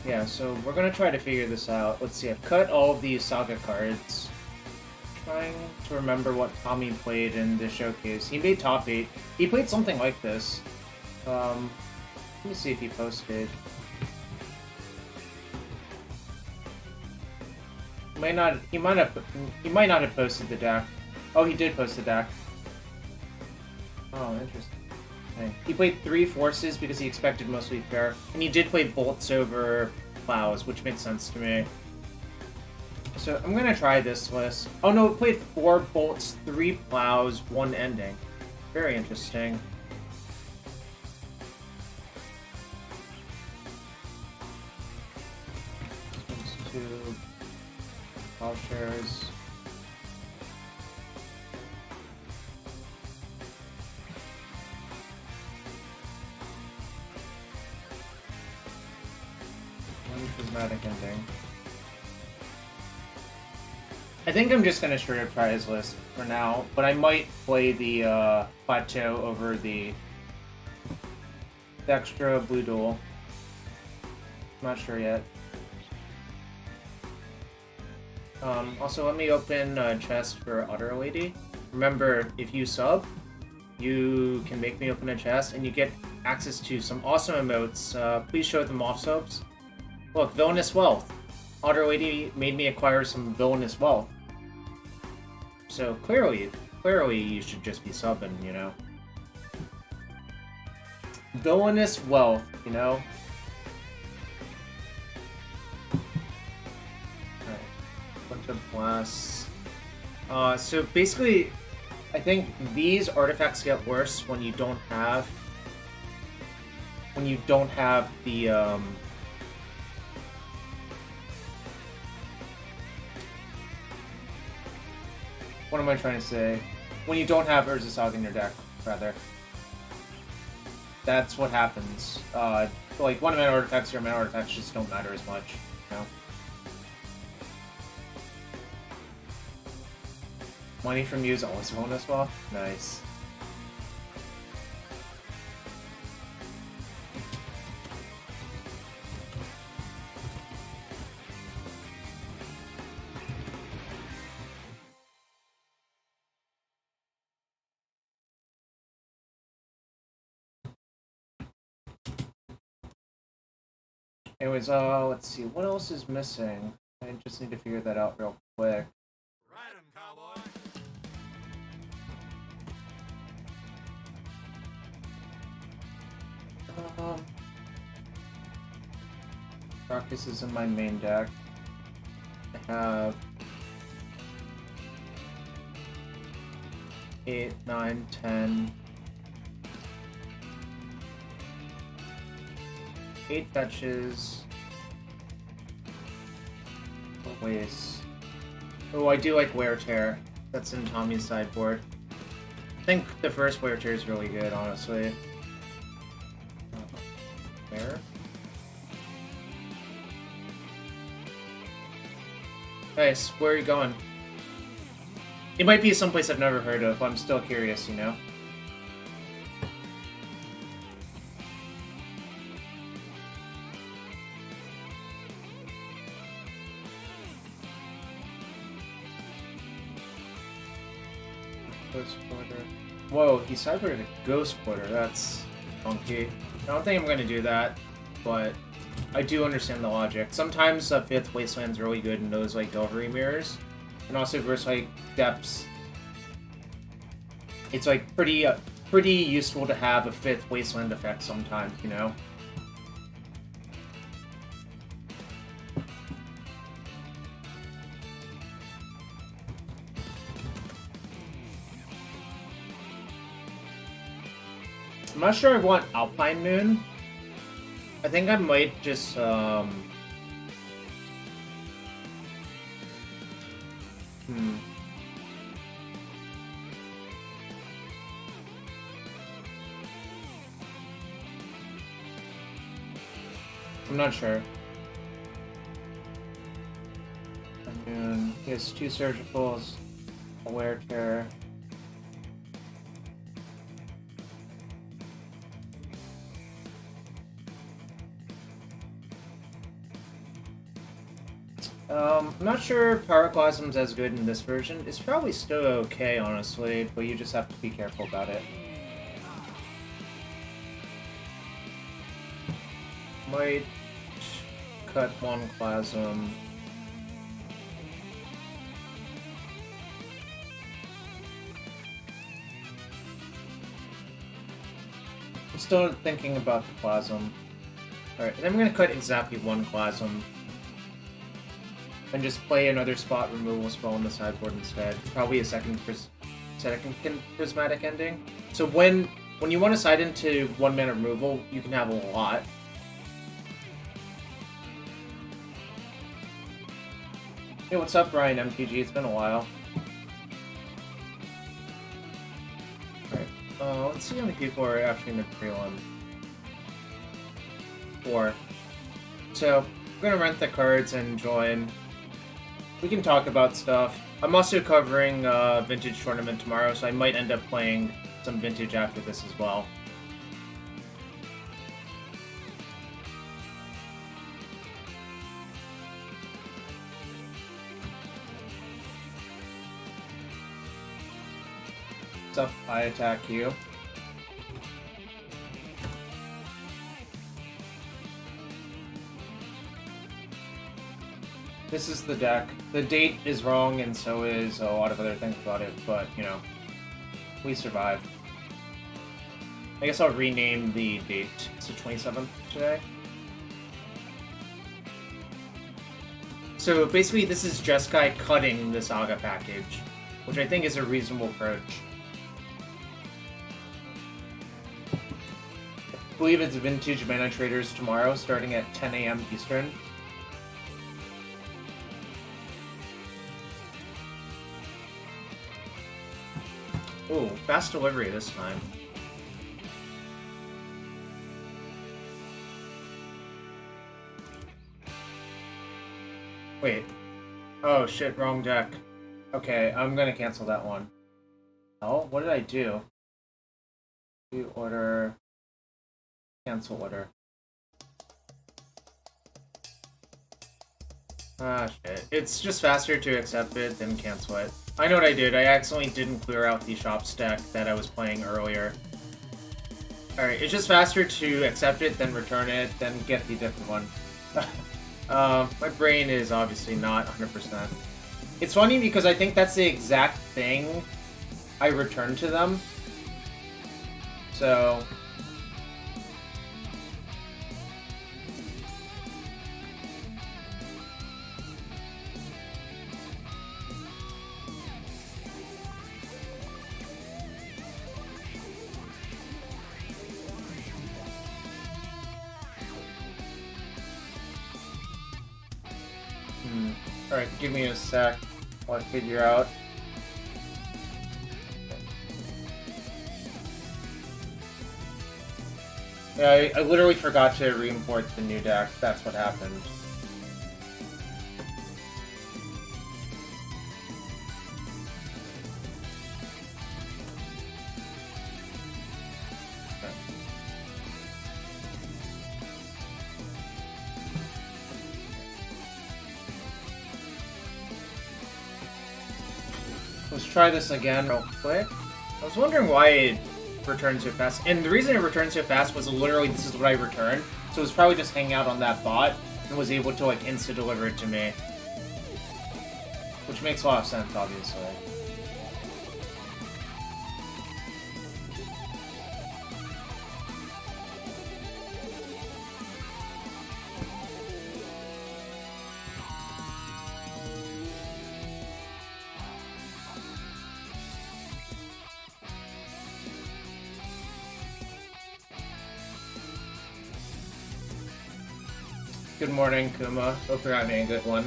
Yeah, so we're gonna try to figure this out. Let's see, I've cut all of these Saga cards. Trying to remember what Tommy played in the showcase. He made top 8. He played something like this. Let me see if he posted. He might not have posted the deck. Oh, he did post the deck. Oh, interesting. Okay. He played 3 forces because he expected mostly fair, and he did play bolts over plows, which makes sense to me. So I'm gonna try this list. Oh no, he played 4 bolts, 3 plows, 1 ending. Very interesting. One's 2 plowshares. Prismatic ending. I think I'm just gonna straight up try his list for now, but I might play the plateau over the extra blue duel. I'm not sure yet. Also, let me open a chest for Utter Lady. Remember, if you sub, you can make me open a chest, and you get access to some awesome emotes. Please show them off subs. Look, Villainous Wealth. Otter Lady made me acquire some Villainous Wealth. So clearly you should just be subbing, you know? Villainous Wealth, you know? Alright. Bunch of blasts. So basically, I think these artifacts get worse when you don't have the what am I trying to say? When you don't have Urza Saga in your deck, rather. That's what happens. Like, one-mana artifacts or mana artifacts just don't matter as much, you know? Money from you is always bonus buff? Nice. Anyways, let's see, what else is missing? I just need to figure that out real quick. Ride 'em, cowboy. Darkus is in my main deck. I have 8, 9, 10. 8 fetches. Waste. Oh, I do like Wear Tear. That's in Tommy's sideboard. I think the first Wear Tear is really good, honestly. Where? Nice. Where are you going? It might be someplace I've never heard of. I'm still curious, you know? Ghost Quarter. Whoa, he sideboarded a Ghost Quarter. That's funky. I don't think I'm going to do that, but I do understand the logic. Sometimes 5th Wasteland's really good in those, like, Delvery mirrors. And also versus, like, Depths. It's, like, pretty useful to have a 5th Wasteland effect sometimes, you know? I'm not sure I want Alpine Moon. I think I might just, I'm not sure. Moon. He has 2 surgicals, a Wear Tear. I'm not sure Pyroclasm's as good in this version. It's probably still okay, honestly, but you just have to be careful about it. Might cut one Plasm. I'm still thinking about the Plasm. Alright, then I'm gonna cut exactly one Plasm. And just play another spot removal spell on the sideboard instead. Probably a second prismatic ending. So when you want to side into 1 mana removal, you can have a lot. Hey, what's up, Ryan MTG? It's been a while. Alright, let's see how many people are actually in the prelim. 4. So, I'm gonna rent the cards and join. We can talk about stuff. I'm also covering Vintage Tournament tomorrow, so I might end up playing some Vintage after this as well. What's up? I attack you. This is the deck. The date is wrong, and so is a lot of other things about it, but, you know, we survived. I guess I'll rename the date. It's the 27th today. So basically, this is Jeskai cutting the Saga package, which I think is a reasonable approach. I believe it's Vintage Mana Traders tomorrow, starting at 10 AM Eastern. Ooh, fast delivery this time. Wait. Oh shit, wrong deck. Okay, I'm gonna cancel that one. Oh, what did I do? View order. Cancel order. Ah, shit. It's just faster to accept it than cancel it. I know what I did. I accidentally didn't clear out the shop stack that I was playing earlier. Alright, it's just faster to accept it, then return it, then get the different one. My brain is obviously not 100%. It's funny because I think that's the exact thing I returned to them. So... Alright, give me a sec while I figure out. Yeah, I literally forgot to re-import the new deck. That's what happened. Let's try this again real quick. I was wondering why it returned so fast. And the reason it returned so fast was literally this is what I returned. So it was probably just hanging out on that bot and was able to like insta-deliver it to me. Which makes a lot of sense, obviously. Good morning, Kuma. Hope you're having a good one.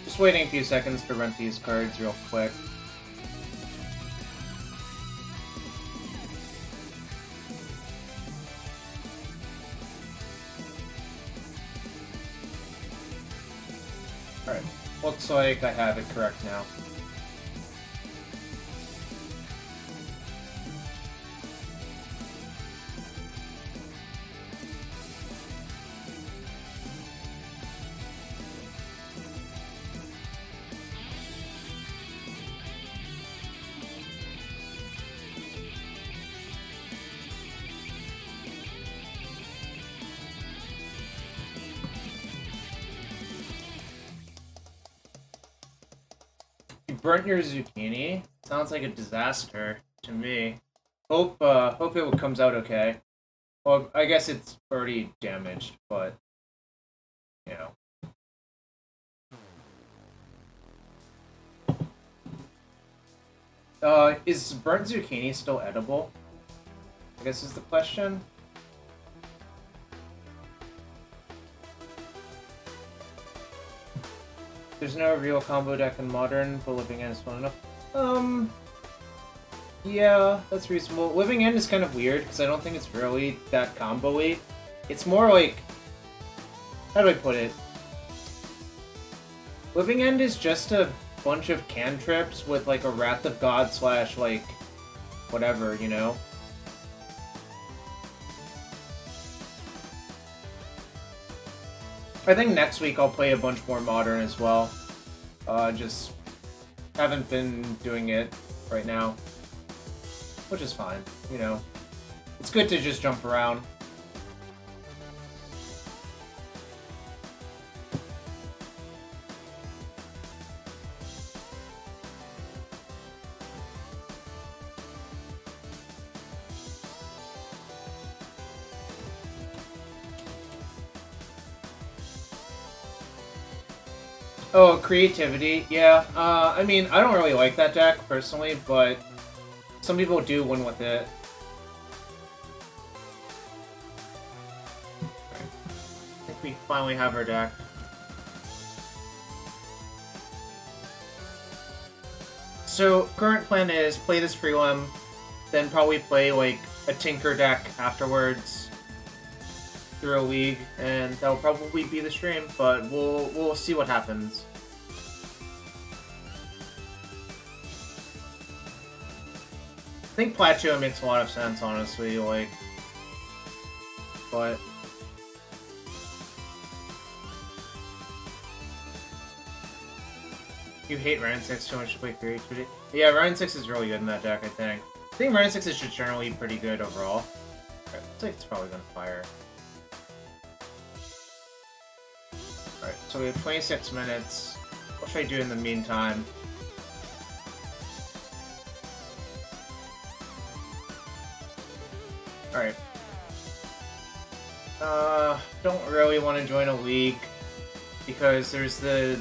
Just waiting a few seconds to rent these cards real quick. Alright, looks like I have it correct now. burnt your zucchini? Sounds like a disaster to me. Hope it comes out okay. Well, I guess it's already damaged, but you know. Is burnt zucchini still edible? I guess is the question. There's no real combo deck in Modern, but Living End is fun enough. Yeah, that's reasonable. Living End is kind of weird, because I don't think it's really that combo-y. It's more like... How do I put it? Living End is just a bunch of cantrips with, like, a Wrath of God / like, whatever, you know? I think next week I'll play a bunch more Modern as well. Just haven't been doing it right now. Which is fine, you know. It's good to just jump around. Oh, creativity, yeah. I mean, I don't really like that deck, personally, but some people do win with it. I think we finally have our deck. So, current plan is play this prelim, then probably play, like, a Tinker deck afterwards through a league, and that'll probably be the stream, but we'll see what happens. I think Plateau makes a lot of sense, honestly, like, but... You hate Ryan 6 too much to play creativity? Yeah, Ryan 6 is really good in that deck, I think. I think Ryan 6 is just generally pretty good overall. Alright, looks like it's probably gonna fire. Alright, so we have 26 minutes. What should I do in the meantime? Alright. Don't really want to join a league because there's the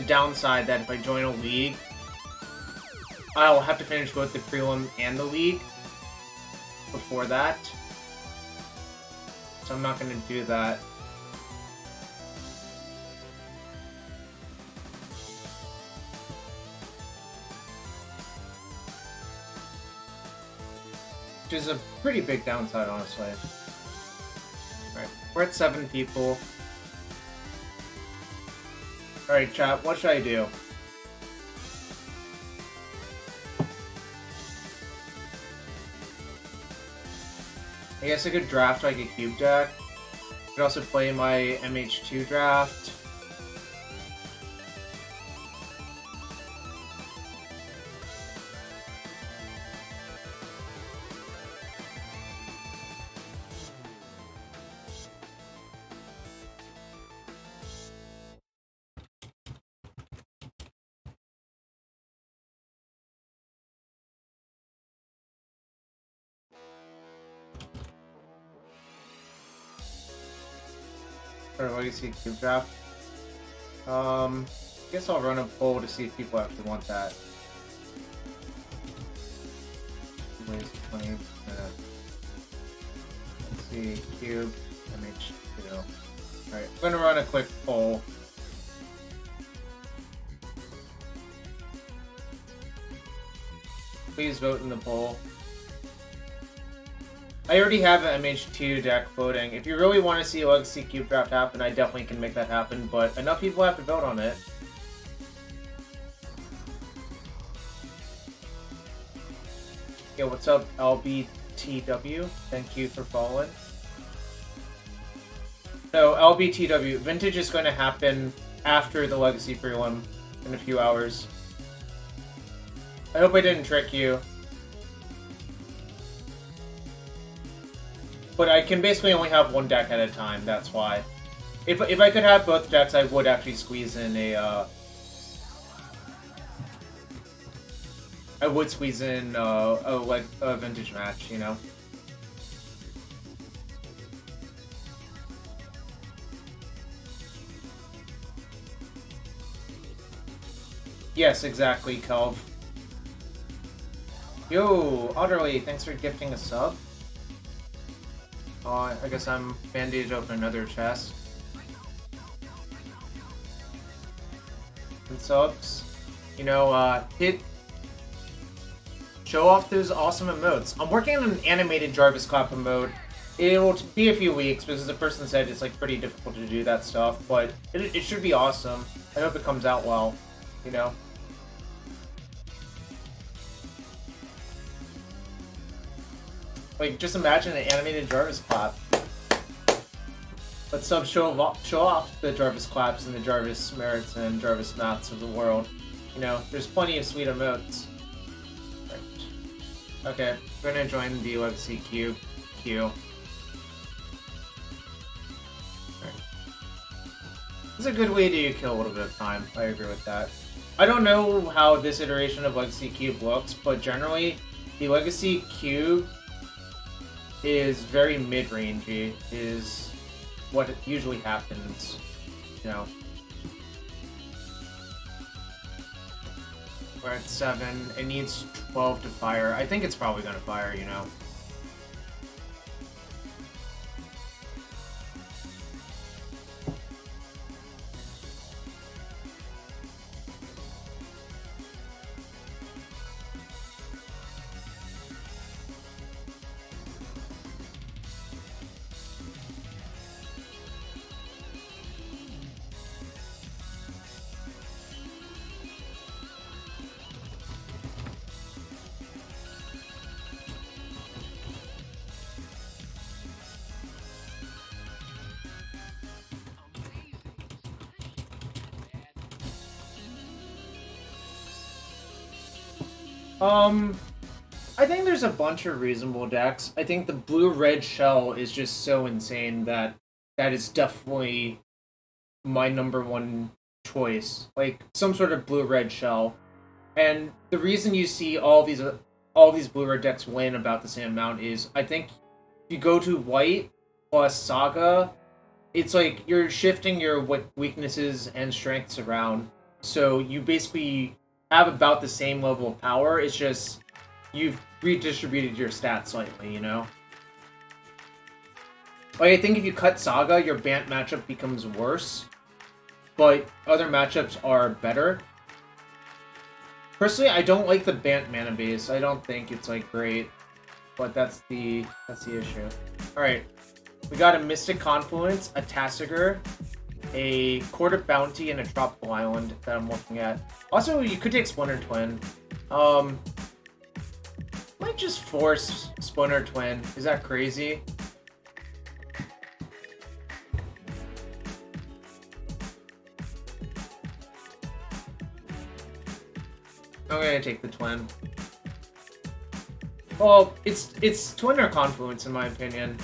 downside that if I join a league, I'll have to finish both the prelim and the league before that. So I'm not going to do that. Which is a pretty big downside, honestly. Alright, we're at 7 people. Alright, chat, what should I do? I guess I could draft like a cube deck. I could also play my MH2 draft. Or Legacy Cube Draft. Guess I'll run a poll to see if people actually want that. Waste 20 minutes. Let's see, Cube, MH2. Alright, I'm gonna run a quick poll. Please vote in the poll. I already have an MH2 deck voting. If you really want to see a Legacy Cube Draft happen, I definitely can make that happen, but enough people have to vote on it. Yeah, what's up, LBTW? Thank you for following. So, LBTW, Vintage is going to happen after the Legacy Prelim in a few hours. I hope I didn't trick you. But I can basically only have one deck at a time, that's why. If I could have both decks, I would actually squeeze in a I would squeeze in a vintage match, you know. Yes, exactly, Kelv. Yo, Otterly, thanks for gifting a sub. Oh, I guess I'm bandaged open another chest. And subs. You know, show off those awesome emotes. I'm working on an animated Jarvis clap emote. It'll be a few weeks because the person said it's like pretty difficult to do that stuff, but it should be awesome. I hope it comes out well, you know. Like, just imagine an animated Jarvis clap. But subs show off the Jarvis claps and the Jarvis merits and Jarvis maths of the world. You know, there's plenty of sweet emotes. Right. Okay, we're gonna join the legacy queue. Right. It's a good way to kill a little bit of time. I agree with that. I don't know how this iteration of Legacy Cube looks, but generally, the Legacy Cube is very mid-rangey, is what usually happens, you know. We're at 7, it needs 12 to fire. I think it's probably gonna fire, you know. I think there's a bunch of reasonable decks. I think the blue-red shell is just so insane that is definitely my #1 choice. Like, some sort of blue-red shell. And the reason you see all these blue-red decks win about the same amount is, I think, if you go to white plus Saga, it's like you're shifting your weaknesses and strengths around. So you basically have about the same level of power. It's just you've redistributed your stats slightly, you know? Like, I think if you cut Saga, your Bant matchup becomes worse, but other matchups are better. Personally, I don't like the Bant mana base. I don't think it's, like, great, but that's the issue. Alright, we got a Mystic Confluence, a Tassiger, a Court of Bounty, and a Tropical Island that I'm looking at. Also, you could take Splinter Twin. Might just force Splinter Twin. Is that crazy? I'm gonna take the Twin. Well, it's Twin or Confluence in my opinion.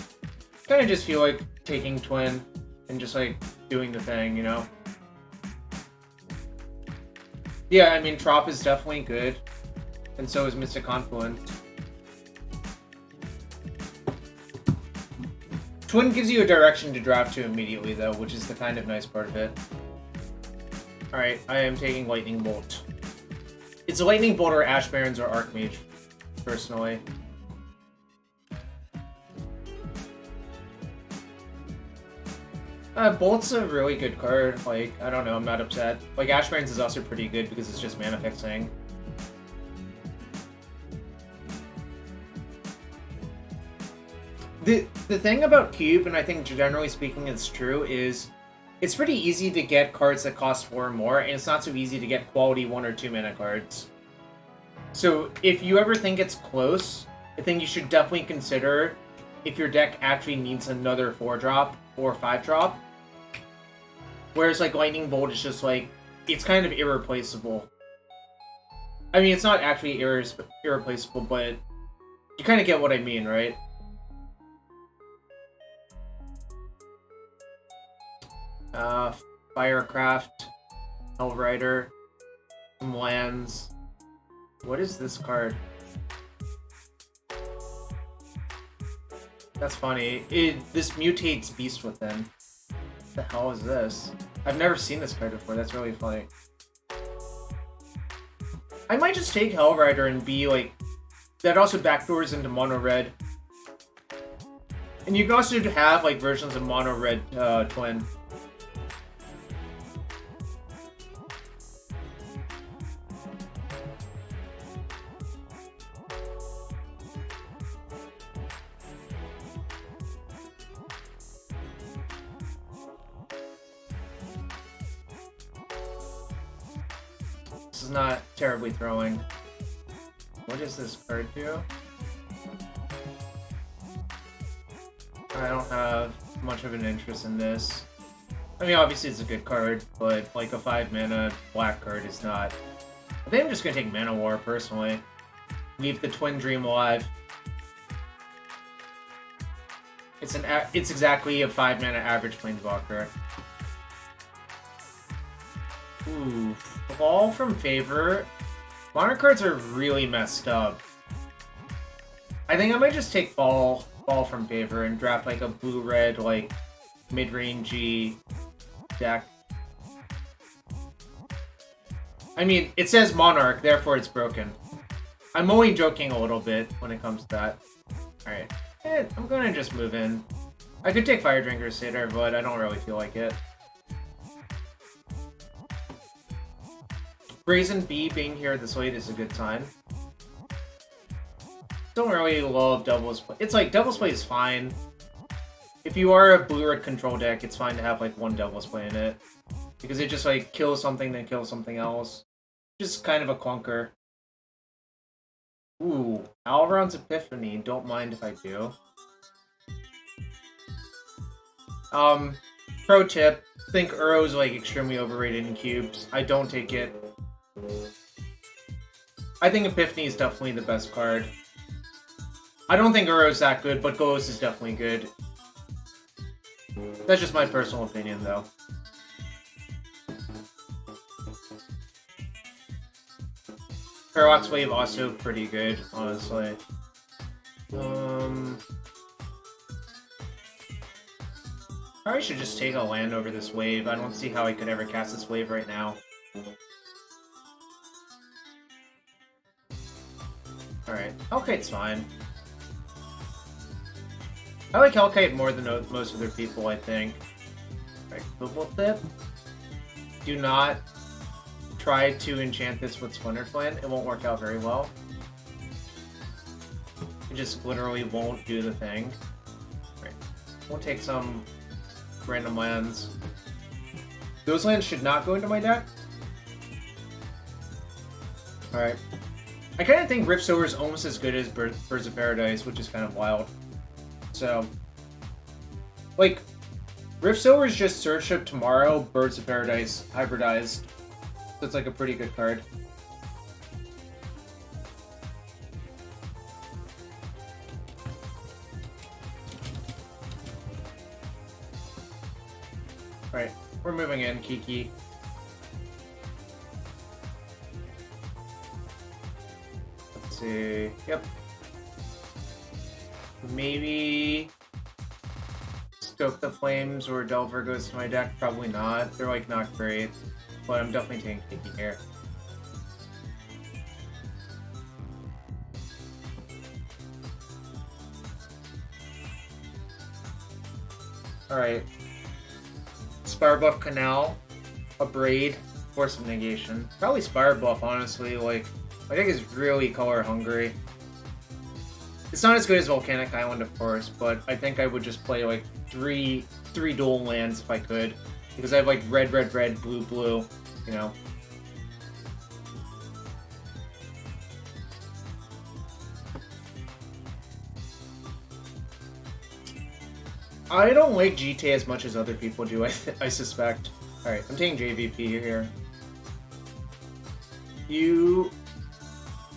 Kinda just feel like taking Twin and just like doing the thing, you know? Yeah, I mean, Trop is definitely good, and so is Mystic Confluence. Twin gives you a direction to draft to immediately, though, which is the kind of nice part of it. Alright, I am taking Lightning Bolt. It's a Lightning Bolt or Ash Barons or Archmage, personally. Bolt's a really good card. Like, I don't know, I'm not upset. Like, Ash Barons is also pretty good because it's just mana fixing. The thing about Cube, and I think generally speaking it's true, is it's pretty easy to get cards that cost 4 or more, and it's not so easy to get quality 1 or 2 mana cards. So if you ever think it's close, I think you should definitely consider if your deck actually needs another 4-drop or 5-drop. Whereas like Lightning Bolt is just like, it's kind of irreplaceable. I mean, it's not actually irreplaceable, but you kind of get what I mean, right? Firecraft, Hellrider, some lands. What is this card? That's funny. This mutates Beast Within. What the hell is this? I've never seen this card before. That's really funny. I might just take Hellrider and be like... That also backdoors into Mono Red. And you can also have like versions of Mono Red Twin. This is not terribly throwing. What does this card do? I don't have much of an interest in this. I mean, obviously it's a good card, but like a 5-mana black card is not. I think I'm just gonna take Mana War, personally. Leave the Twin Dream alive. It's exactly a 5-mana average Planeswalker. Ooh, Fall from Favor. Modern cards are really messed up. I think I might just take Fall from Favor and draft like a blue-red, like, mid-rangey deck. I mean, it says Monarch, therefore it's broken. I'm only joking a little bit when it comes to that. Alright, I'm gonna just move in. I could take Fire Drinker Crusader, but I don't really feel like it. Brazen Bee being here this late is a good sign. Don't really love Devil's Play. It's like, Devil's Play is fine. If you are a blue-red control deck, it's fine to have like one Devil's Play in it. Because it just like kills something, then kills something else. Just kind of a clunker. Ooh, Alron's Epiphany. Don't mind if I do. Pro tip. Think Uro's like extremely overrated in cubes. I don't take it. I think Epiphany is definitely the best card. I don't think Uro's that good, but Golos is definitely good. That's just my personal opinion, though. Parallax Wave also pretty good, honestly. Probably should just take a land over this wave. I don't see how I could ever cast this wave right now. Alright, Hellkite's fine. I like Hellkite more than most other people, I think. Alright, Global Tip. Do not try to enchant this with Splinter Twin. It won't work out very well. It just literally won't do the thing. Alright, we'll take some random lands. Those lands should not go into my deck. Alright. I kind of think Riftsower is almost as good as Birds of Paradise, which is kind of wild. So, like, Riftsower is just Search of Tomorrow, Birds of Paradise hybridized. So it's like a pretty good card. Alright, we're moving in, Kiki. Let's see. Yep. Maybe Stoke the Flames or Delver goes to my deck. Probably not. They're like not great. But I'm definitely taking Kiki here. Alright. Spire Buff Canal, a Braid, Force of Negation. Probably Spire Buff, honestly. Like, my deck is really color hungry. It's not as good as Volcanic Island, of course, but I think I would just play like three dual lands if I could. Because I have like red, red, red, blue, blue, you know. I don't like GTA as much as other people do, I suspect. Alright, I'm taking JVP here. You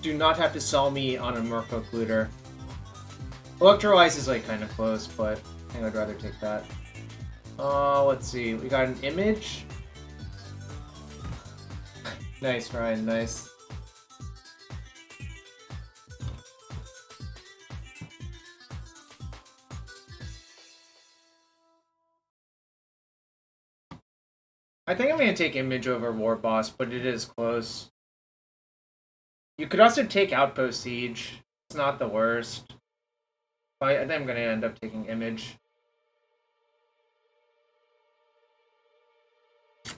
do not have to sell me on a Murko Occluder. Electrolyze is like kind of close, but I think I'd rather take that. Let's see. We got an image. Nice, Ryan. Nice. I think I'm gonna take Image over War Boss, but it is close. You could also take Outpost Siege. It's not the worst. But I think I'm gonna end up taking Image. I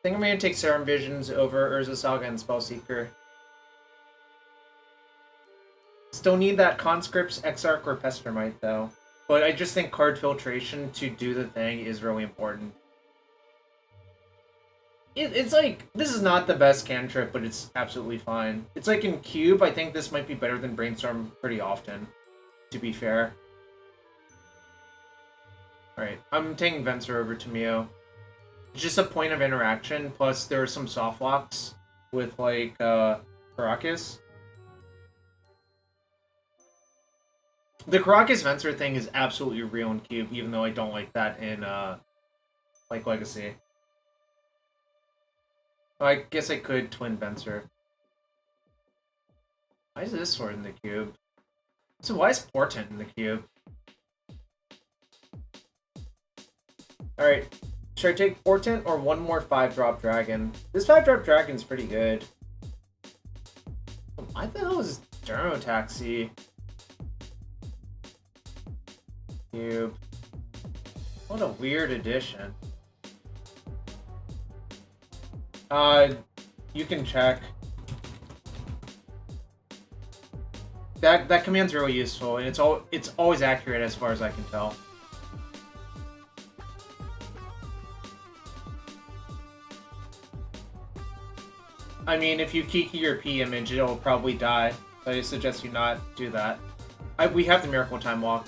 think I'm gonna take Serum Visions over Urza, Saga, and Spellseeker. Still need that Conscripts, Exarch, or Pestermite, though. But I just think card filtration to do the thing is really important. It's like, this is not the best cantrip, but it's absolutely fine. It's like in Cube, I think this might be better than Brainstorm pretty often, to be fair. Alright, I'm taking Venser over to Mio. It's just a point of interaction, plus there are some soft locks with, like, Caracas. The Caracas Venser thing is absolutely real in Cube, even though I don't like that in, like, Legacy. Oh, I guess I could Twin Venser. Why is this sword in the cube? So why is Portent in the cube? Alright, should I take Portent or one more 5-drop dragon? This 5-drop dragon's pretty good. Why the hell is Dermotaxi? Cube. What a weird addition. You can check. That command's really useful, and it's always accurate as far as I can tell. I mean, if you Kiki your P image, it'll probably die. So I suggest you not do that. We have the Miracle Time Walk.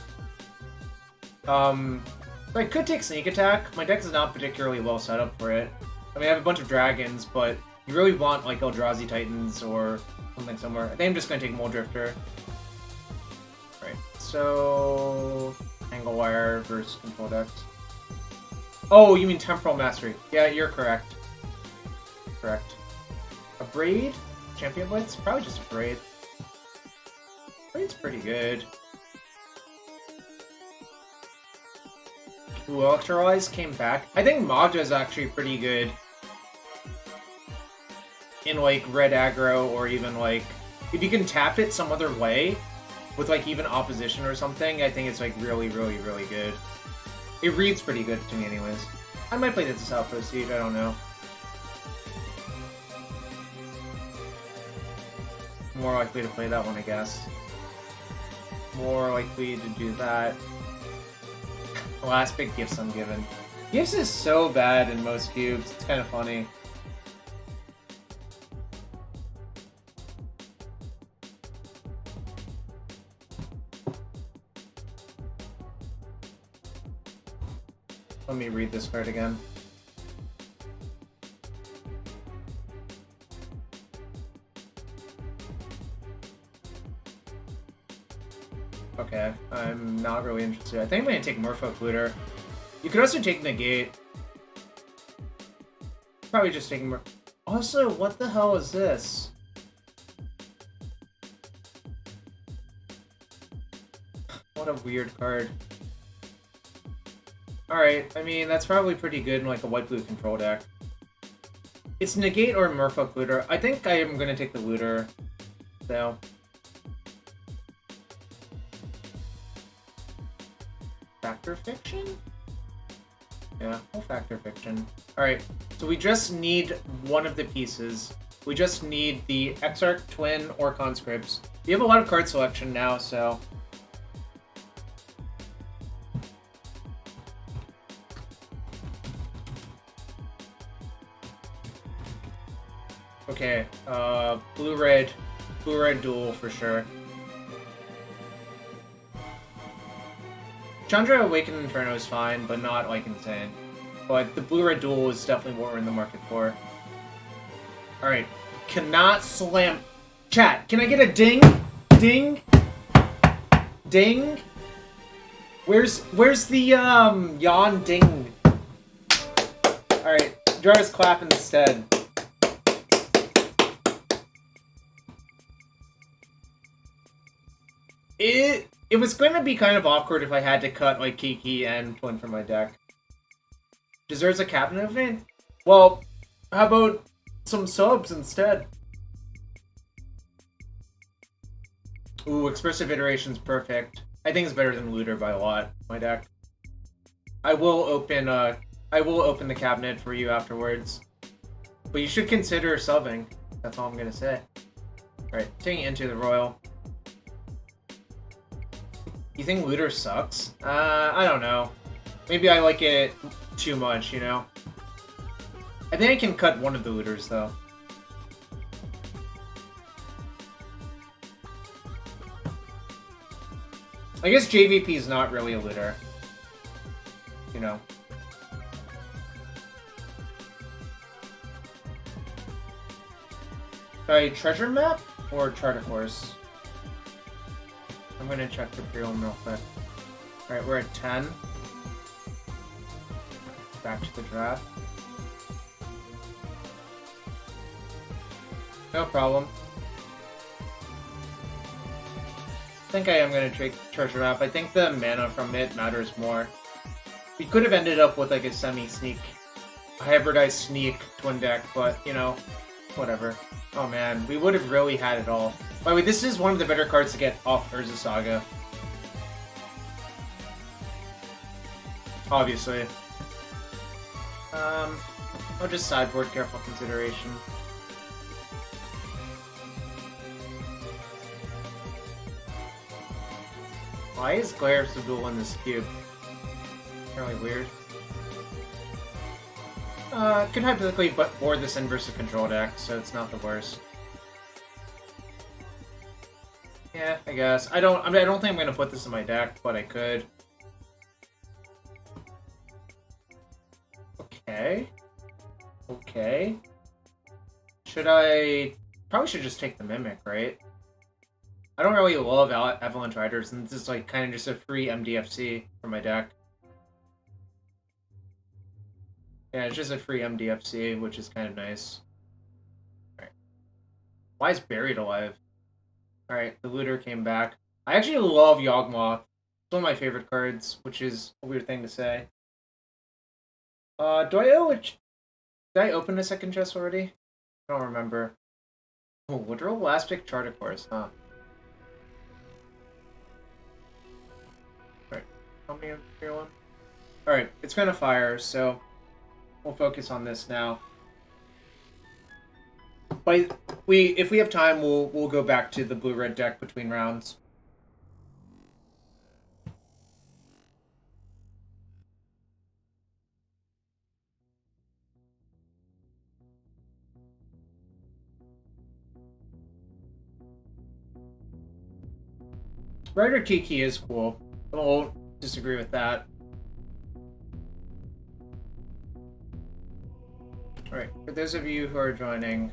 I could take Sneak Attack. My deck is not particularly well set up for it. I mean, I have a bunch of dragons, but you really want, like, Eldrazi Titans or something somewhere. I think I'm just going to take Mole Drifter. Right, so... Angle Wire versus Control decks. Oh, you mean Temporal Mastery. Yeah, you're correct. Correct. A Braid? Champion Blitz? Probably just a Braid. Braid's pretty good. Ooh, Electrolyze came back. I think Magda's actually pretty good in, like, red aggro, or even, like, if you can tap it some other way with, like, even opposition or something, I think it's, like, really, really, really good. It reads pretty good to me anyways. I might play this as Outpost Siege, I don't know. More likely to play that one, I guess. More likely to do that. The last big gifts I'm given. Gifts is so bad in most cubes. It's kind of funny. Let me read this card again. Okay, I'm not really interested. I think I'm going to take Merfolk Looter. You could also take Negate. Probably just taking Also, what the hell is this? What a weird card. Alright, I mean, that's probably pretty good in, like, a white-blue control deck. It's Negate or Merfolk Looter. I think I am going to take the Looter, though. Factor Fiction? Yeah, we'll Factor Fiction. Alright, so we just need one of the pieces. We just need the Exarch, Twin, or Conscripts. We have a lot of card selection now, so... Okay, blue-red duel for sure. Chandra Awakened Inferno is fine, but not, like, insane. But the blue-red duel is definitely what we're in the market for. Alright. Cannot slam... Chat, can I get a ding? Ding? Ding? Where's the, yawn ding? Alright, Jarvis clap instead. It was going to be kind of awkward if I had to cut, like, Kiki and Twin from my deck. Deserves a cabinet event? Well, how about some subs instead? Ooh, expressive iteration's perfect. I think it's better than looter by a lot, my deck. I will open the cabinet for you afterwards. But you should consider subbing. That's all I'm gonna say. Alright, taking Into the Royal. You think looter sucks? I don't know. Maybe I like it too much, you know? I think I can cut one of the looters, though. I guess JVP is not really a looter. You know. Sorry, treasure map or chart of course? I'm gonna check the Imperial real quick. Alright, we're at 10. Back to the draft. No problem. I think I am going to take treasure map. I think the mana from it matters more. We could have ended up with like a semi-sneak, a hybridized sneak twin deck, but you know, whatever. Oh man, we would have really had it all. By the way, this is one of the better cards to get off Urza Saga. Obviously. I'll just sideboard careful consideration. Why is Glare Subdual in this cube? Really weird. Could hypothetically board this in versus a control deck, so it's not the worst. Yeah, I guess. I don't think I'm gonna put this in my deck, but I could. Okay. Okay. Probably should just take the Mimic, right? I don't really love Avalanche Riders, and this is like kind of just a free MDFC for my deck. Yeah, it's just a free MDFC, which is kind of nice. Alright. Why is Buried alive? Alright, the Looter came back. I actually love Yawgmoth. It's one of my favorite cards, which is a weird thing to say. Did I open a second chest already? I don't remember. Oh, Woodrow last pick Chart of course, huh? Alright, how many here one? Alright, it's gonna fire, so we'll focus on this now. But if we have time, we'll go back to the blue-red deck between rounds. Rider Kiki is cool. I won't disagree with that. Alright, for those of you who are joining,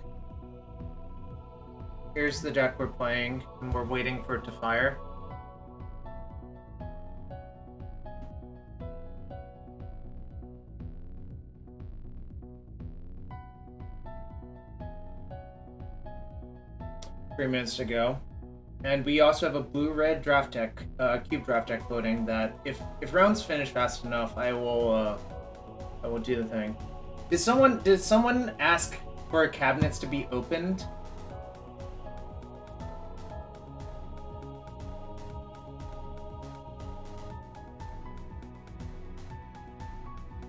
here's the deck we're playing, and we're waiting for it to fire. Three minutes to go. And we also have a blue-red draft deck, cube draft deck loading that if rounds finish fast enough, I will do the thing. Did someone ask for cabinets to be opened?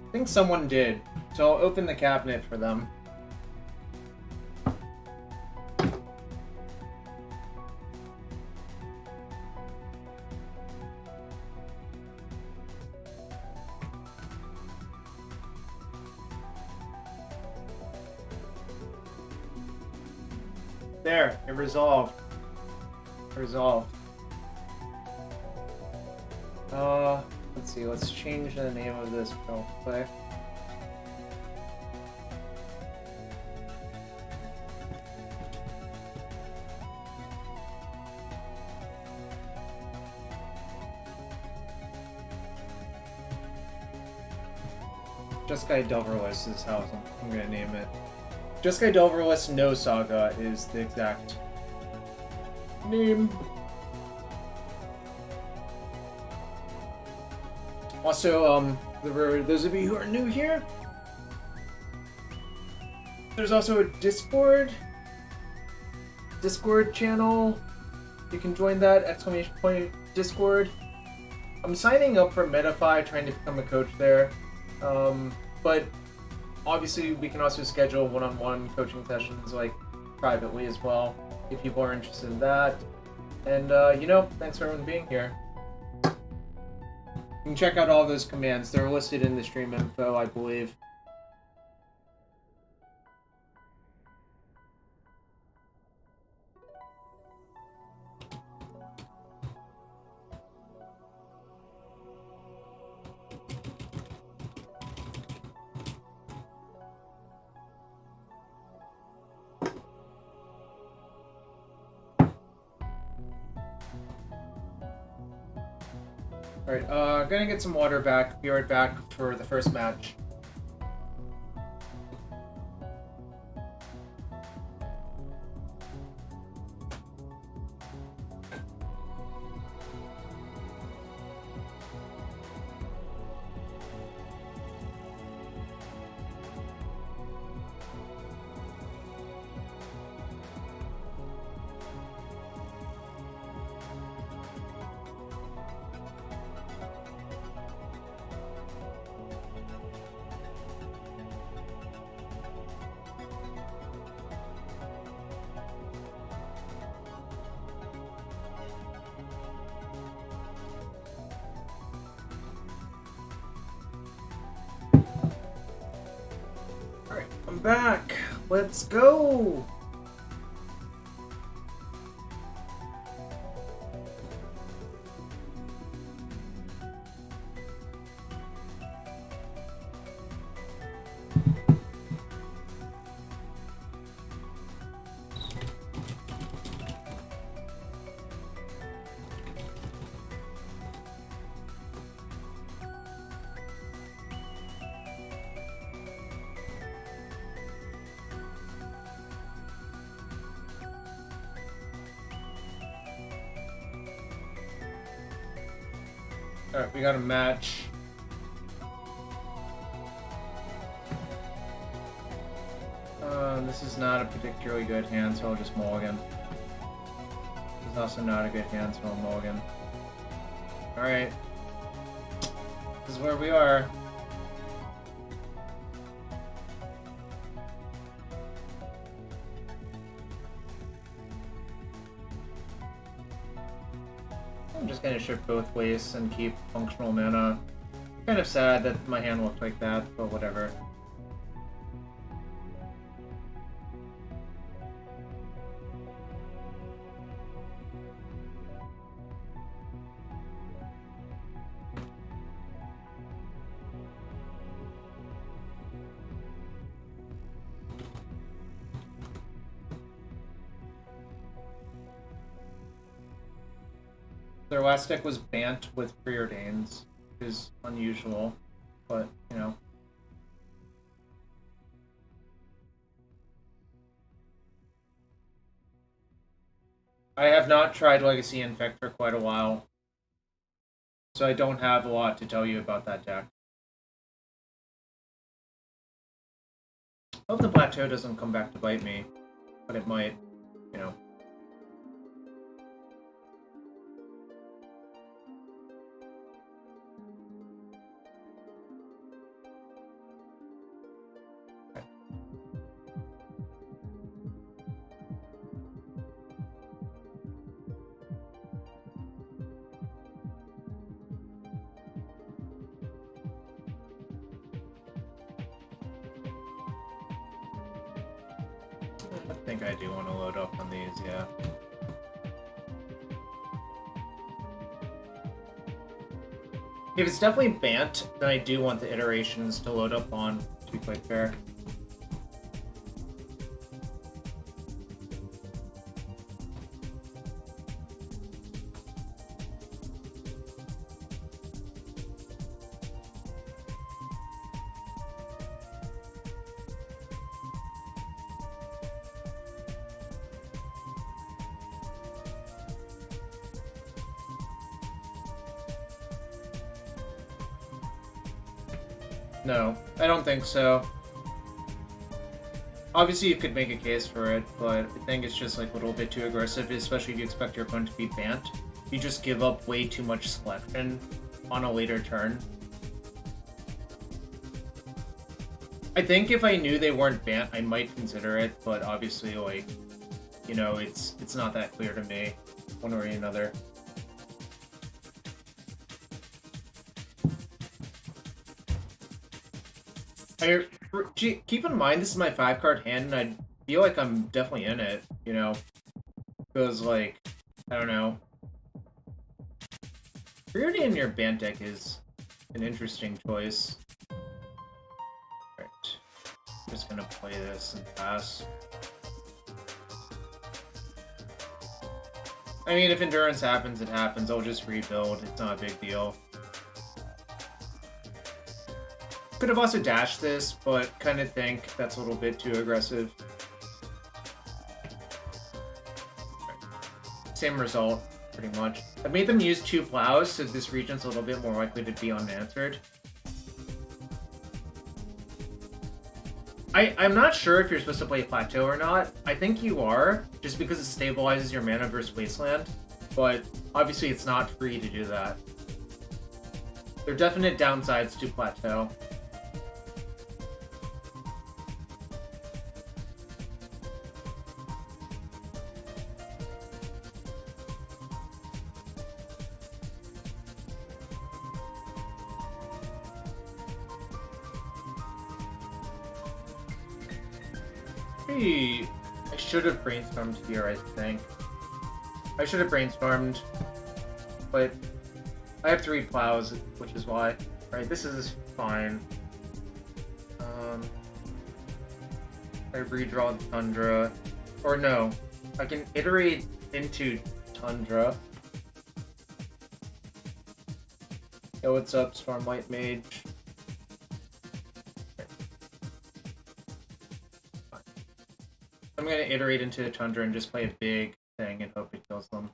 I think someone did, so I'll open the cabinet for them. There, it resolved. Resolved. Let's see, let's change the name of this real quick. Jeskai Delverless is how I'm gonna name it. Jeskai Delverless no Saga is the exact name. Also, for those of you who are new here, There's also a Discord channel. You can join that, !Discord. I'm signing up for Metafy, trying to become a coach there. But obviously we can also schedule one-on-one coaching sessions, like, privately as well, if people are interested in that. And, thanks for everyone being here. You can check out all those commands. They're listed in the stream info, I believe. Alright, gonna get some water back. Be right back for the first match. I'm back. Let's go. Alright, we got a match. This is not a particularly good hand, so I'll just mulligan. This is also not a good hand, so I'll mulligan. Alright. This is where we are. I'm just gonna shift both ways and keep functional mana. Kind of sad that my hand looked like that, but whatever. Their last deck was Bant with Preordains, which is unusual, but, you know. I have not tried Legacy Infect for quite a while, so I don't have a lot to tell you about that deck. I hope the Plateau doesn't come back to bite me, but it might, you know. I think I do want to load up on these, yeah. If it's definitely Bant, then I do want the iterations to load up on, to be quite fair. No, I don't think so. Obviously, you could make a case for it, but I think it's just like a little bit too aggressive, especially if you expect your opponent to be Bant. You just give up way too much selection on a later turn. I think if I knew they weren't Bant, I might consider it, but obviously, like, you know, it's not that clear to me, one way or another. Keep in mind, this is my 5-card hand, and I feel like I'm definitely in it, you know? Because, like, I don't know. Priority in your Bant deck is an interesting choice. Alright. I'm just gonna play this and pass. I mean, if Endurance happens, it happens. I'll just rebuild. It's not a big deal. Could have also dashed this, but kind of think that's a little bit too aggressive. Same result, pretty much. I've made them use 2 plows, so this region's a little bit more likely to be unanswered. I'm not sure if you're supposed to play Plateau or not. I think you are, just because it stabilizes your mana versus Wasteland, but obviously it's not free to do that. There are definite downsides to Plateau. I should have brainstormed here, I think. I should have brainstormed, but I have 3 plows, which is why. Alright, this is fine. I redraw Tundra. Or no, I can iterate into Tundra. Yo, what's up, Stormlight Mage? I'm gonna iterate into the Tundra and just play a big thing and hope it kills them.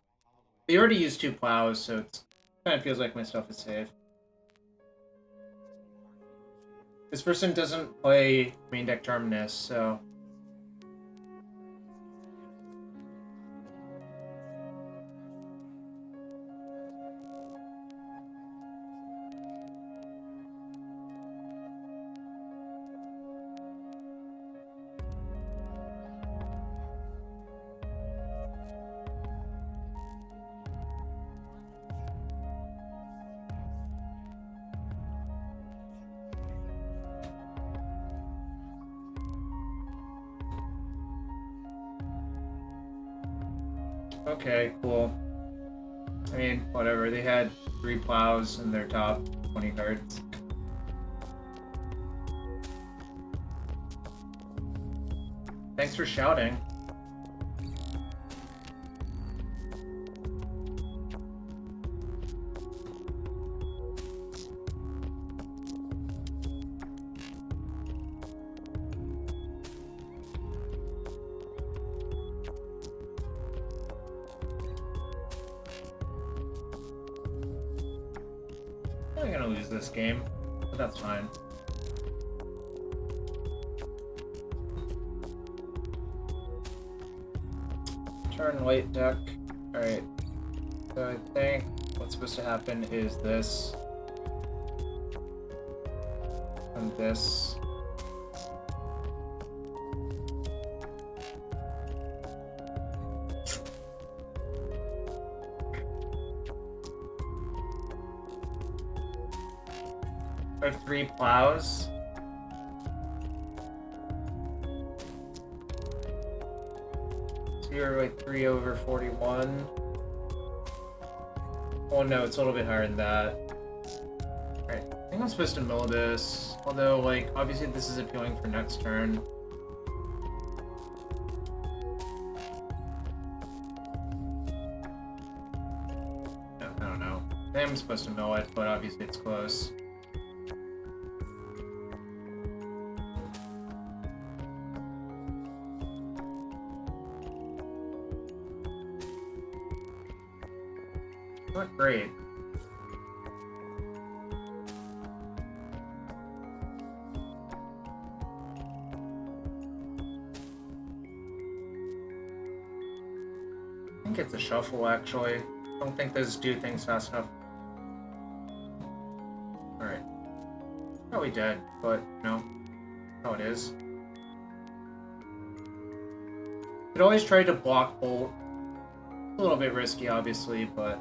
They already used 2 plows, so it kind of feels like my stuff is safe. This person doesn't play main deck Terminus, so... Okay, cool. I mean, whatever. They had 3 plows in their top 20 cards. Thanks for shouting. I'm gonna lose this game, but that's fine. Turn late deck. Alright. So I think what's supposed to happen is this. And this. I have 3 plows. So you're like 3 over 41. Oh no, it's a little bit higher than that. Alright, I think I'm supposed to mill this. Although, like, obviously this is appealing for next turn. No, I don't know. I think I'm supposed to mill it, but obviously it's close. Not great. think it's a shuffle, actually. I don't think those do things fast enough. Alright. Probably dead, but, you know, how it is. Could always try to block bolt. A little bit risky, obviously, but...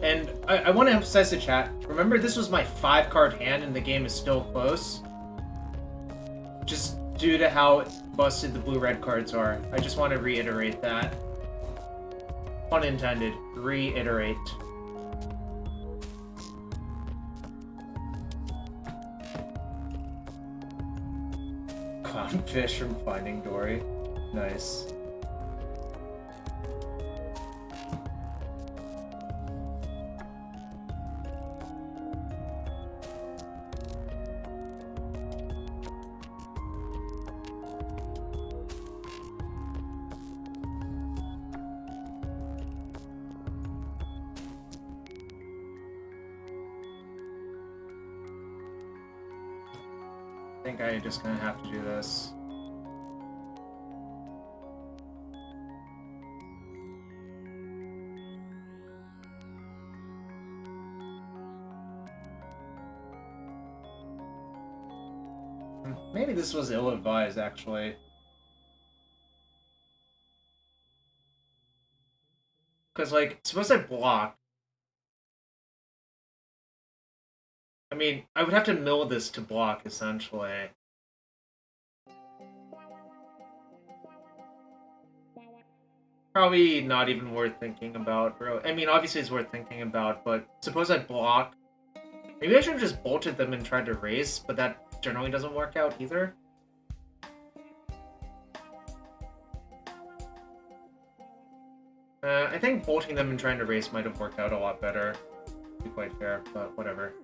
And I want to emphasize the chat. Remember, this was my 5-card hand, and the game is still close. Just due to how busted the blue-red cards are. I just want to reiterate that. Pun intended. Reiterate. Clownfish from Finding Dory. Nice. I think I'm just gonna have to do this. Maybe this was ill-advised, actually. Because, like, suppose I block. I mean, I would have to mill this to block, essentially. Probably not even worth thinking about, bro. I mean, obviously it's worth thinking about, but suppose I block. Maybe I should have just bolted them and tried to race, but that generally doesn't work out either. I think bolting them and trying to race might have worked out a lot better. To be quite fair, but whatever.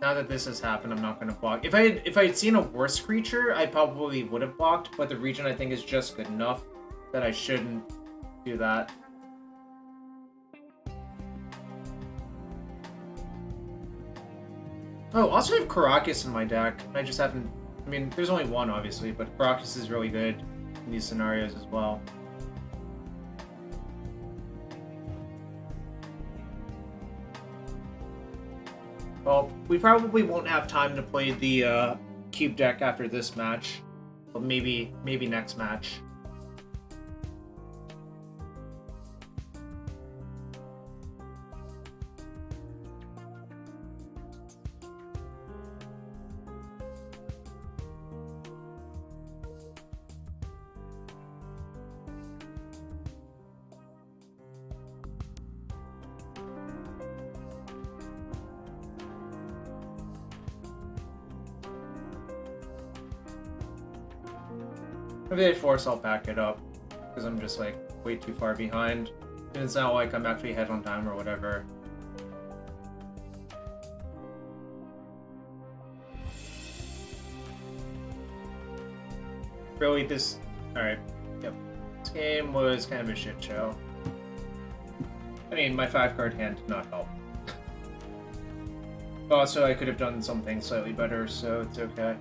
Now that this has happened, I'm not going to block. If I had seen a worse creature, I probably would have blocked, but the region I think is just good enough that I shouldn't do that. Oh, also I have Karakas in my deck. I just haven't... I mean, there's only one, obviously, but Karakas is really good in these scenarios as well. Well, we probably won't have time to play the cube deck after this match, but maybe next match. If they force, I'll back it up, because I'm just, like, way too far behind. And it's not like I'm actually ahead on time or whatever. Really, this... Alright, yep. This game was kind of a shit show. I mean, my 5-card hand did not help. Also, I could have done something slightly better, so it's okay.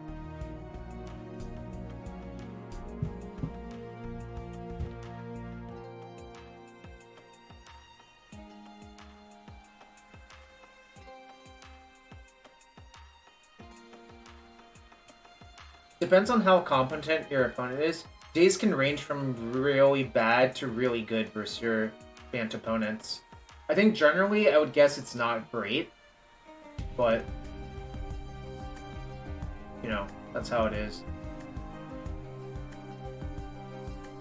Depends on how competent your opponent is. Days can range from really bad to really good versus your Bant opponents. I think generally I would guess it's not great, but you know, that's how it is.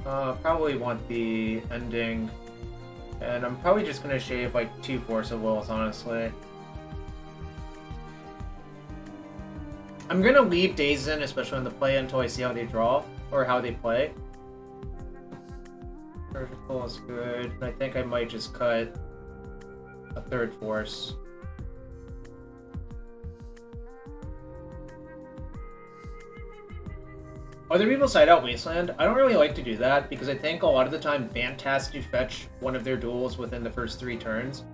Probably want the ending, and I'm probably just gonna shave like 2 Force of Wills, honestly. I'm gonna leave Days in, especially on the play, until I see how they draw, or how they play. Surgical is good, and I think I might just cut a 3rd Force. Other people side out Wasteland. I don't really like to do that, because I think a lot of the time Bant has to fetch one of their duels within the first 3 turns.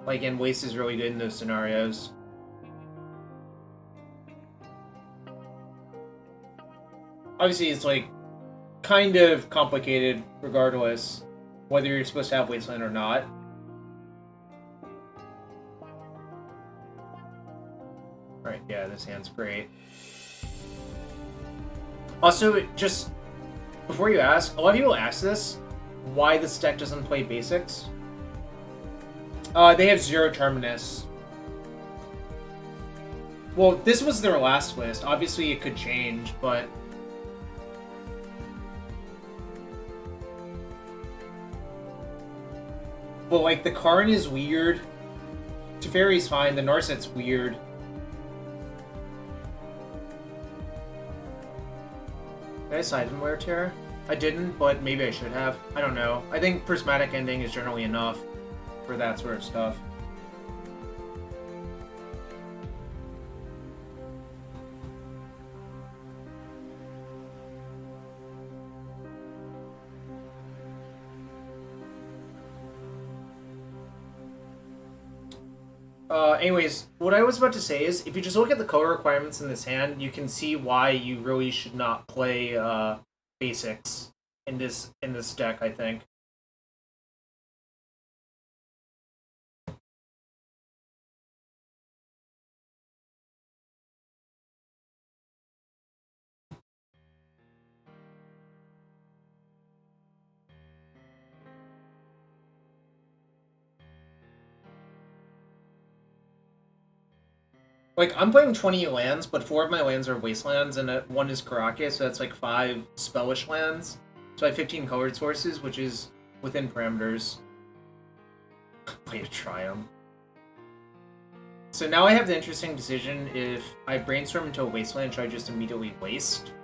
Like, and Waste is really good in those scenarios. obviously it's like kind of complicated regardless whether you're supposed to have Wasteland or not. Alright, yeah, this hand's great. Also, just before you ask, a lot of people ask this, why this deck doesn't play basics. They have 0 Terminus. Well, this was their last list. Obviously, it could change, but... Well, like, the Karn is weird. Teferi's fine. The Narset's weird. Did I side and wear Terror? I didn't, but maybe I should have. I don't know. I think Prismatic Ending is generally enough for that sort of stuff. Anyways, what I was about to say is, if you just look at the color requirements in this hand, you can see why you really should not play basics in this deck, I think. Like, I'm playing 20 lands, but 4 of my lands are Wastelands, and 1 is Karake, so that's like 5 spellish lands. So I have 15 colored sources, which is within parameters. Play a Triumph. So now I have the interesting decision if I brainstorm into a Wasteland, should I just immediately waste?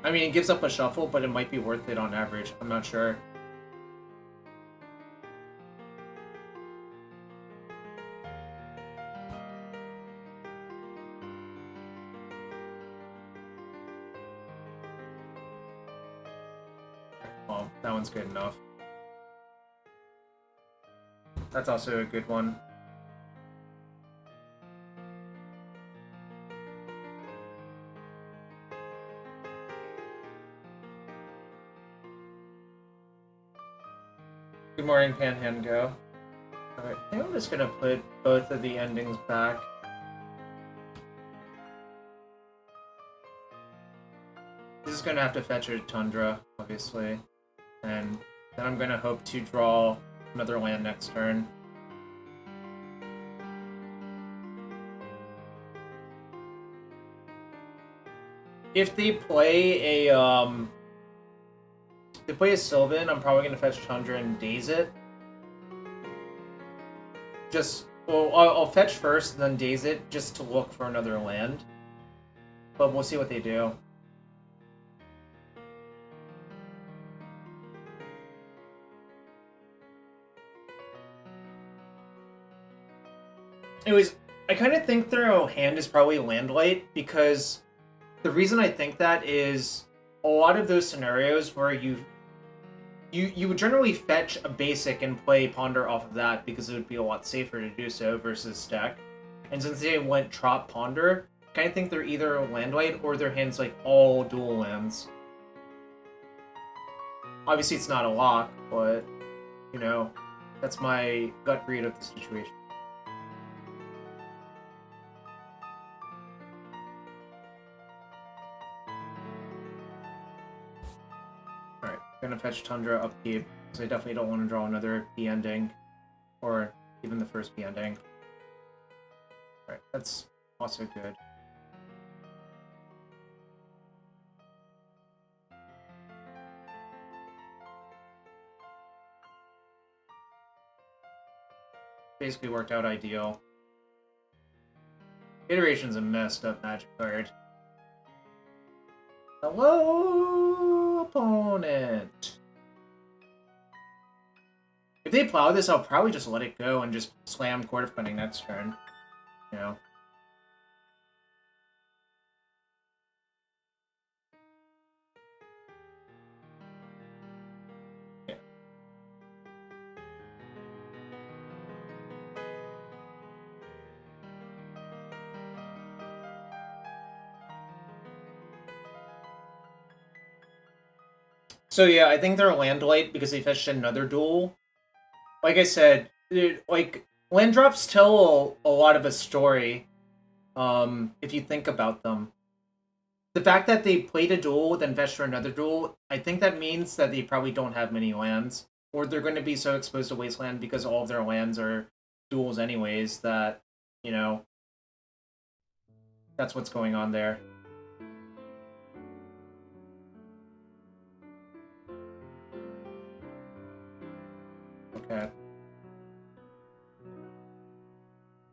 I mean, it gives up a shuffle, but it might be worth it on average. I'm not sure. Well, that one's good enough. That's also a good one. Good morning, Panhandgo. Alright, I think I'm just gonna put both of the endings back. This is gonna have to fetch a Tundra, obviously. And then I'm gonna hope to draw another land next turn. If they play a Sylvan, I'm probably gonna fetch Tundra and daze it. Well, I'll fetch first, then daze it, just to look for another land. But we'll see what they do. Anyways, I kind of think their hand is probably Landlight, because the reason I think that is a lot of those scenarios where you would generally fetch a basic and play Ponder off of that because it would be a lot safer to do so versus deck. And since they went Trop Ponder, I kind of think they're either Landlight or their hand's like all dual lands. Obviously it's not a lock, but, you know, that's my gut read of the situation. Alright, gonna fetch Tundra upkeep, because I definitely don't want to draw another P ending, or even the first P ending. Alright, that's also good. Basically worked out ideal. Iteration's a messed up Magic card. Hello, opponent! If they plow this, I'll probably just let it go and just slam Court of Cunning next turn. You know? Yeah. So yeah, I think they're land light because they fetched another duel. Like I said, like land drops tell a lot of a story. If you think about them, the fact that they played a duel then fetched for another duel, I think that means that they probably don't have many lands, or they're going to be so exposed to Wasteland because all of their lands are duels anyways. That that's what's going on there. Okay.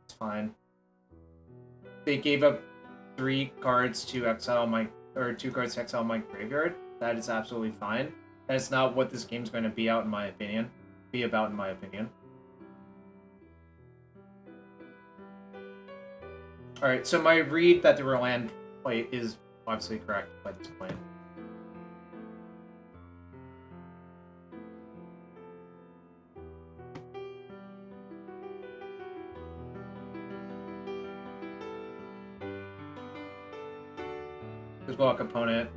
It's fine. They gave up 3 cards to exile my... or 2 cards to exile my graveyard. That is absolutely fine. That is not what this game's going to be about, in my opinion. Alright, so my read that they were land play is obviously correct by this point. Good luck, opponent.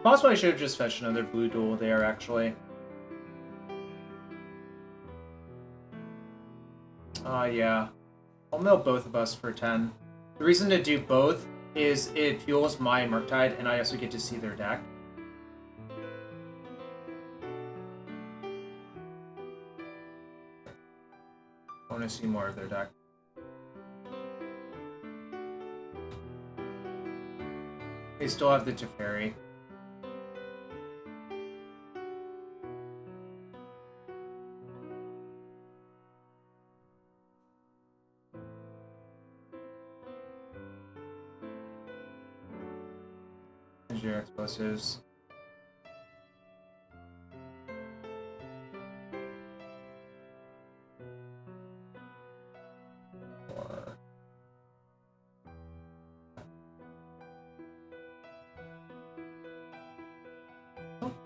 Possibly I should have just fetched another blue duel there, actually. Yeah. I'll mill both of us for 10. The reason to do both is it fuels my Murktide, and I also get to see their deck. I want to see more of their deck. They still have the Teferi. There's your explosives.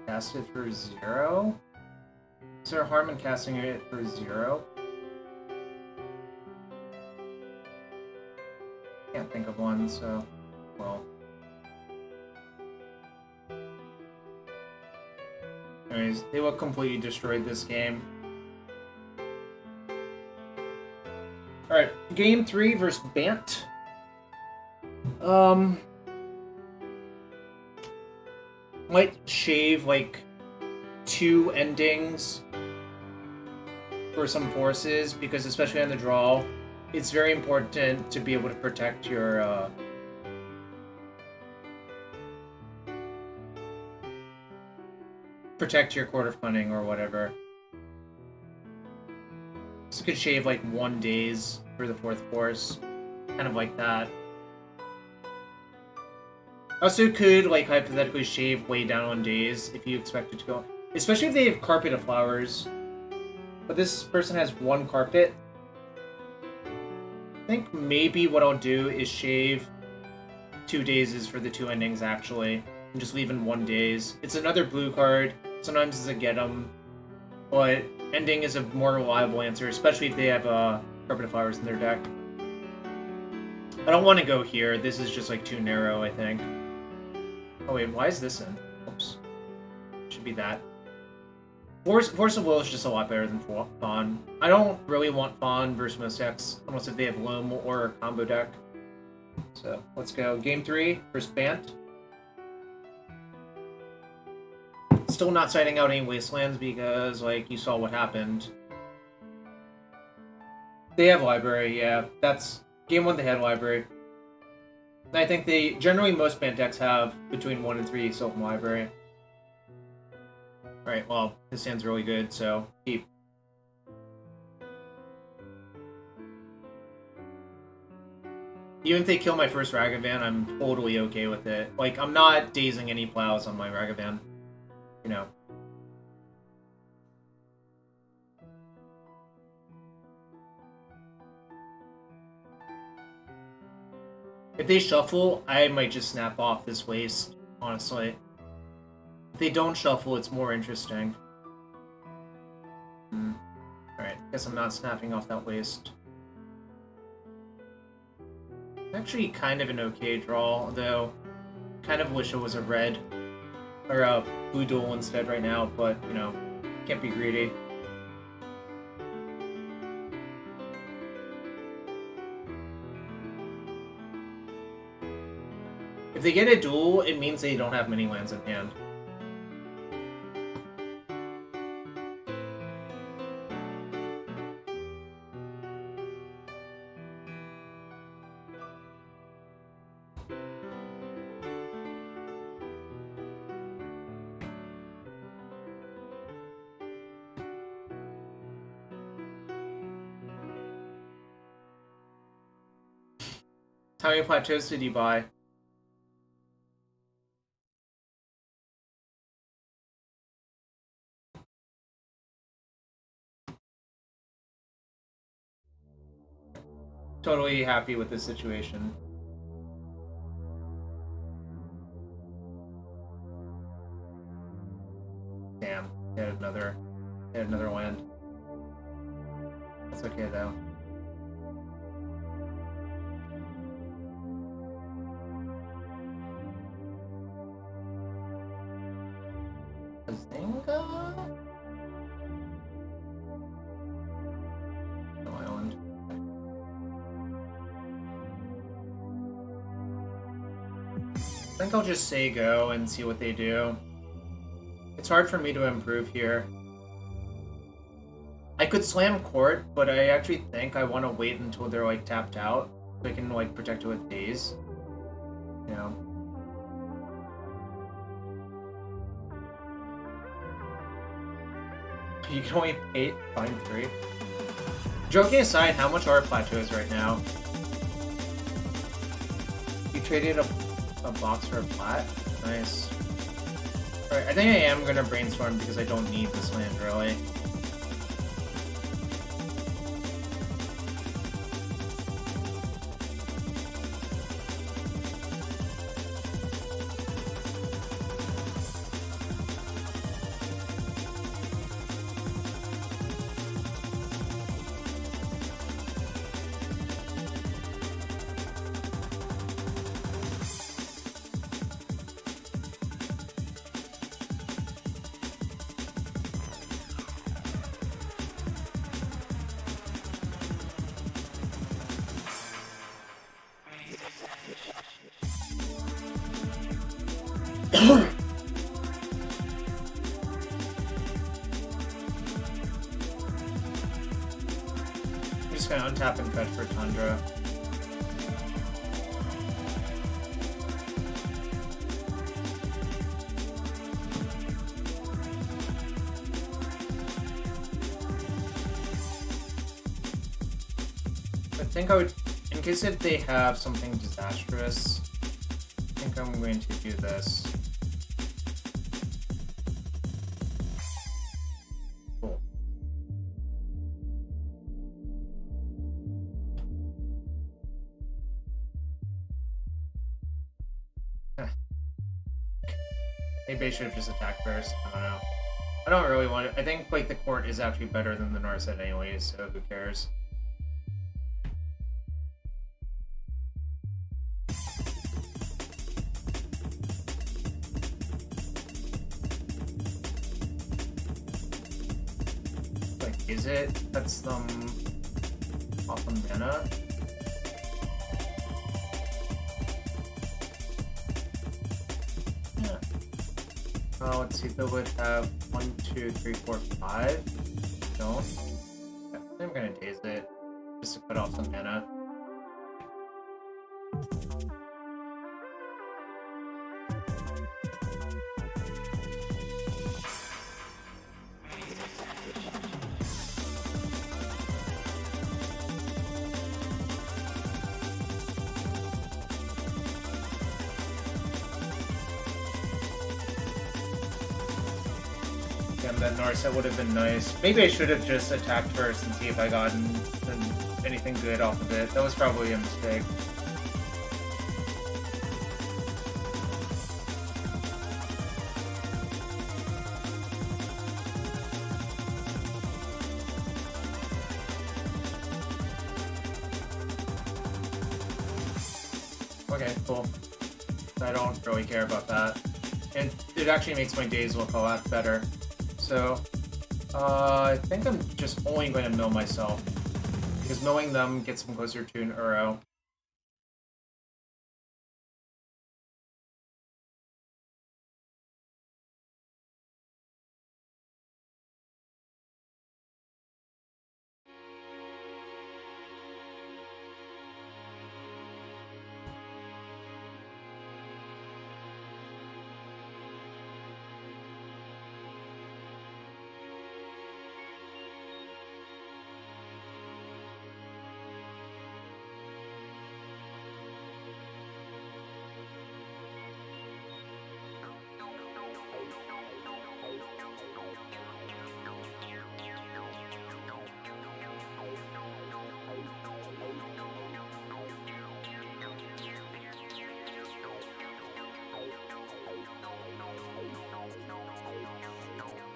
Cast it for 0? Is there harm in casting it for 0? Can't think of one, so... well... anyways, they will completely destroy this game. Alright, game 3 versus Bant. Might shave, like, 2 endings for some forces, because especially on the draw, it's very important to be able to protect your, protect your Court of Cunning or whatever. So you could shave, like, 1 days for the 4th force. Kind of like that. Also could, like, hypothetically shave way down on days if you expect it to go. Especially if they have Carpet of Flowers. But this person has 1 carpet. I think maybe what I'll do is shave 2 days for the 2 endings, actually. And just leave in 1 days. It's another blue card. Sometimes it's a get 'em. But ending is a more reliable answer, especially if they have Carpet of Flowers in their deck. I don't want to go here. This is just, like, too narrow, I think. Oh wait, why is this in? Oops. Should be that. Force of Will is just a lot better than Fawn. I don't really want Fawn versus most decks, unless if they have Loam or a combo deck. So, let's go. Game 3 versus Bant. Still not citing out any Wastelands because, like, you saw what happened. They have Library, yeah. That's... Game 1 they had Library. And I think they... generally, most Bant decks have between 1 and 3 Sylvan Library. Alright, well, this hand's really good, so keep. Even if they kill my first Ragavan, I'm totally okay with it. Like, I'm not dazing any plows on my Ragavan. You know. If they shuffle, I might just snap off this waste, honestly. If they don't shuffle, it's more interesting. Alright, guess I'm not snapping off that waste. Actually, kind of an okay draw, though. kind of wish it was a red or a blue duel instead right now, but you know, can't be greedy. If they get a duel, it means they don't have many lands in hand. How many plateaus did you buy? Totally happy with this situation. Damn, hit another land. That's okay though. Bazinga? No island. I think I'll just say go and see what they do. It's hard for me to improve here. I could slam court, but I actually think I want to wait until they're like tapped out so I can like protect it with days. You know. You can only pay find 3. Joking aside, how much are plateaus right now? You traded a box for a plat? Nice. Alright, I think I am gonna brainstorm because I don't need this land really. I'm just gonna untap and fetch for Tundra. I think I would, in case if they have something disastrous, I think I'm going to do this. Cool. Maybe I should have just attacked first. I don't know. I don't really want it. I think like the court is actually better than the Narset anyways, so who cares? Is it? That's them off of mana. Yeah. Well, let's see. They would have 1, 2, 3, 4, 5. Don't. Yeah, I'm gonna daze it just to put off some mana. That Narset would have been nice. Maybe I should have just attacked first and see if I got anything good off of it. That was probably a mistake. Okay, cool. I don't really care about that. And it actually makes my days look a lot better. So, I think I'm just only going to mill myself. Because milling them gets them closer to an Uro.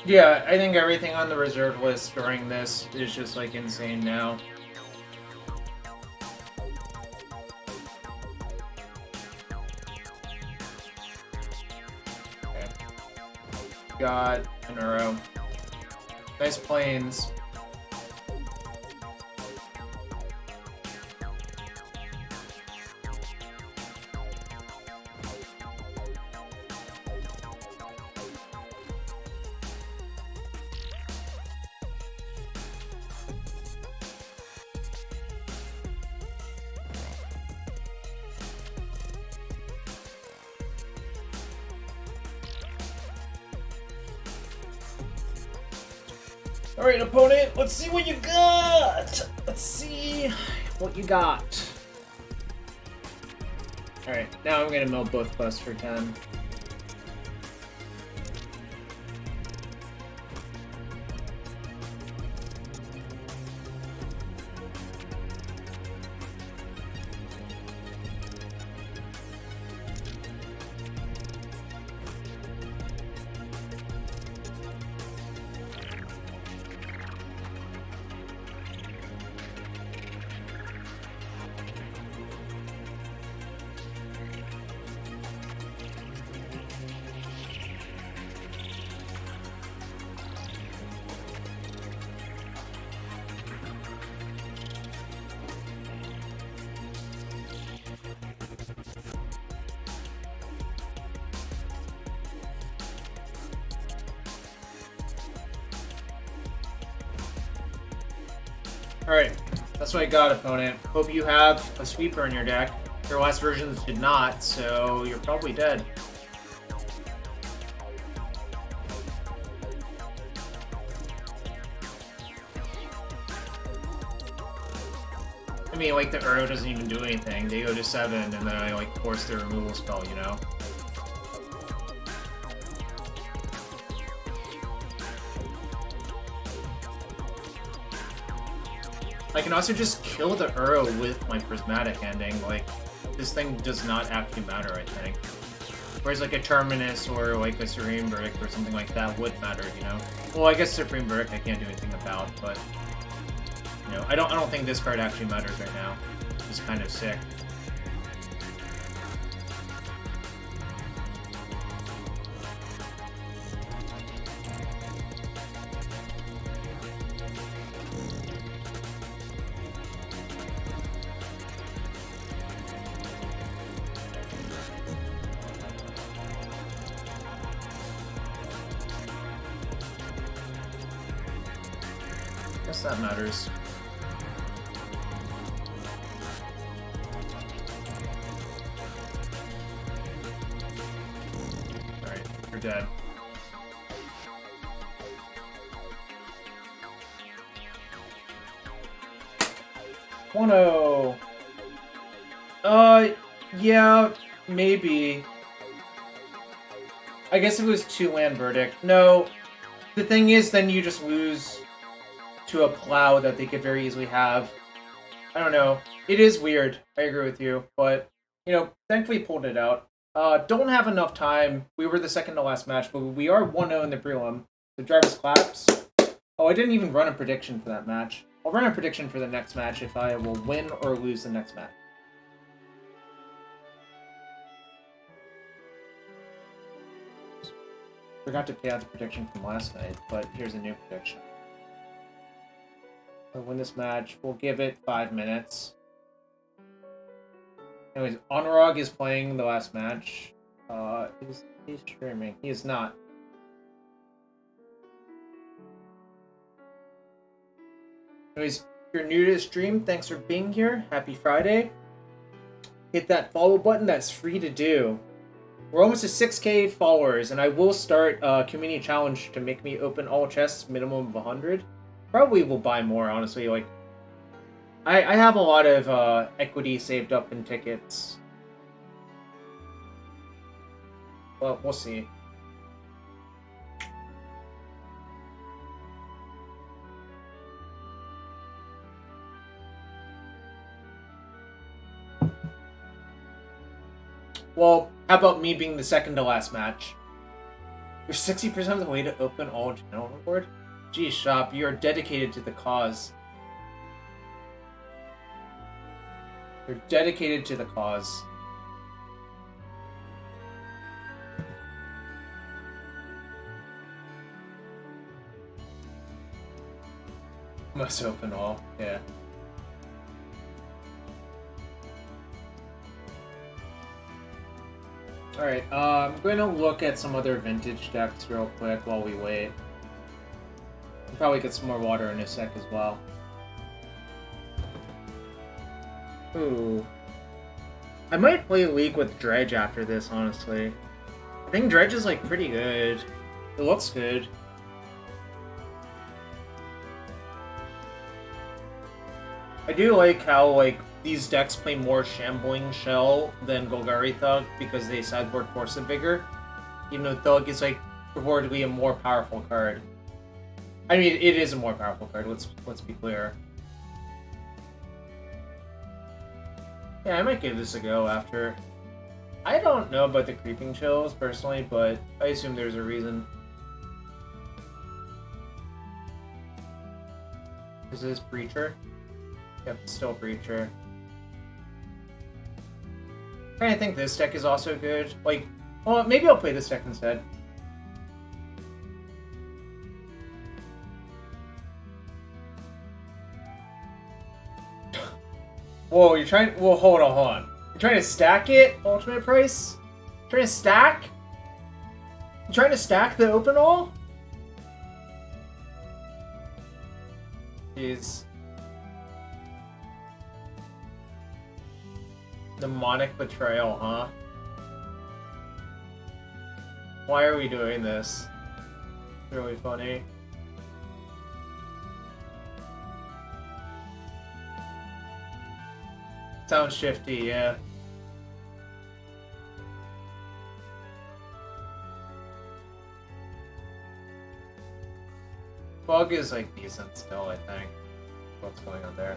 Yeah, I think everything on the reserve list during this is just like insane now. Okay. Got an Uro. Nice planes. Alright, opponent, let's see what you got! Let's see what you got. Alright, now I'm gonna mill both busts for 10. Alright, that's what I got, opponent. Hope you have a sweeper in your deck. Your last versions did not, so you're probably dead. I mean, like, the Uro doesn't even do anything. They go to 7, and then I, like, force the removal spell, you know? I can also just kill the Uro with my prismatic ending. Like, this thing does not actually matter, I think. Whereas, like, a Terminus or, like, a Supreme Verdict or something like that would matter, you know? Well, I guess Supreme Verdict I can't do anything about, but... You know, I don't think this card actually matters right now. It's kind of sick. Guess that matters. Alright, you're dead. One-oh. Yeah, maybe. I guess it was 2-land verdict. No, the thing is, then you just lose to a plow that they could very easily have. I don't know. It is weird. I agree with you. But, you know, thankfully pulled it out. Don't have enough time. We were the second to last match, but we are 1-0 in the prelim. So Jarvis claps. Oh, I didn't even run a prediction for that match. I'll run a prediction for the next match if I will win or lose the next match. Forgot to pay out the prediction from last night, but here's a new prediction. We'll win this match. We'll give it 5 minutes. Anyways, Onrog is playing the last match. He's streaming. He is not. Anyways, if you're new to the stream, thanks for being here. Happy Friday. Hit that follow button. That's free to do. We're almost to 6K followers, and I will start a community challenge to make me open all chests, minimum of 100. Probably will buy more, honestly. Like, I have a lot of equity saved up in tickets. Well, we'll see. Well, how about me being the second to last match? You're 60% of the way to open all general reward? Geez, Shop, you are dedicated to the cause. You're dedicated to the cause. Must open all, yeah. Alright, I'm going to look at some other vintage decks real quick while we wait. I'll probably get some more water in a sec as well. Ooh. I might play League with Dredge after this, honestly. I think Dredge is, like, pretty good. It looks good. I do like how, like, these decks play more Shambling Shell than Golgari Thug because they sideboard Force of Vigor. Even though Thug is, like, purportedly a more powerful card. I mean, it is a more powerful card, let's be clear. Yeah, I might give this a go after. I don't know about the Creeping Chills, personally, but I assume there's a reason. Is this Breacher? Yep, still Breacher. I think this deck is also good. Like, well, maybe I'll play this deck instead. Whoa, you're trying... Well, hold on. You're trying to stack it? Ultimate price? Trying to stack? You trying to stack the open all? Jeez. Demonic Betrayal, huh? Why are we doing this? It's really funny. Sounds shifty, yeah. Bug is like decent still, I think. What's going on there?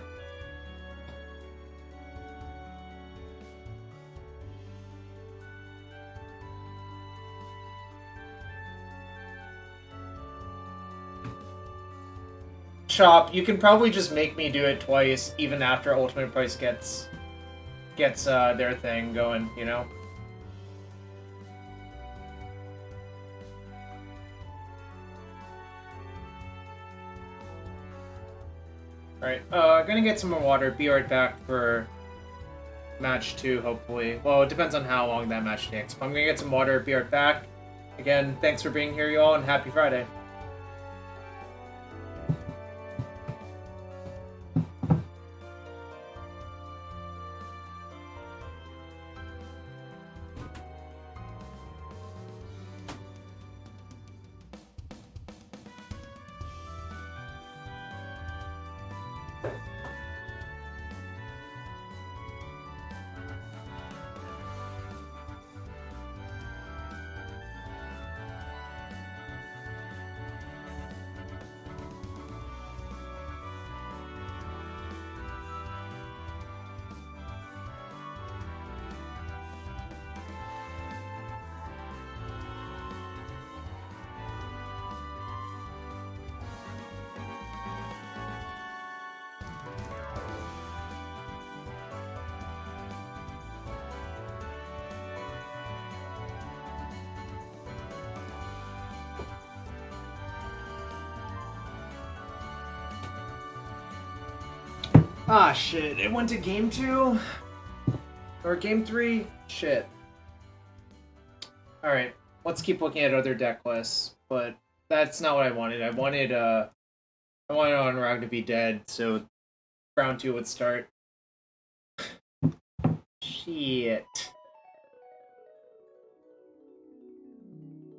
Shop, you can probably just make me do it twice, even after Ultimate Price gets their thing going, you know? Alright, gonna get some more water, be right back for match 2, hopefully. Well, it depends on how long that match takes, but I'm gonna get some water, be right back. Again, thanks for being here, y'all, and happy Friday. Ah, shit. It went to game 2? Or game 3? Shit. Alright, let's keep looking at other deck lists, but that's not what I wanted. I wanted Onrag to be dead, so round 2 would start. Shit.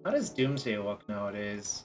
How does Doomsday look nowadays?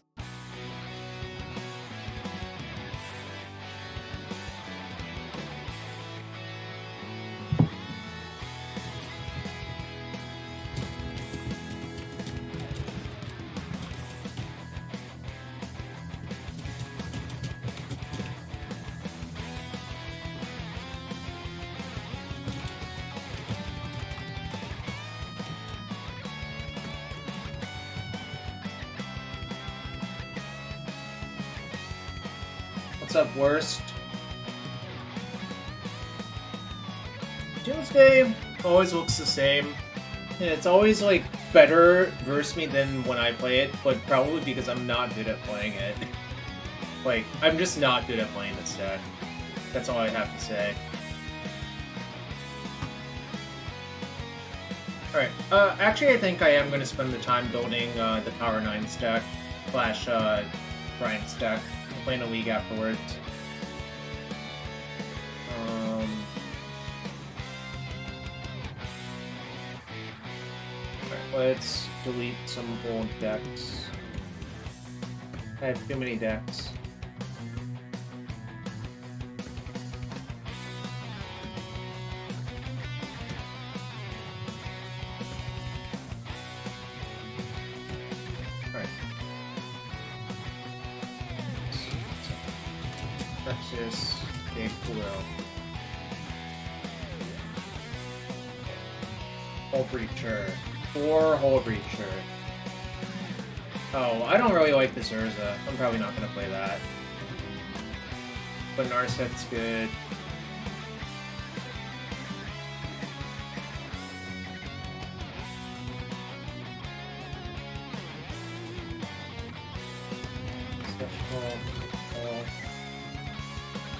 What's up, worst? Doomsday always looks the same. And it's always, like, better versus me than when I play it, but probably because I'm not good at playing it. Like, I'm just not good at playing this deck. That's all I have to say. Alright, actually I think I am going to spend the time building the Tower 9 deck, slash, Bryant's deck. I'm playing a league afterwards. Let's delete some old decks. I have too many decks. Alright. Texas, Big Blue. Hull Breacher. 4 Hull Breacher. Oh, I don't really like this Urza. I'm probably not going to play that. But Narset's good.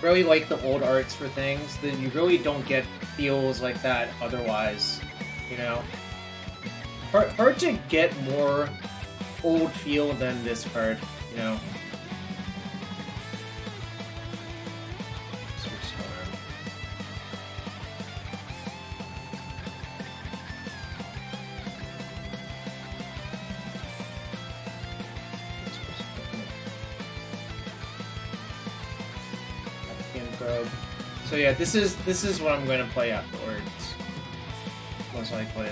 Really like the old arts for things that you really don't get feels like that otherwise, you know? Hard to get more old feel than this card, you know? So yeah, this is what I'm going to play afterwards. Most likely.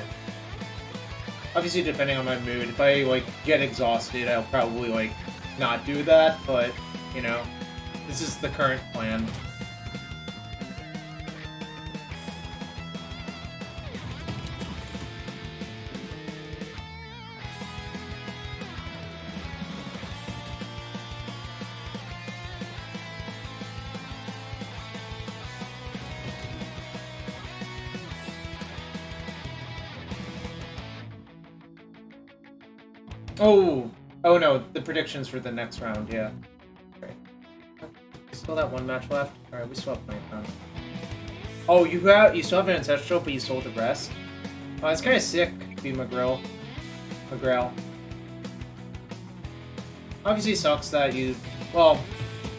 Obviously, depending on my mood. If I, like, get exhausted, I'll probably, like, not do that, but, you know, this is the current plan. Oh no, the predictions for the next round, yeah. Okay. Still that one match left? Alright, we still have plenty of time. Oh, you still have an Ancestral, but you sold the rest? Oh, it's kinda sick to be McGrail. Obviously sucks that you... Well,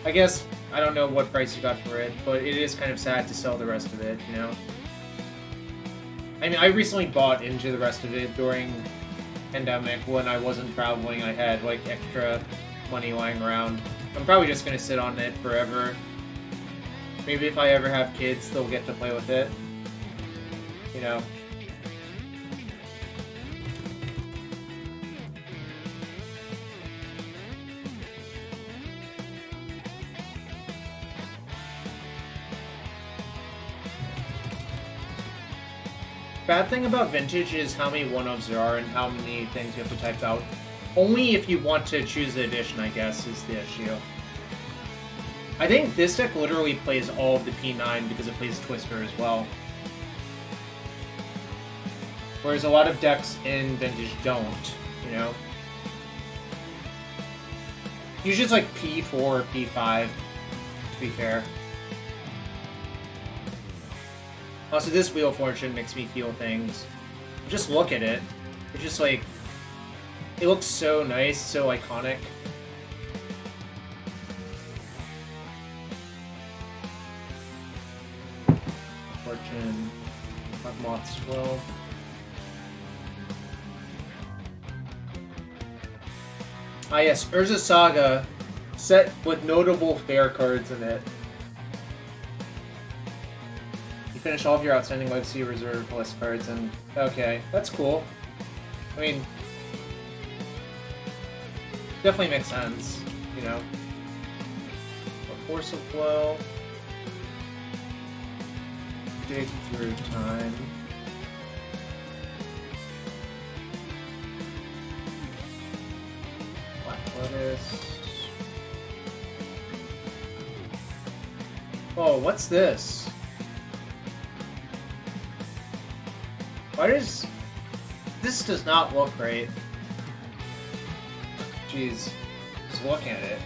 I guess I don't know what price you got for it, but it is kind of sad to sell the rest of it, you know? I mean, I recently bought into the rest of it during pandemic when I wasn't traveling. I had like extra money lying around. I'm probably just gonna sit on it forever. Maybe if I ever have kids, they'll get to play with it. You know. Bad thing about Vintage is how many one-ofs there are and how many things you have to type out. Only if you want to choose the edition, I guess, is the issue. I think this deck literally plays all of the P9 because it plays Twister as well. Whereas a lot of decks in Vintage don't, you know? Usually it's like P4 or P5, to be fair. Also, this Wheel of Fortune makes me feel things. Just look at it. It's just like... It looks so nice, so iconic. Fortune. Moth's Will. Ah yes, Urza Saga, set with notable fair cards in it. You finish all of your outstanding Legacy Reserve list cards, and okay, that's cool. I mean, definitely makes sense, you know. A Force of Flow. Dig through time. Oh, what's this? Why does... This does not look right. Jeez. Just look at it.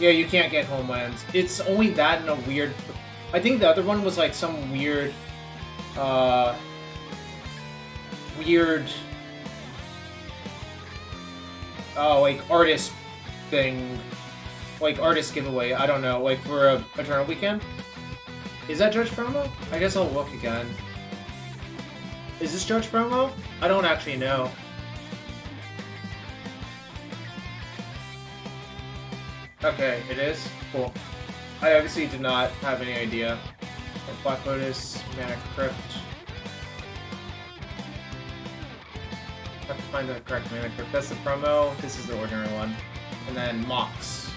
Yeah, you can't get homelands. It's only that and a weird... I think the other one was like some weird... Weird... Oh, like, artist thing. Like, artist giveaway. I don't know. Like, for a Eternal Weekend? Is that Judge promo? I guess I'll look again. Is this Judge promo? I don't actually know. Okay, it is? Cool. I obviously did not have any idea. Like Black Lotus, Manic Crypt. I have to find the correct Manic Crypt. That's the promo. This is the ordinary one. And then Mox.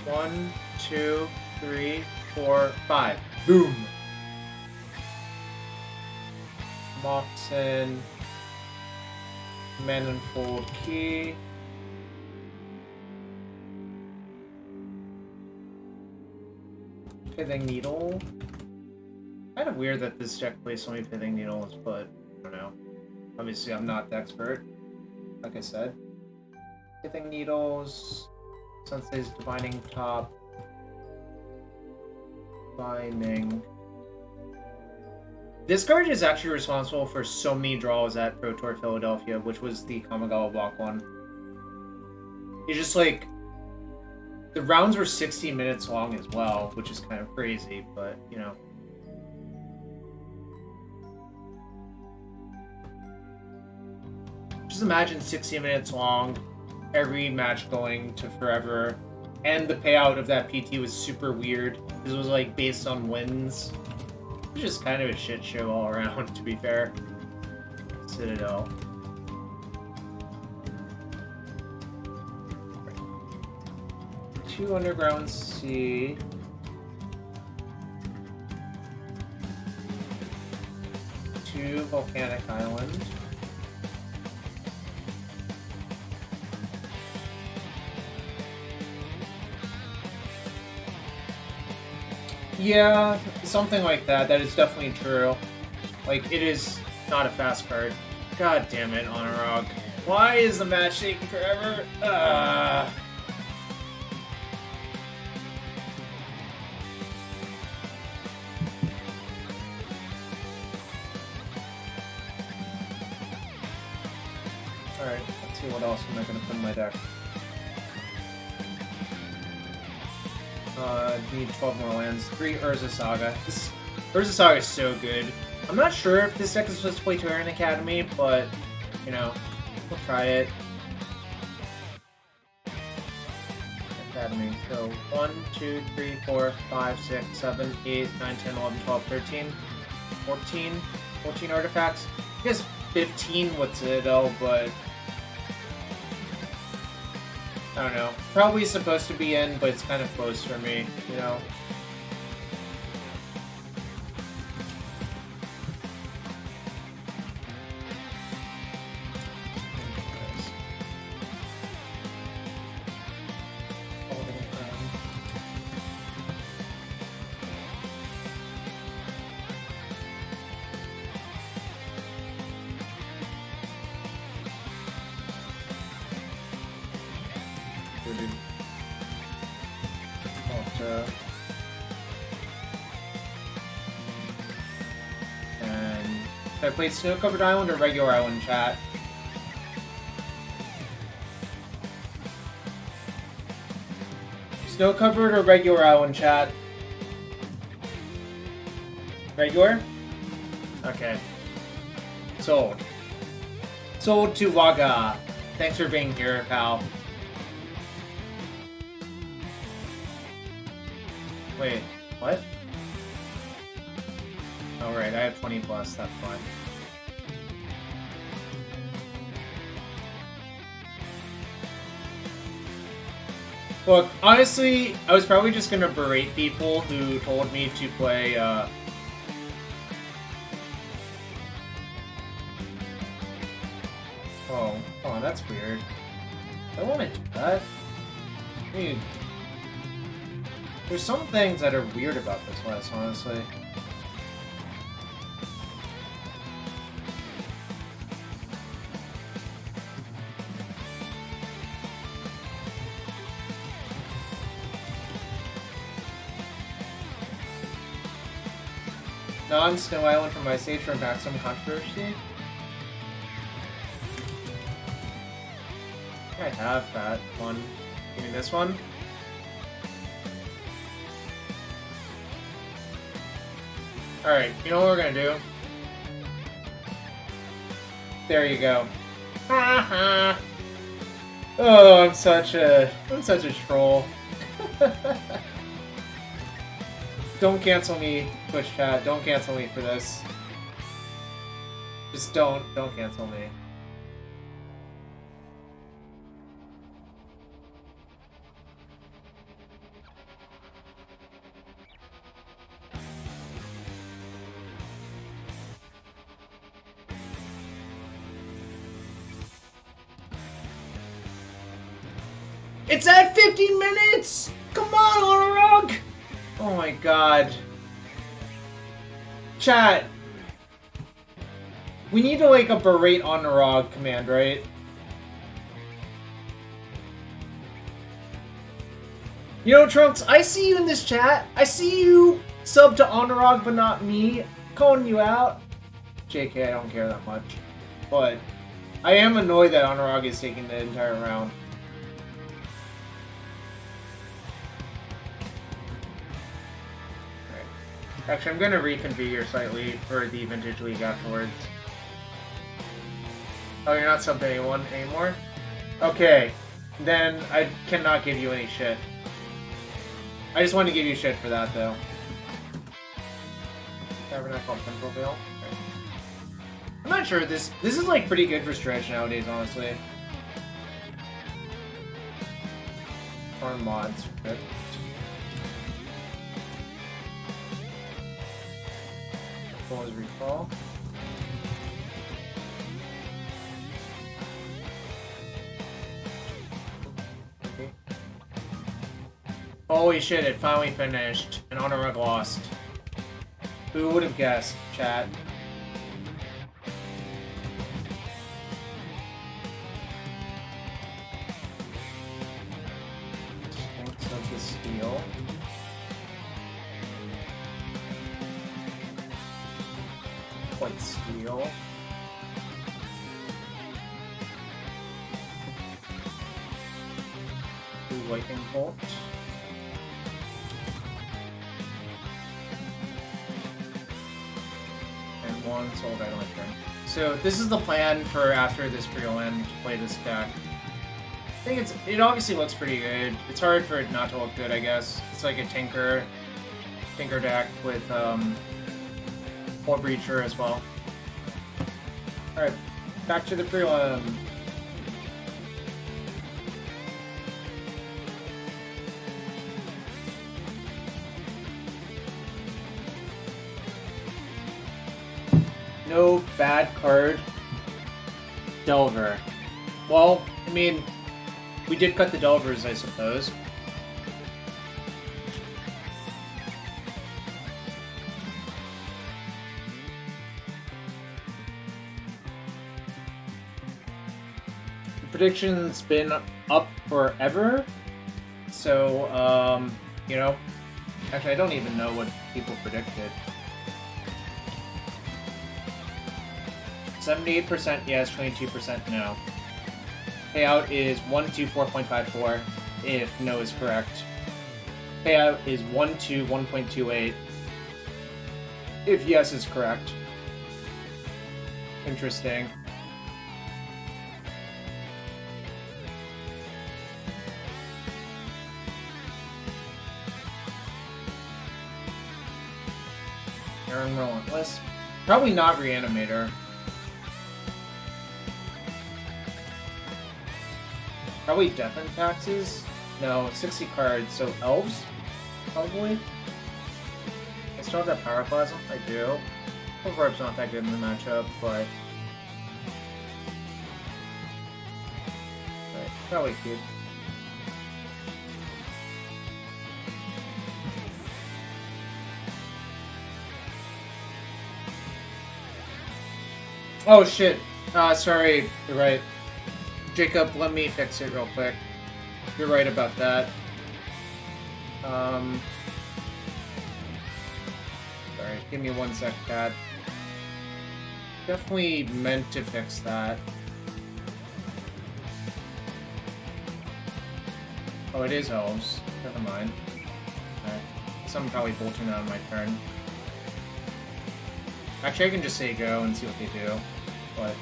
One, two, 3, 4, 5. Boom! Moxen. Manifold Key. Pithing Needle. Kind of weird that this deck plays so many Pithing Needles, but I don't know. Obviously, I'm not the expert, like I said. Pithing Needles. Sensei's Divining Top. Divining. This card is actually responsible for so many draws at Pro Tour Philadelphia, which was the Kamigawa block one. It's just like... The rounds were 60 minutes long as well, which is kind of crazy, but, you know. Just imagine 60 minutes long, every match going to forever, and the payout of that PT was super weird, because it was like based on wins. It was just kind of a shit show all around, to be fair. Citadel. Two Underground Sea. Two Volcanic Island. Yeah, something like that. That is definitely true. Like, it is not a fast card. God damn it, Honorog. Why is the match taking forever? Alright, let's see what else am I going to put in my deck. Need 12 more lands. 3 Urza Saga. This Urza Saga is so good. I'm not sure if this deck is supposed to play Terran Academy, but, you know, we'll try it. Academy. So, 1, 2, 3, 4, 5, 6, 7, 8, 9, 10, 11, 12, 13, 14. 14 artifacts. I guess 15 with Citadel, but... I don't know. Probably supposed to be in, but it's kind of close for me, you know? I played Snow-Covered Island or regular island, chat? Snow-Covered or regular island, chat? Regular? Okay. Sold. Sold to Waga. Thanks for being here, pal. Wait, what? Oh, right, I have 20 plus, that's fine. Look, honestly, I was probably just gonna berate people who told me to play, Oh, that's weird. I don't want to do that. Dude. There's some things that are weird about this list, honestly. Non-Snow Island from my stage from back some controversy. I have that one. You mean this one? Alright, you know what we're gonna do? There you go. Haha. Oh, I'm such a troll. Don't cancel me, Twitch chat. Don't cancel me for this. Just don't cancel me. It's at 15 minutes! Come on, Orog! Oh my god. Chat. We need to like a berate on Orog command, right? You know, Trunks, I see you in this chat. I see you sub to Honorog, but not me. Calling you out. JK, I don't care that much. But I am annoyed that Honorog is taking the entire round. Actually, I'm going to reconfigure slightly for the Vintage League afterwards. Oh, you're not subbed to anyone anymore? Okay, then I cannot give you any shit. I just wanted to give you shit for that, though. Tabernacle Temple Veil. Okay. I'm not sure, this is like pretty good for stretch nowadays, honestly. Farm mods, good. As recall. Okay. Holy shit, it finally finished. And Honorug lost. Who would have guessed, chat? Thanks of the steel. White steel. Blue lightning bolt. And one soul lantern. So this is the plan for after this prelim to play this deck. I think it obviously looks pretty good. It's hard for it not to look good, I guess. It's like a tinker deck with or Breacher as well. Alright, back to the prelim. No bad card. Delver. Well, I mean, we did cut the Delvers, I suppose. Prediction's been up forever, so you know, actually I don't even know what people predicted. 78% yes, 22% no. Payout is 124.54 if no is correct. Payout is 121.28 if yes is correct. Interesting. Aaron Relentless. Probably not Reanimator. Probably Death and Taxes? No, 60 cards, so Elves? Probably? I still have that Pyroclasm? I do. Overripe's not that good in the matchup, but probably cute. Oh shit. Sorry, you're right. Jacob, let me fix it real quick. You're right about that. Sorry, give me 1 sec, Pat. Definitely meant to fix that. Oh, it is Elves. Never mind. Okay. So I'm probably bolting out on my turn. Actually, I can just say go and see what they do. But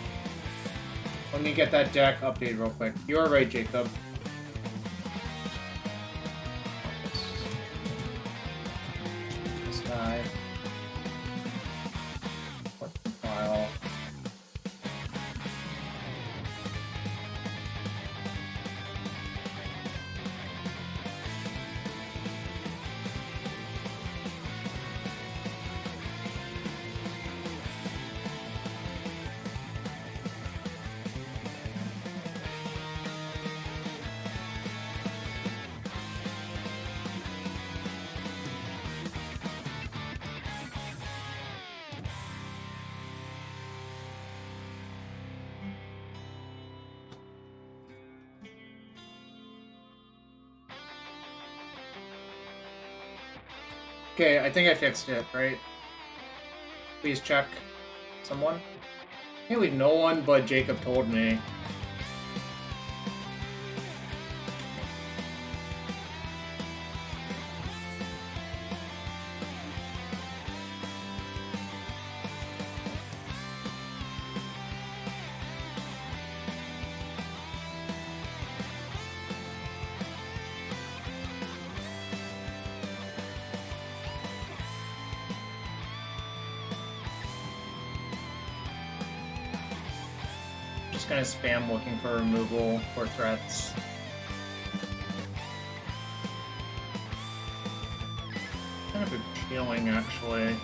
let me get that deck update real quick. You are right, Jacob. This guy. What the file? Okay, I think I fixed it, right? Please check. Someone? Maybe no one but Jacob told me. Just gonna spam looking for removal or threats. Kind of a feeling, actually.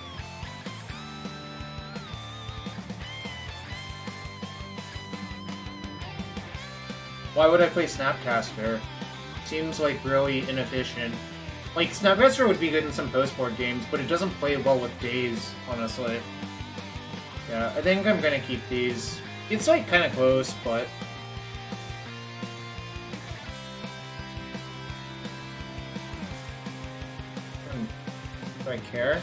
Why would I play Snapcaster? Seems like really inefficient. Like, Snapcaster would be good in some post-board games, but it doesn't play well with Days, honestly. Yeah, I think I'm gonna keep these. It's like kind of close, but do I care?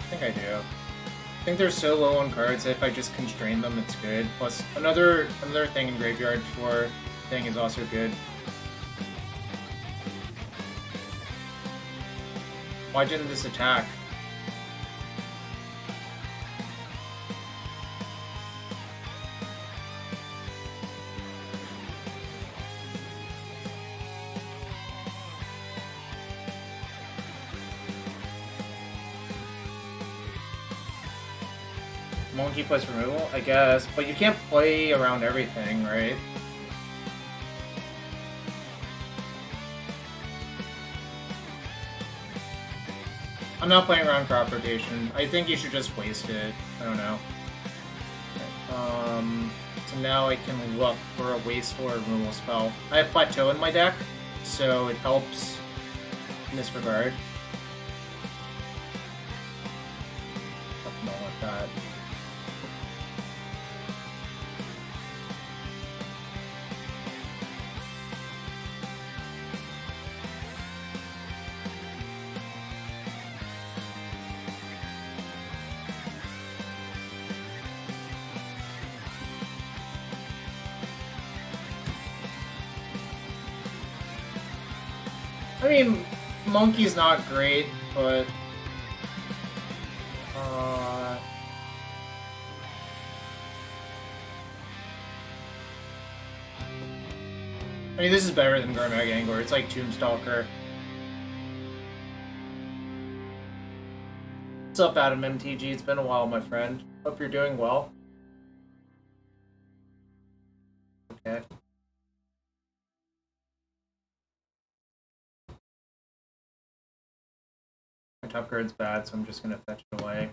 I think I do. I think they're so low on cards that if I just constrain them, it's good. Plus, another thing in Graveyard for thing is also good. Why didn't this attack? Monkey plus removal? I guess, but you can't play around everything, right? I'm not playing around crop rotation. I think you should just waste it. I don't know. Okay. So now I can look for a waste or a removal spell. I have Plateau in my deck, so it helps in this regard. Nothing wrong with that. I mean, Monkey's not great, but... I mean, this is better than Garmag Angler. It's like Tombstalker. What's up, Adam MTG? It's been a while, my friend. Hope you're doing well. Okay. My top card's bad, so I'm just gonna fetch it away.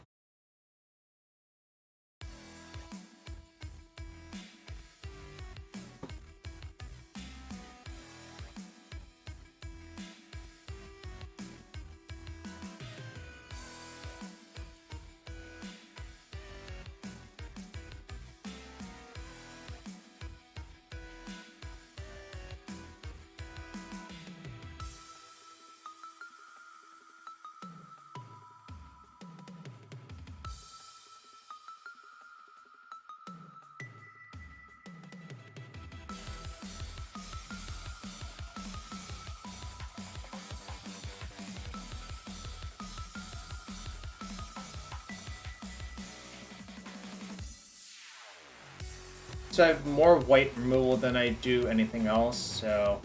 So I have more white removal than I do anything else, so...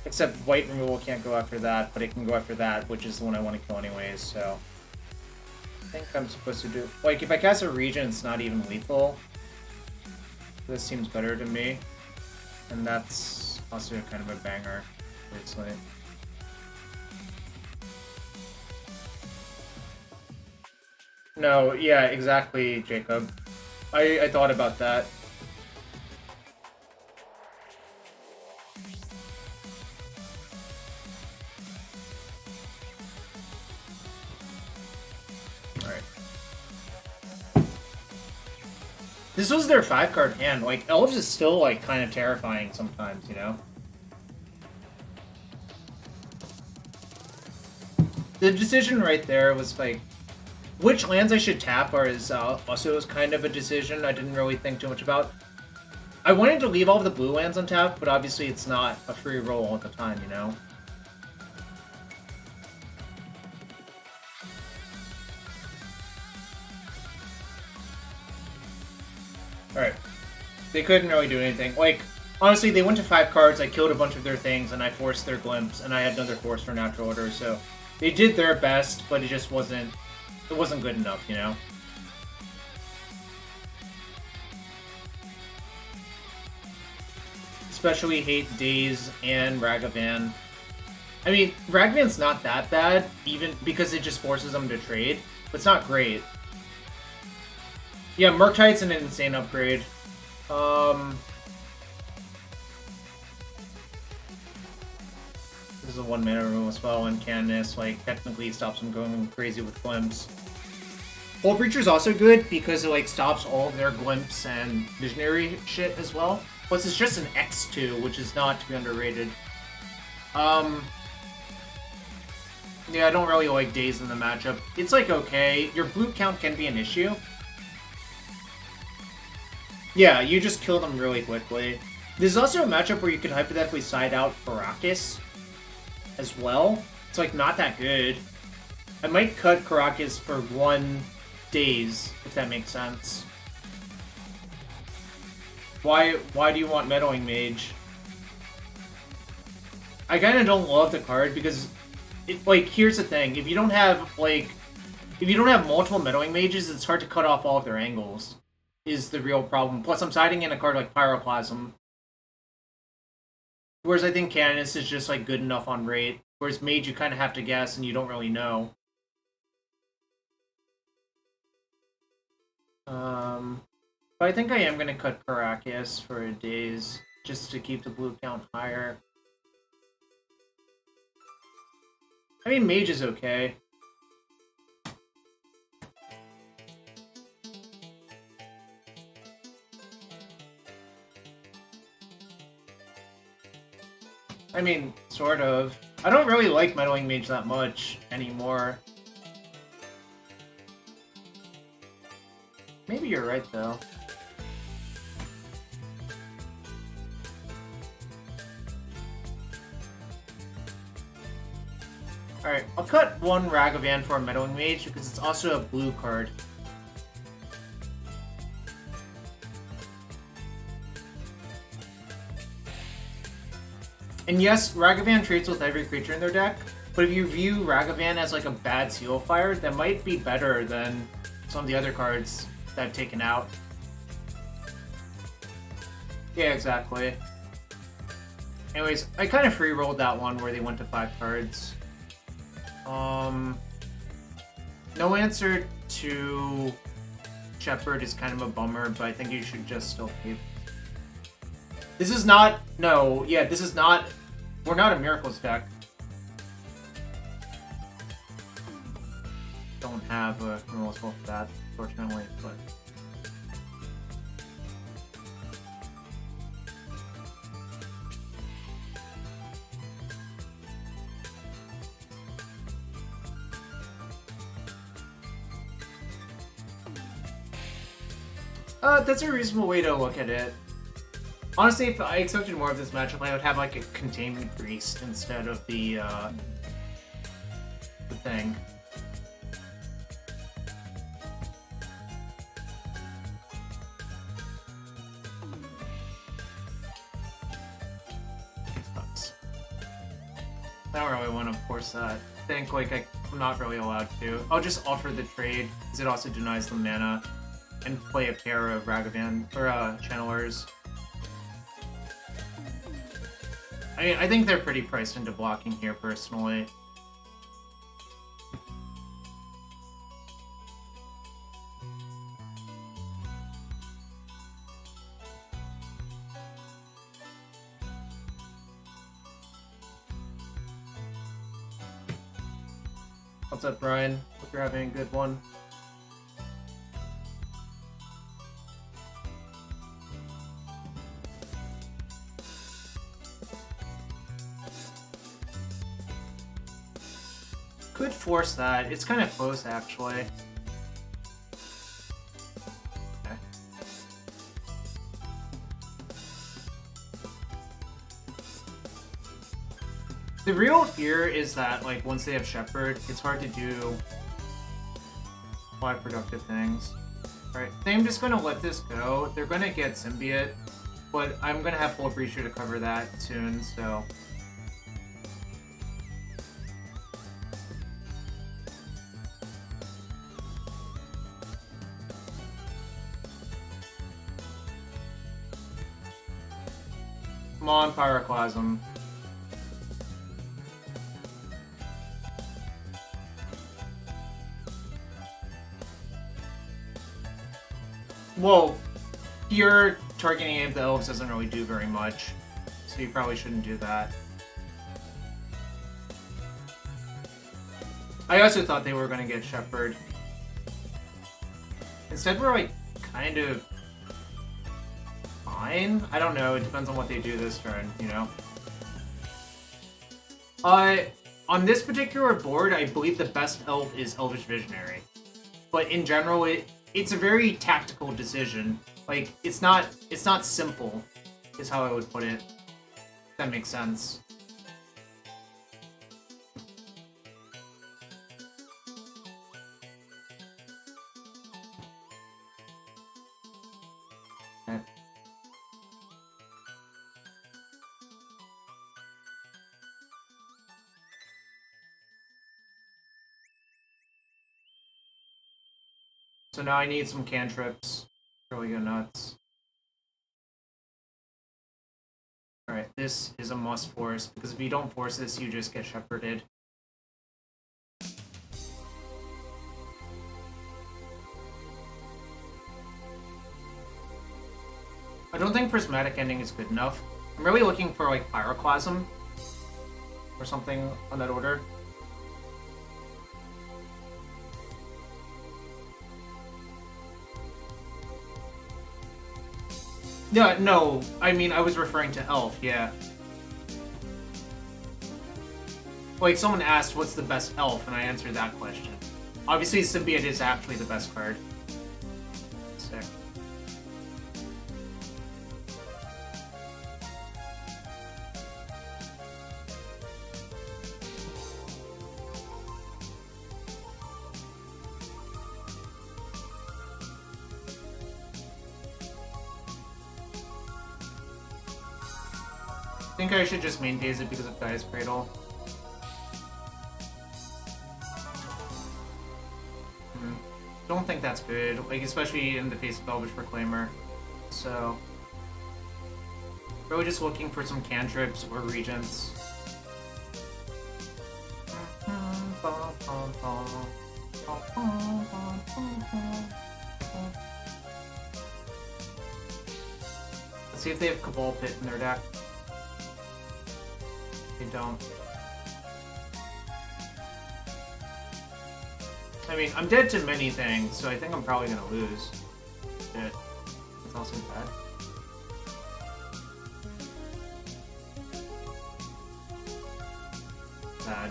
Except white removal can't go after that, but it can go after that, which is the one I want to kill anyways, so... I think I'm supposed to do... Like, if I cast a region, it's not even lethal. This seems better to me. And that's also kind of a banger, obviously. No, yeah, exactly, Jacob. I thought about that. This was their 5-card hand. Like, Elves is still, like, kind of terrifying sometimes, you know? The decision right there was, like, which lands I should tap is also kind of a decision I didn't really think too much about. I wanted to leave all of the blue lands untapped, but obviously it's not a free roll at the time, you know? Alright. They couldn't really do anything. Like, honestly, they went to 5 cards, I killed a bunch of their things, and I forced their glimpse, and I had another force for natural order, so... They did their best, but it just wasn't... It wasn't good enough, you know? Especially hate Daze and Ragavan. I mean, Ragavan's not that bad, even because it just forces them to trade, but it's not great. Yeah, Murktite's an insane upgrade. This is a 1-mana removal spell, and Canonist, like, technically stops him going crazy with Glimpse. Hull Breacher's also good because it, like, stops all of their Glimpse and Visionary shit as well. Plus, it's just an X2, which is not to be underrated. Yeah, I don't really like Daze in the matchup. It's, like, okay. Your blue count can be an issue. Yeah, you just kill them really quickly. There's also a matchup where you could hypothetically side out Karakas as well. It's, like, not that good. I might cut Karakas for 1 Daze, if that makes sense. Why do you want Meddling Mage? I kinda don't love the card because, like, here's the thing. If you don't have, like... If you don't have multiple Meddling Mages, it's hard to cut off all of their angles. Is the real problem. Plus, I'm siding in a card like Pyroclasm. Whereas I think Canonist is just, like, good enough on rate. Whereas Mage, you kind of have to guess, and you don't really know. But I think I am going to cut Karakas for a Daze, just to keep the blue count higher. I mean, Mage is okay. I mean, sort of. I don't really like Meddling Mage that much anymore. Maybe you're right, though. Alright, I'll cut one Ragavan for a Meddling Mage because it's also a blue card. And yes, Ragavan trades with every creature in their deck, but if you view Ragavan as like a bad Seal Fire, that might be better than some of the other cards that I've taken out. Yeah, exactly. Anyways, I kind of free-rolled that one where they went to 5 cards. No answer to Shepherd is kind of a bummer, but I think you should just still keep. This is not... No, yeah, this is not... We're not a Miracles deck. Don't have a removal spell for that, fortunately, but... That's a reasonable way to look at it. Honestly, if I expected more of this matchup, I would have like a Containment Priest instead of the thing. Sucks. I don't really want to force that. I think like I'm not really allowed to. I'll just offer the trade, because it also denies the mana, and play a pair of Ragavan, or Channelers. I think they're pretty priced into blocking here, personally. What's up, Brian? Hope you're having a good one. Could force that. It's kind of close, actually. Okay. The real fear is that, like, once they have Shepherd, it's hard to do a lot of productive things. Alright, I think I'm just gonna let this go. They're gonna get Symbiote, but I'm gonna have full Breacher to cover that soon, so... Come on, Pyroclasm. Well, pure targeting any of the Elves doesn't really do very much, so you probably shouldn't do that. I also thought they were going to get Shepherd. Instead, we're like kind of fine. I don't know. It depends on what they do this turn, you know? On this particular board, I believe the best elf is Elvish Visionary. But in general, it's a very tactical decision. Like, it's not simple, is how I would put it. If that makes sense. Okay. So now I need some cantrips. Really go nuts. Alright, this is a must force, because if you don't force this, you just get shepherded. I don't think Prismatic Ending is good enough. I'm really looking for, like, Pyroclasm or something on that order. Yeah, no, I mean, I was referring to Elf, yeah. Like, someone asked what's the best Elf, and I answered that question. Obviously, Symbiote is actually the best card. Sick. think I should just main daze it because of Gaia's Cradle. Don't think that's good, like especially in the face of Elvish Proclaimer. So, really just looking for some cantrips or regents. Let's see if they have Cabal Pit in their deck. They don't. I mean, I'm dead to many things, so I think I'm probably gonna lose. Shit. That's also bad. Sag.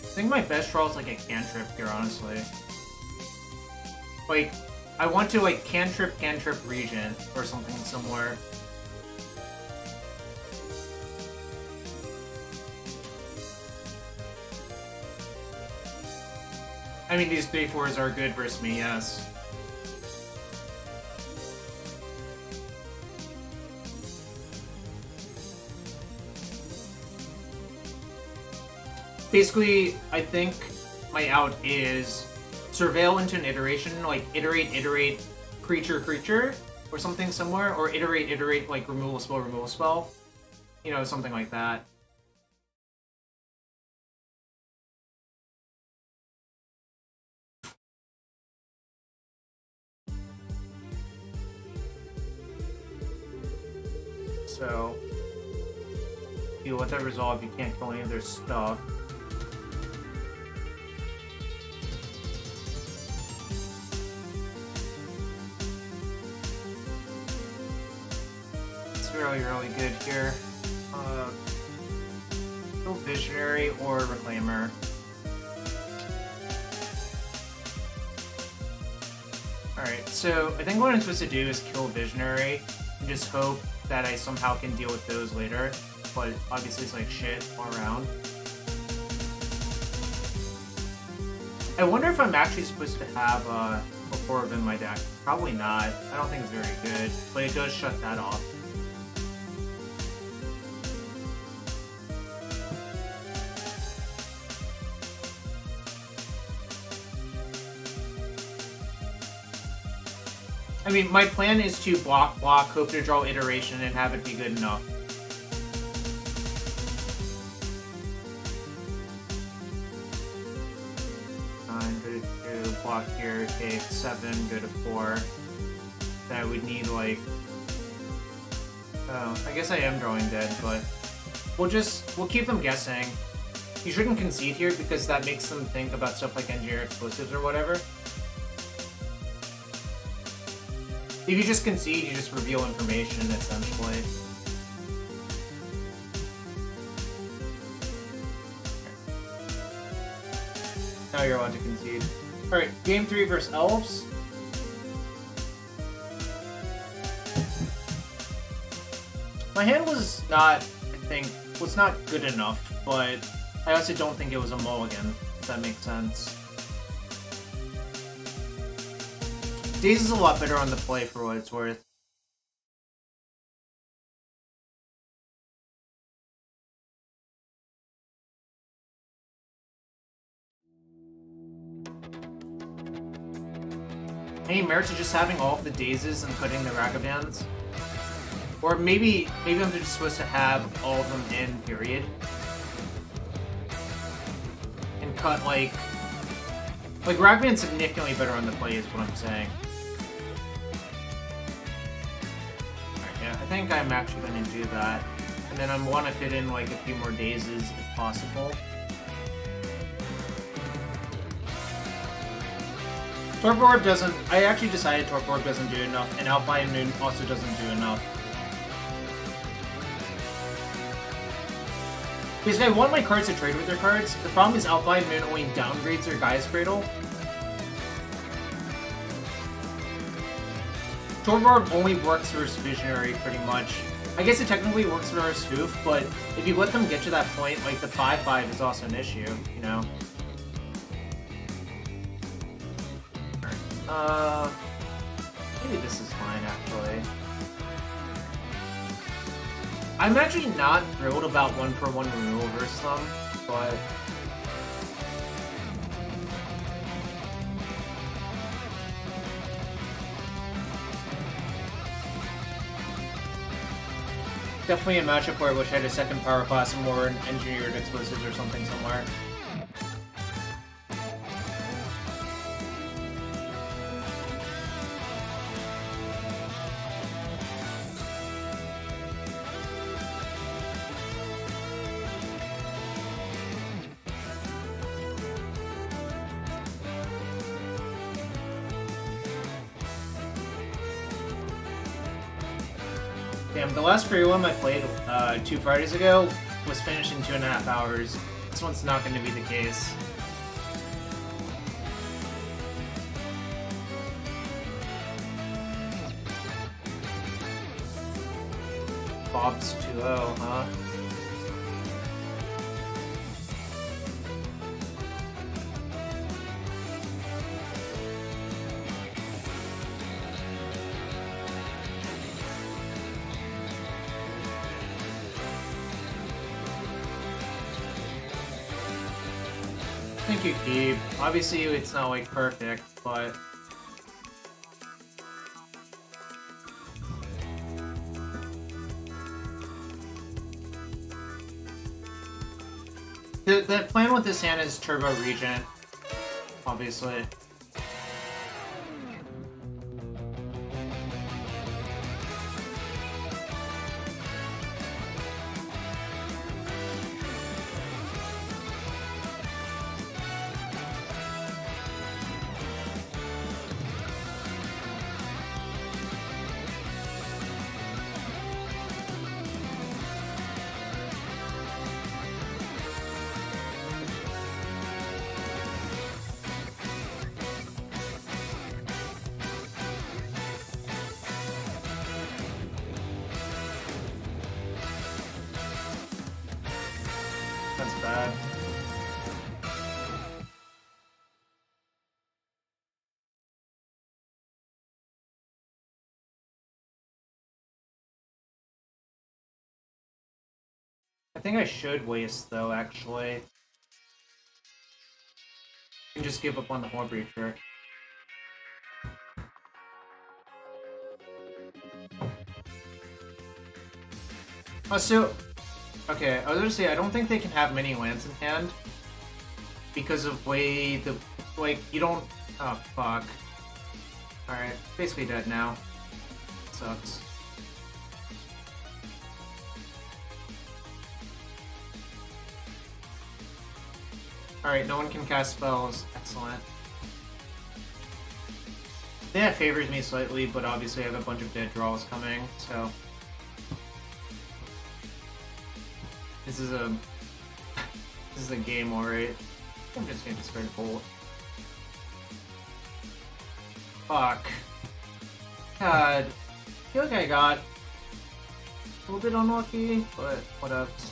I think my best draw is like a cantrip here, honestly. Like, I want to like cantrip regent or something similar. I mean, these 3/4s are good versus me, yes. Basically, I think my out is surveil into an iteration, like iterate, creature, or something similar, or iterate, like removal spell, you know, something like that. So, you let that resolve, you can't kill any of their stuff. Really good here. Go Visionary or Reclaimer. Alright, so I think what I'm supposed to do is kill Visionary and just hope that I somehow can deal with those later, but obviously it's like shit all around. I wonder if I'm actually supposed to have a Orb in my deck. Probably not. I don't think it's very good, but it does shut that off. I mean, my plan is to block, hope to draw iteration, and have it be good enough. Go to block here, take 7, go to 4. Then I would need, like... Oh, I guess I am drawing dead, but... We'll keep them guessing. You shouldn't concede here, because that makes them think about stuff like engineer explosives or whatever. If you just concede, you just reveal information, essentially. Now you're allowed to concede. Alright, game 3 versus Elves. My hand was not, I think, was not good enough, but I also don't think it was a mulligan, if that makes sense. Daze is a lot better on the play for what it's worth. Any merit to just having all of the dazes and putting the Ragavands? Or maybe I'm just supposed to have all of them in, period. And cut like Ragavan's significantly better on the play is what I'm saying. I think I'm actually going to do that. And then I want to fit in like a few more dazes if possible. Torp Orb doesn't... I actually decided Torp Orb doesn't do enough, and Alpine Moon also doesn't do enough. Basically, I want my cards to trade with their cards. The problem is Alpine Moon only downgrades their Gaia's Cradle. Torp Orb only works versus Visionary, pretty much. I guess it technically works versus Hoof, but if you let them get to that point, like, the 5/5 is also an issue, you know? Maybe this is fine, actually. I'm actually not thrilled about 1-for-1 removal versus them, but... Definitely a matchup where I wish I had a second power class and more engineered explosives or something somewhere. Damn, the last free one I played 2 Fridays ago was finished in 2.5 hours. This one's not going to be the case. Bob's 2-0, huh? I think you keep. Obviously, it's not like perfect, but the plan with this hand is Turbo Regent, obviously. That's bad. I think I should waste, though, actually. And just give up on the Horn Breacher. Also, okay, I was gonna say, I don't think they can have many lands in hand. Because of way the, like, you don't, oh, fuck. Alright, basically dead now. Sucks. Alright, no one can cast spells. Excellent. That favors me slightly, but obviously I have a bunch of dead draws coming, so... This is a... this is a game, alright. I'm just gonna discard Bolt. Fuck. God. I feel like I got a little bit unlucky, but what else?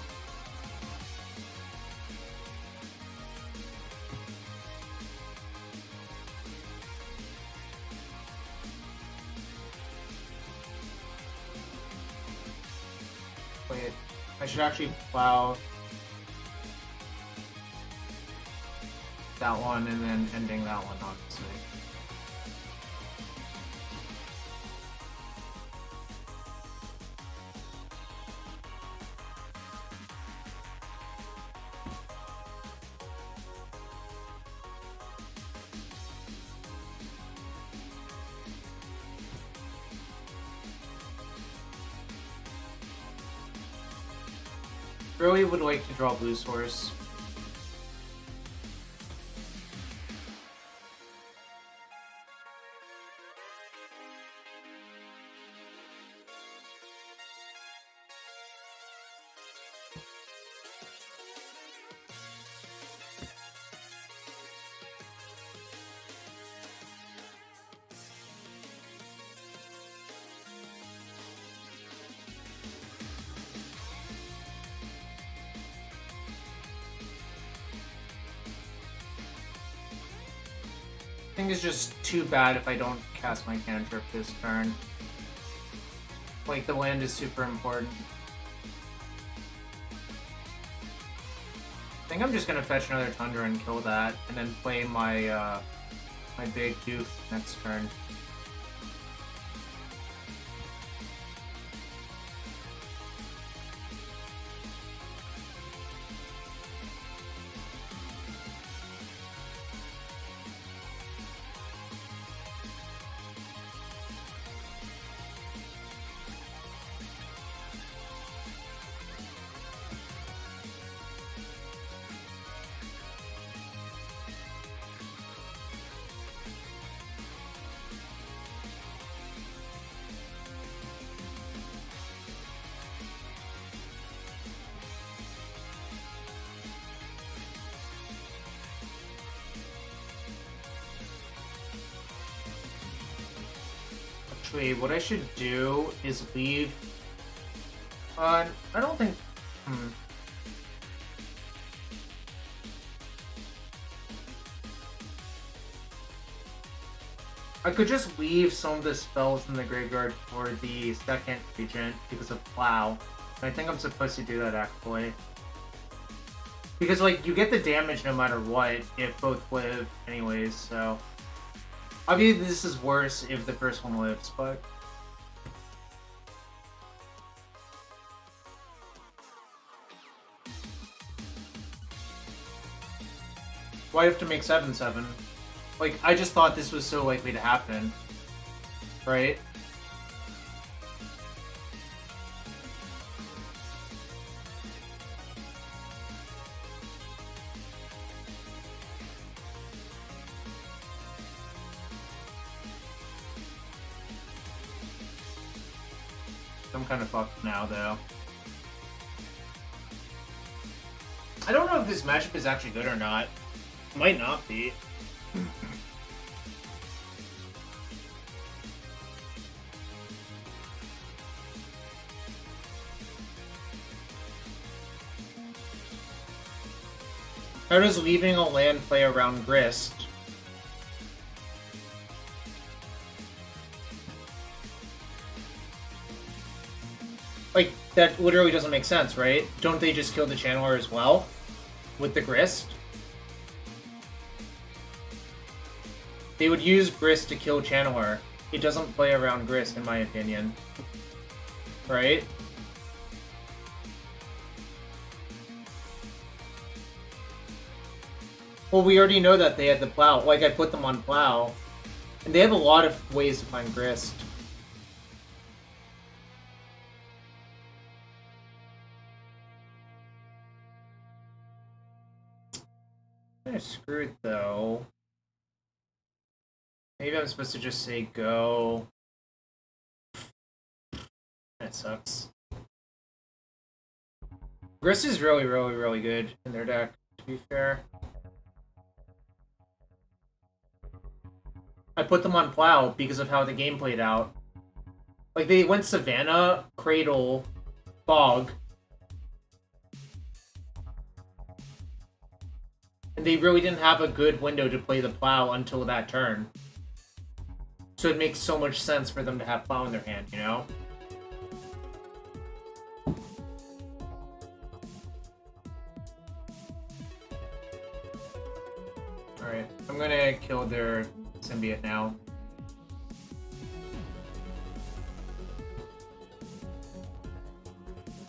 Wait, I should actually plow that one and then ending that one, obviously. Really would like to draw Blue Source. think it's just too bad if I don't cast my cantrip this turn. Like, the land is super important. I think I'm just gonna fetch another Tundra and kill that, and then play my, my big doof next turn. Actually, what I should do is leave... I don't think... I could just leave some of the spells in the graveyard for the second regent because of Plow. And I think I'm supposed to do that, actually. Because, like, you get the damage no matter what if both live anyways, so... Obviously, this is worse if the first one lives, but... Why have to make 7/7? Like, I just thought this was so likely to happen. Right? I'm kind of fucked now, though. I don't know if this matchup is actually good or not. Might not be. How does leaving a land play around Grist? Like, that literally doesn't make sense, right? Don't they just kill the Channeler as well? With the Grist? They would use Grist to kill Channeler. It doesn't play around Grist, in my opinion. Right? Well, we already know that they had the Plow. Like, I put them on Plow. And they have a lot of ways to find Grist. I'm screwed, though. Maybe I'm supposed to just say go. That sucks. Grist is really, really, really good in their deck, to be fair. I put them on Plow because of how the game played out. Like, they went Savannah, Cradle, Bog. And they really didn't have a good window to play the Plow until that turn. So it makes so much sense for them to have Plow in their hand, you know? Alright, I'm gonna kill their symbiote now.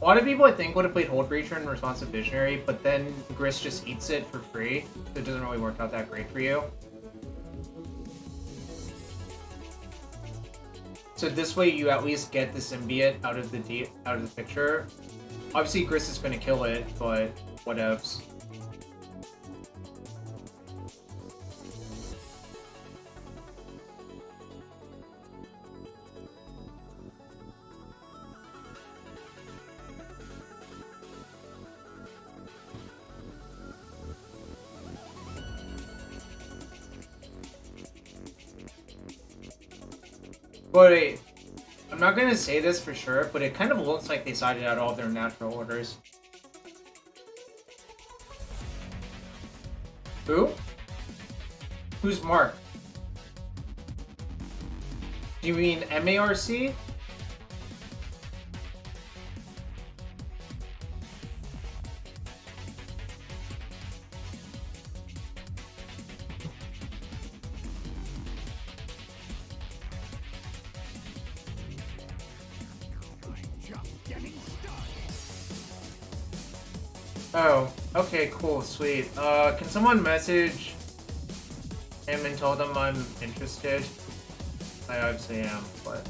A lot of people, I think, would have played Hold Breacher and Responsive Visionary, but then Grist just eats it for free, so it doesn't really work out that great for you. So this way, you at least get the symbiote out of the picture. Obviously, Grist is going to kill it, but whatevs. But wait, I'm not gonna say this for sure, but it kind of looks like they sided out all of their natural orders. Who? Who's Mark? Do you mean MARC? Oh, okay, cool, sweet. Can someone message him and tell them I'm interested? I obviously am, but...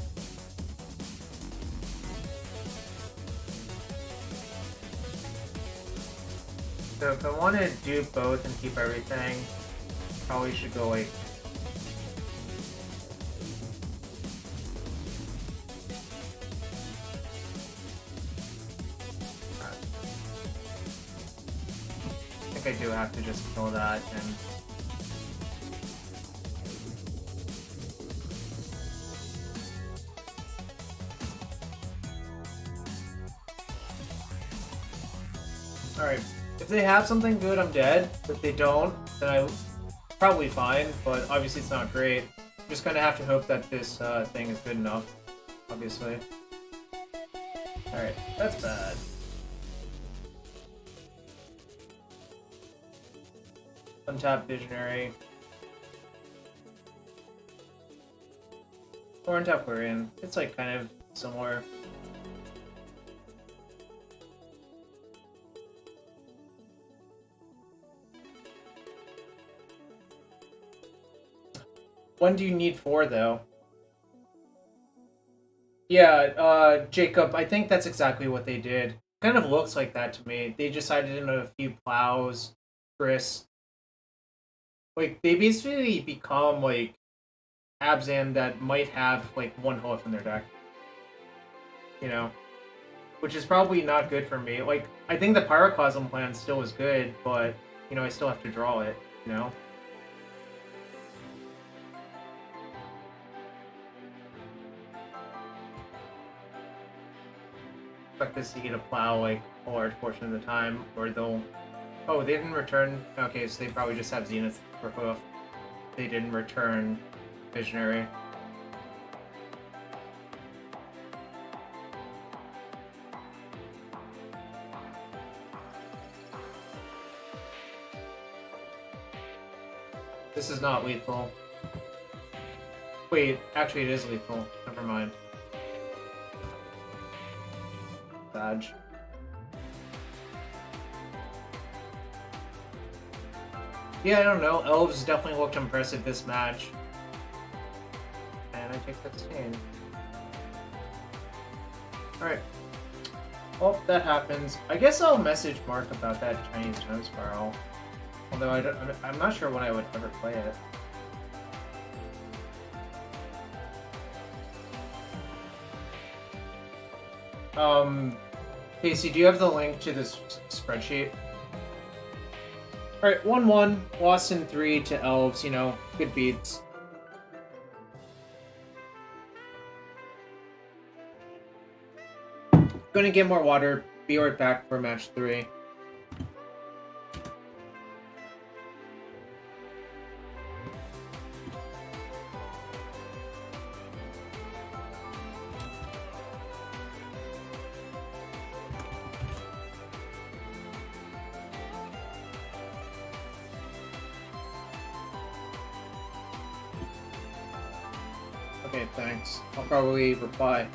So if I want to do both and keep everything, probably should go like... I think I do have to just kill that and... Alright, if they have something good, I'm dead. If they don't, then I'm probably fine, but obviously it's not great. I'm just gonna have to hope that this thing is good enough, obviously. Alright, that's bad. Untap Visionary. Or untap Quarian. It's like kind of similar. When do you need 4 though? Yeah, Jacob, I think that's exactly what they did. Kind of looks like that to me. They decided in a few plows, Chris. Like, they basically become, like, Abzan that might have, like, 1 hoof in their deck. You know? Which is probably not good for me. Like, I think the Pyroclasm plan still is good, but, you know, I still have to draw it, you know? Expect to see to plow, like, a large portion of the time, or they'll... Oh, they didn't return... Okay, so they probably just have Zenith for hoof. They didn't return Visionary. This is not lethal. Wait, actually it is lethal. Never mind. Badge. Yeah, I don't know. Elves definitely looked impressive this match. And I take 16. Alright. Well, that happens. I guess I'll message Mark about that Chinese time spiral. Although I'm not sure when I would ever play it. Casey, do you have the link to this spreadsheet? Alright, 1-1, lost in 3 to Elves, you know, good beats. Gonna get more water, be right back for match 3. Okay, thanks. I'll probably reply.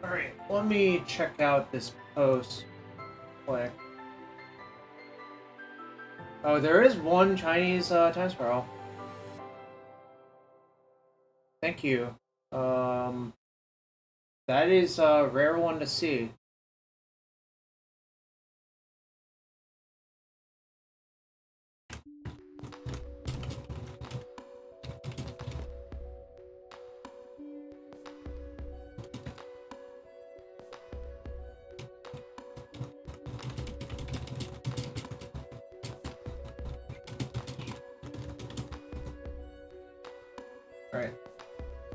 Alright, let me check out this post quick. Oh, there is one Chinese time spiral. Thank you. That is a rare one to see. Alright.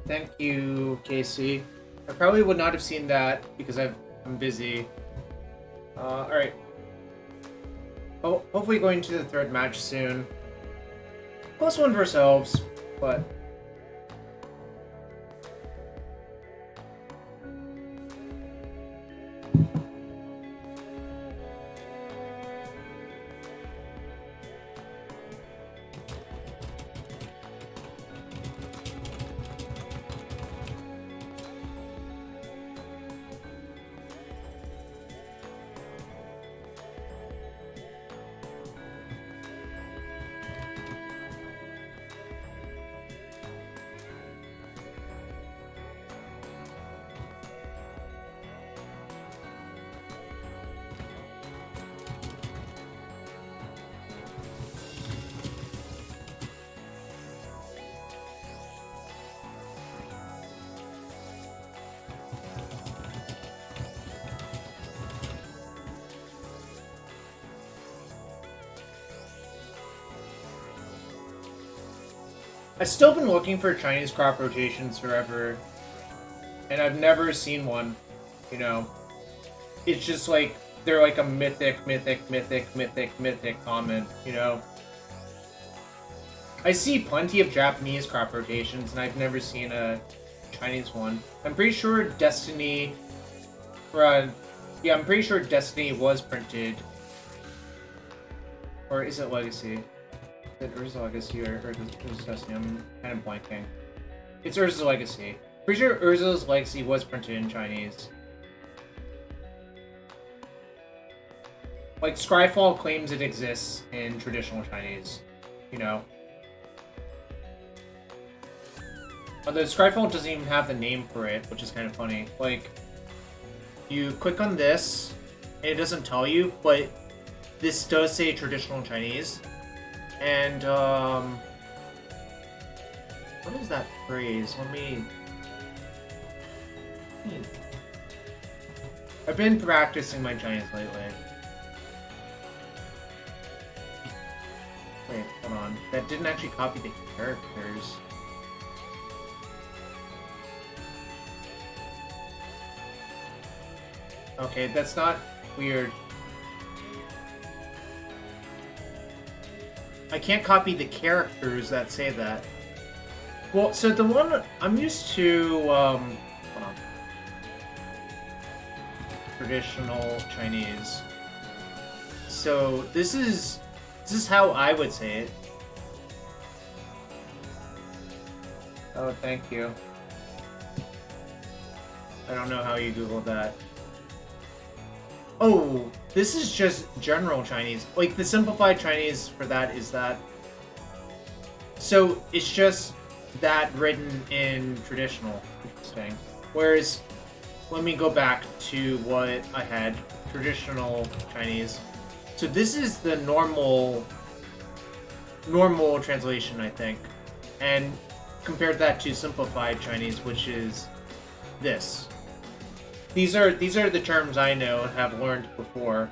Thank you, Casey. I probably would not have seen that because I'm busy. Alright. Oh, hopefully going to the third match soon. Close one versus Elves, but... I've still been looking for Chinese crop rotations forever, and I've never seen one, you know. It's just like, they're like a mythic comment, you know. I see plenty of Japanese crop rotations, and I've never seen a Chinese one. I'm pretty sure Destiny... yeah, I'm pretty sure Destiny was printed. Or is it Legacy? Is it Urza Legacy or Urza's Destiny? I'm kind of blanking. It's Urza's Legacy. Pretty sure Urza's Legacy was printed in Chinese. Like, Scryfall claims it exists in traditional Chinese, you know. Although Scryfall doesn't even have the name for it, which is kind of funny. Like, you click on this, and it doesn't tell you, but this does say traditional Chinese. And, what is that phrase? Let me... I've been practicing my Chinese lately. Wait, hold on. That didn't actually copy the characters. Okay, that's not weird. I can't copy the characters that say that. Well, so the one I'm used to, hold on. Traditional Chinese. So this is how I would say it. Oh, thank you. I don't know how you Googled that. Oh, this is just general Chinese. Like, the simplified Chinese for that is that. So, it's just that written in traditional. Interesting. Whereas, let me go back to what I had. Traditional Chinese. So, this is the normal translation, I think. And compared that to simplified Chinese, which is this. These are the terms I know and have learned before,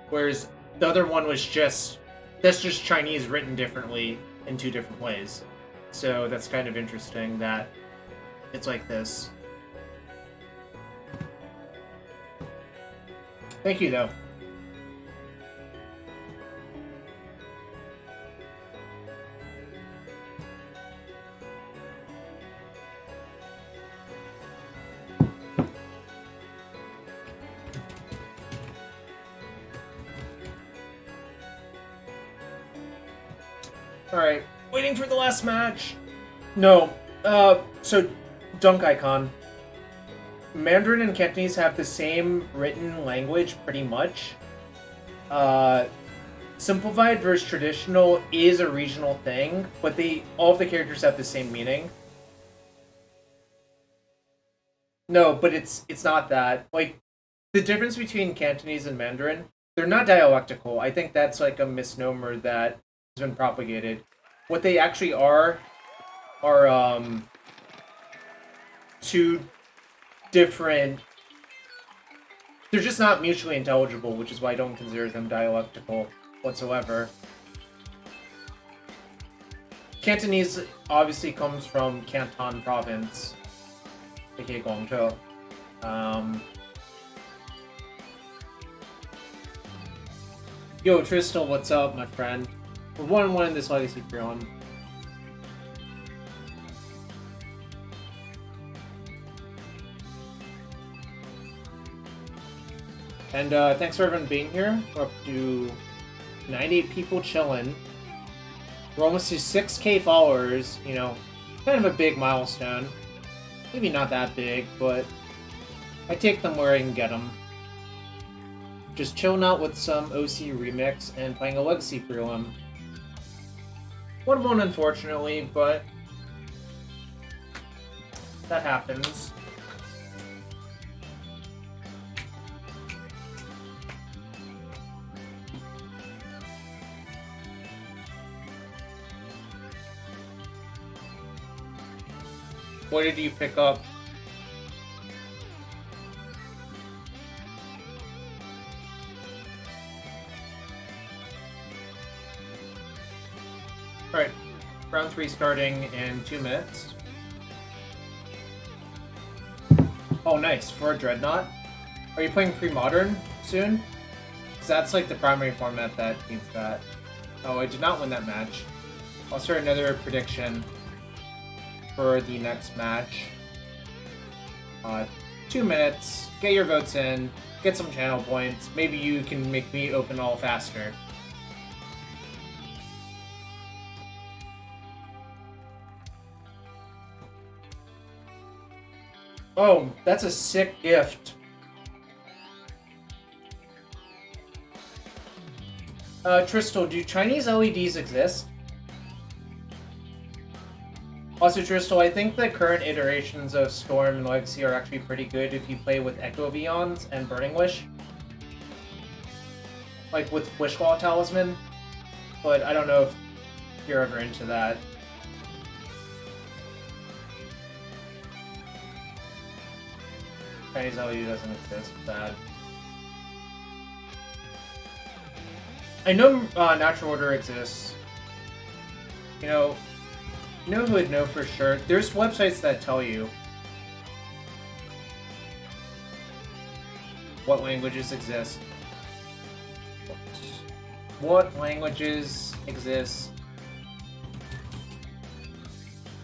whereas the other one was that's just Chinese written differently in two different ways. So that's kind of interesting that it's like this. Thank you, though. Alright, waiting for the last match. No, so Dunk Icon. Mandarin and Cantonese have the same written language, pretty much. simplified versus traditional is a regional thing, but all of the characters have the same meaning. No, but it's not that. Like, the difference between Cantonese and Mandarin, they're not dialectical. I think that's like a misnomer that has been propagated. What they actually are two different. They're just not mutually intelligible, which is why I don't consider them dialectical whatsoever. Cantonese obviously comes from Canton Province, aka Guangzhou. Yo, Tristal, what's up, my friend? We're 1-1 in this Legacy Freon. And thanks for everyone being here. We're up to 98 people chilling. We're almost to 6K followers, you know, kind of a big milestone. Maybe not that big, but I take them where I can get them. Just chilling out with some OC Remix and playing a Legacy prelim. 1-1 unfortunately, but that happens. What did you pick up? Alright, round 3 starting in 2 minutes. Oh nice, for a Dreadnought. Are you playing pre-modern soon? Because that's like the primary format that needs that. Oh, I did not win that match. I'll start another prediction for the next match. 2 minutes, get your votes in, get some channel points, maybe you can make me open all faster. Oh, that's a sick gift. Tristal, do Chinese LEDs exist? Also, Tristal, I think the current iterations of Storm and Legacy are actually pretty good if you play with Echo Vions and Burning Wish. Like with Wishclaw Talisman. But I don't know if you're ever into that. Chinese LED doesn't exist. Bad. I know Natural Order exists. You know who would know for sure? There's websites that tell you what languages exist. What languages exist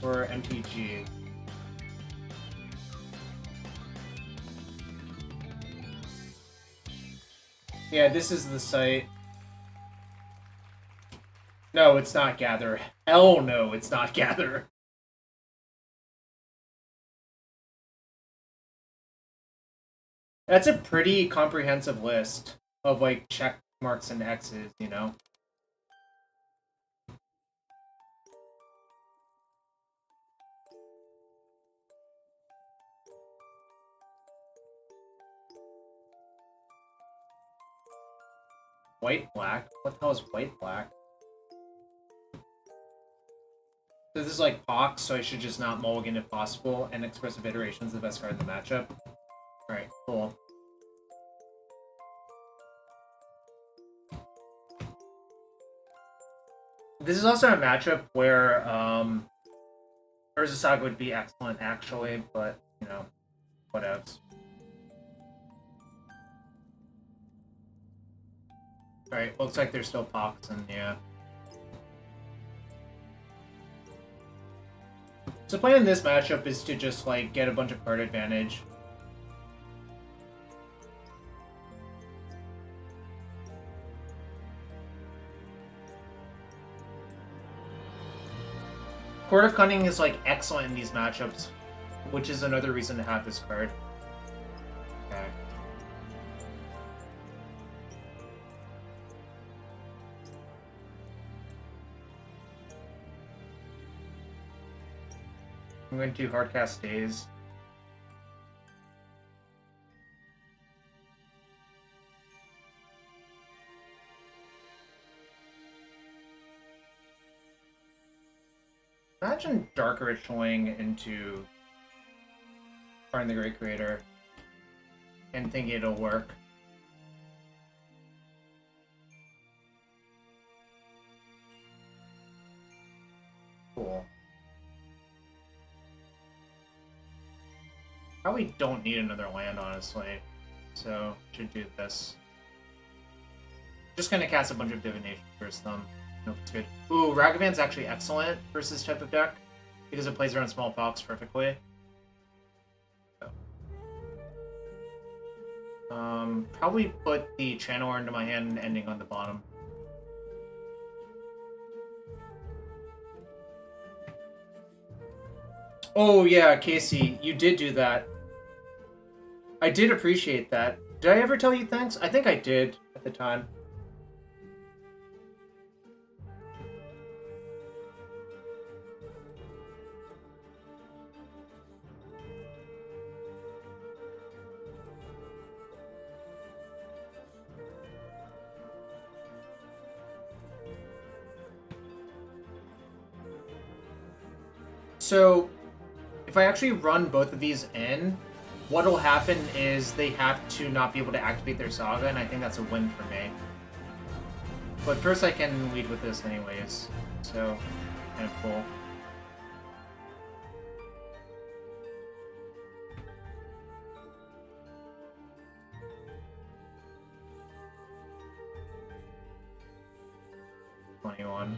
for MTG? Yeah, this is the site. No, it's not Gather. Hell no, it's not Gather. That's a pretty comprehensive list of, like, check marks and X's, you know? White-black? What the hell is white-black? So this is like Pox, so I should just not mulligan if possible, and Expressive Iteration is the best card in the matchup. Alright, cool. This is also a matchup where Urza Saga would be excellent actually, but, you know, whatevs. Alright, looks like there's still Pox, and yeah. So playing this matchup is to just, like, get a bunch of card advantage. Court of Cunning is, like, excellent in these matchups, which is another reason to have this card. Okay. I'm going to hardcast Daze. Imagine Dark Ritualing into Find the Great Creator and thinking it'll work. Cool. Probably don't need another land, honestly. So, should do this. Just gonna cast a bunch of Divination first, Nope, it's good. Ooh, Ragavan's actually excellent versus this type of deck because it plays around small pox perfectly. Probably put the Channel into my hand, ending on the bottom. Oh yeah, Casey, you did do that. I did appreciate that. Did I ever tell you thanks? I think I did at the time. So, if I actually run both of these in, what'll happen is they have to not be able to activate their Saga, and I think that's a win for me. But first I can lead with this anyways, so kind of cool. '21.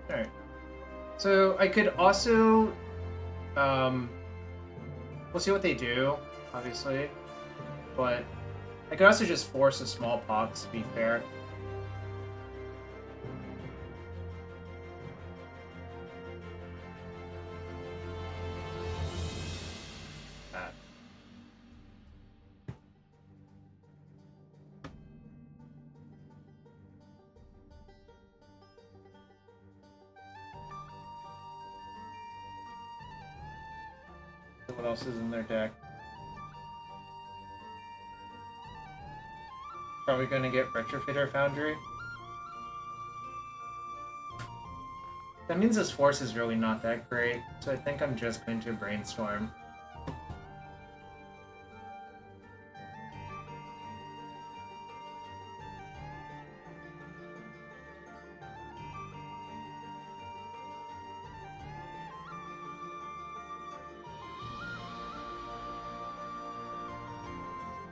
Alright. So I could also we'll see what they do, obviously. But I could also just force a small pox, to be fair. That. What else is in their deck? Probably going to get Retrofitter Foundry. That means this force is really not that great, so I think I'm just going to Brainstorm.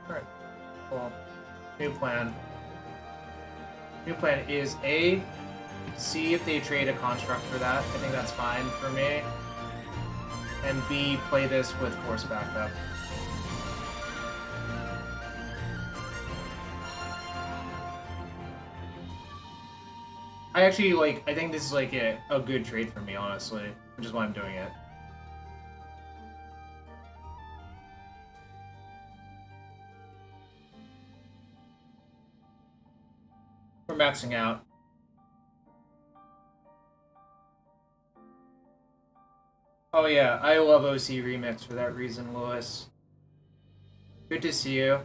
Alright, cool. New plan. New plan is A, see if they trade a construct for that. I think that's fine for me. And B, play this with force backup. I actually, I think this is, a good trade for me, honestly. Which is why I'm doing it. We're maxing out. Oh yeah, I love OC Remix for that reason, Lewis. Good to see you.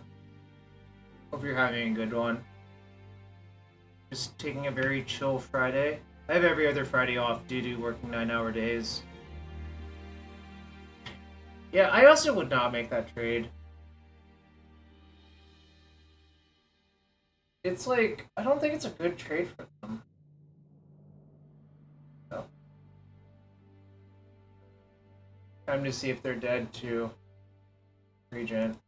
Hope you're having a good one. Just taking a very chill Friday. I have every other Friday off due to working 9-hour days. Yeah, I also would not make that trade. It's I don't think it's a good trade for them. No. Time to see if they're dead to Regent.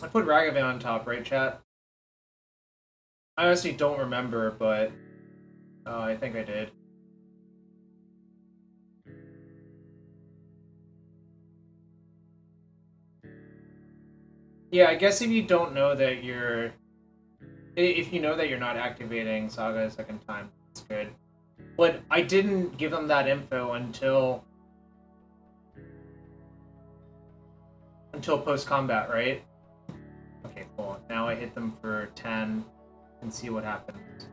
I put Ragavan on top, right, chat? I honestly don't remember, but I think I did. Yeah, I guess if you don't know that you're... If you know that you're not activating Saga a second time, it's good. But I didn't give them that info until Until post-combat, right? Okay, cool. Now I hit them for 10 and see what happens.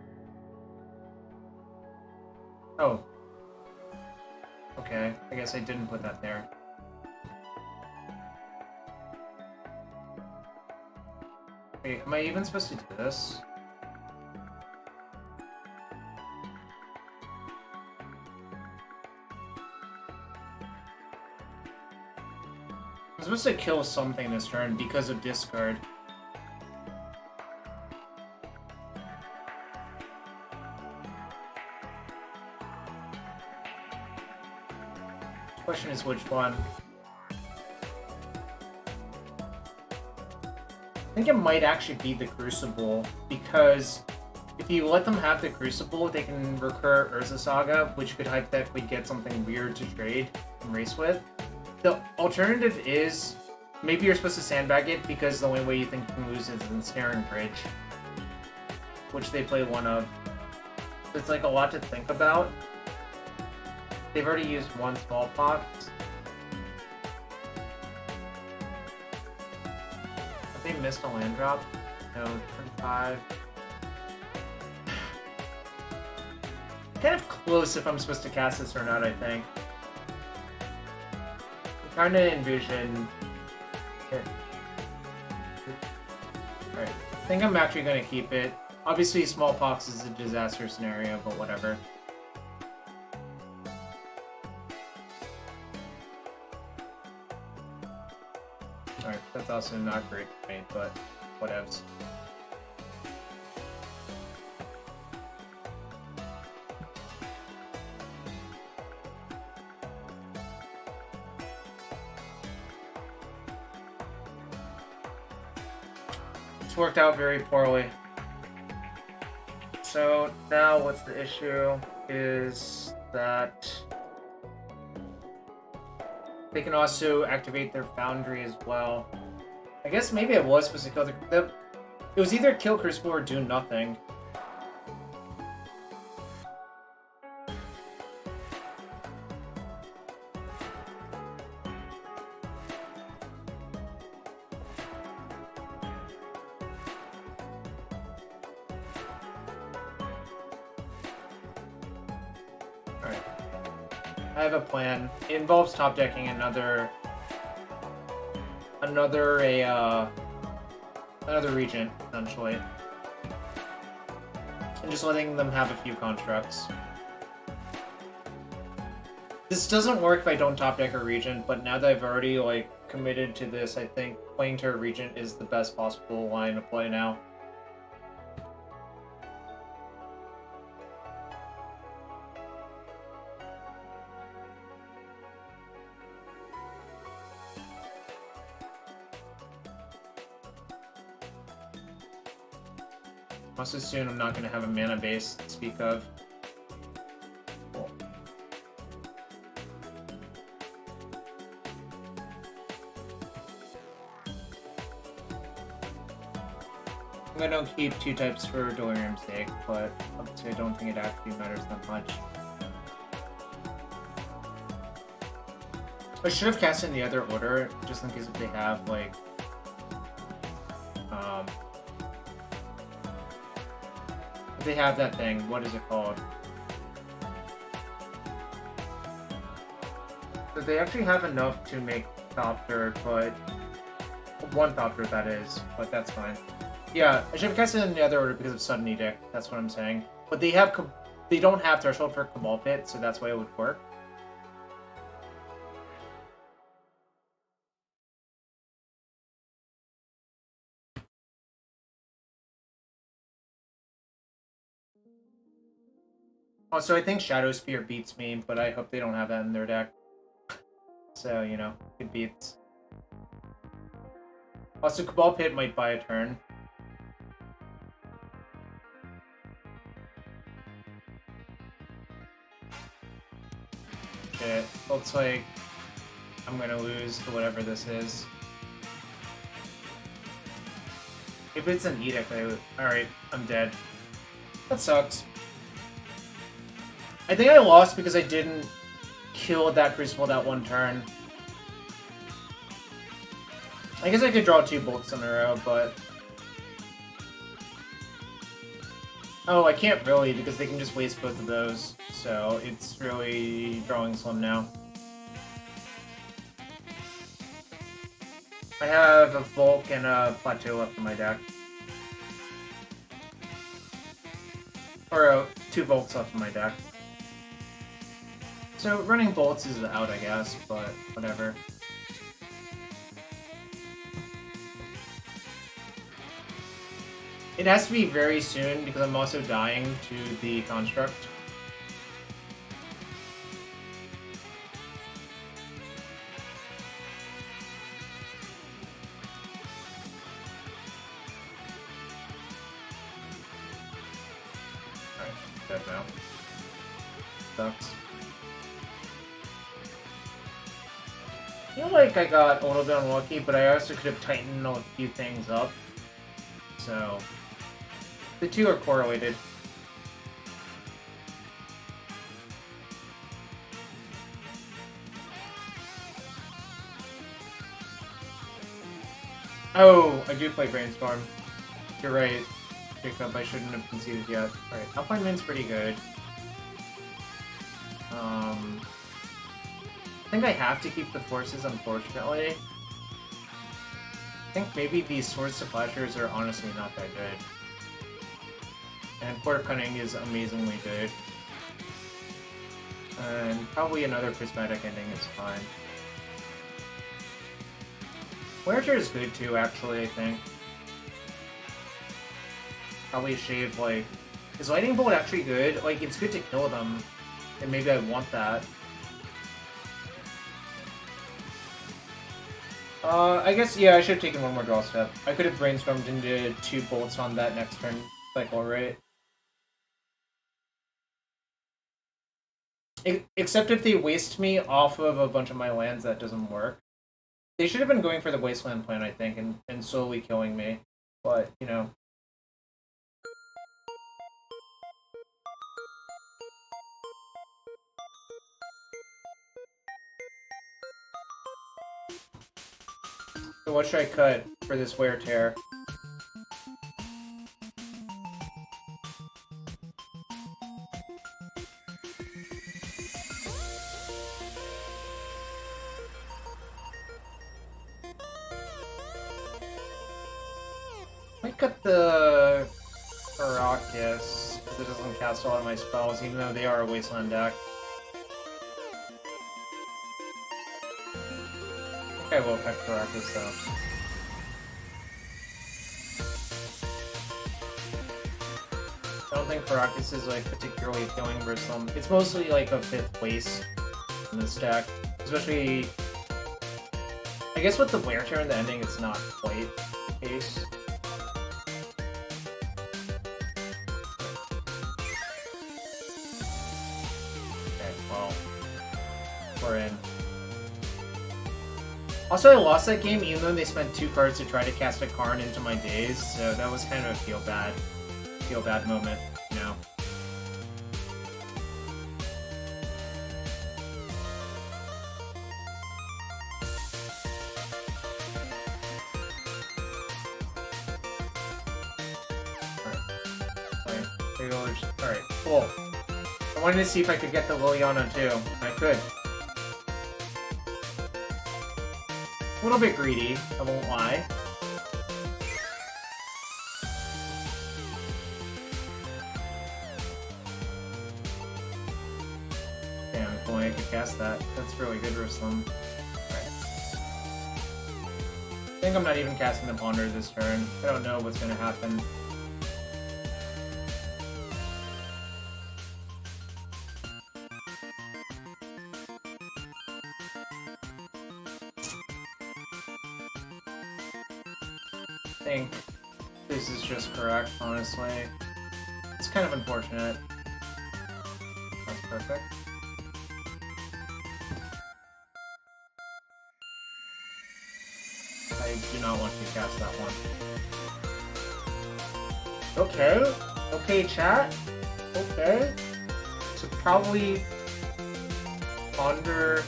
Oh. Okay, I guess I didn't put that there. Wait, am I even supposed to do this? I'm supposed to kill something this turn because of discard. The question is which one. I think it might actually be the Crucible, because if you let them have the Crucible, they can recur Urza Saga, which could hypothetically get something weird to trade and race with. The alternative is, maybe you're supposed to sandbag it because the only way you think you can lose is Ensnaring Bridge, which they play one of. It's like a lot to think about. They've already used one Smallpox. Have they missed a land drop? No, turn 5. Kind of close if I'm supposed to cast this or not, I think. I'm trying to envision it. Alright, I think I'm actually going to keep it. Obviously, Smallpox is a disaster scenario, but whatever. Alright, that's also not great for me, but whatevs. It's worked out very poorly. So now what's the issue is that they can also activate their Foundry as well. I guess maybe I was supposed to kill the it was either kill Crucible or do nothing. Alright. I have a plan. It involves top decking another regent, essentially. And just letting them have a few constructs. This doesn't work if I don't top deck a regent, but now that I've already committed to this, I think playing to a regent is the best possible line to play now. Also soon I'm not going to have a mana base to speak of. Cool. I'm going to keep 2 types for Delirium's sake, but obviously I don't think it actually matters that much. I should have cast in the other order, just in case if they have, if they have that thing, what is it called? So they actually have enough to make Thopter, but... 1 Thopter, that is, but that's fine. Yeah, I should have cast it in the other order because of Sudden Edict, that's what I'm saying. But they don't have Threshold for Cabal Pit, so that's why it would work. Also, I think Shadow Spear beats me, but I hope they don't have that in their deck. So, you know, it beats. Also, Cabal Pit might buy a turn. Shit, looks like I'm gonna lose to whatever this is. If it's an Edict, alright, I'm dead. That sucks. I think I lost because I didn't kill that Crucible that one turn. I guess I could draw 2 bolts in a row, but... Oh, I can't really, because they can just waste both of those. So, it's really drawing slim now. I have a Volk and a Plateau left in my deck. Or 2 Volks left in my deck. So, running bolts is out, I guess, but whatever. It has to be very soon, because I'm also dying to the construct. Alright, dead now. Sucks. I feel like I got a little bit unlucky, but I also could have tightened a few things up. So... the two are correlated. Oh, I do play Brainstorm. You're right, Jacob, I shouldn't have conceded yet. Alright, Alpine Wind's pretty good. I think I have to keep the forces, unfortunately. I think maybe these Swords to Plowshares are honestly not that good. And Court of Cunning is amazingly good. And probably another prismatic ending is fine. Voyager is good too, actually, I think. Probably shave, like... Is Lightning Bolt actually good? Like, it's good to kill them. And maybe I want that. I guess, yeah, I should have taken one more draw step. I could have brainstormed into 2 bolts on that next turn cycle, right? Except if they waste me off of a bunch of my lands, that doesn't work. They should have been going for the Wasteland plan, I think, and slowly killing me. But, you know. So what should I cut for this Wear Tear? I cut the Caracas, because it doesn't cast a lot of my spells, even though they are a Wasteland deck. I will cut Caracas though. I don't think Caracas is like particularly appealing versus them. It's mostly like a 5th waste in this deck. Especially, I guess with the Wear Tear in the ending, it's not quite the case. Okay, well, we're in. Also, I lost that game even though they spent 2 cards to try to cast a Karn into my days, so that was kind of a feel bad moment, you know. Alright, cool. I wanted to see if I could get the Liliana too. I could. A little bit greedy, I won't lie. Damn, if only I could cast that. That's really good, Ruslam. Alright. I think I'm not even casting the Ponder this turn. I don't know what's gonna happen. I think this is just correct, honestly. It's kind of unfortunate. That's perfect. I do not want to cast that one. Okay. Okay, chat. Okay. So probably Ponder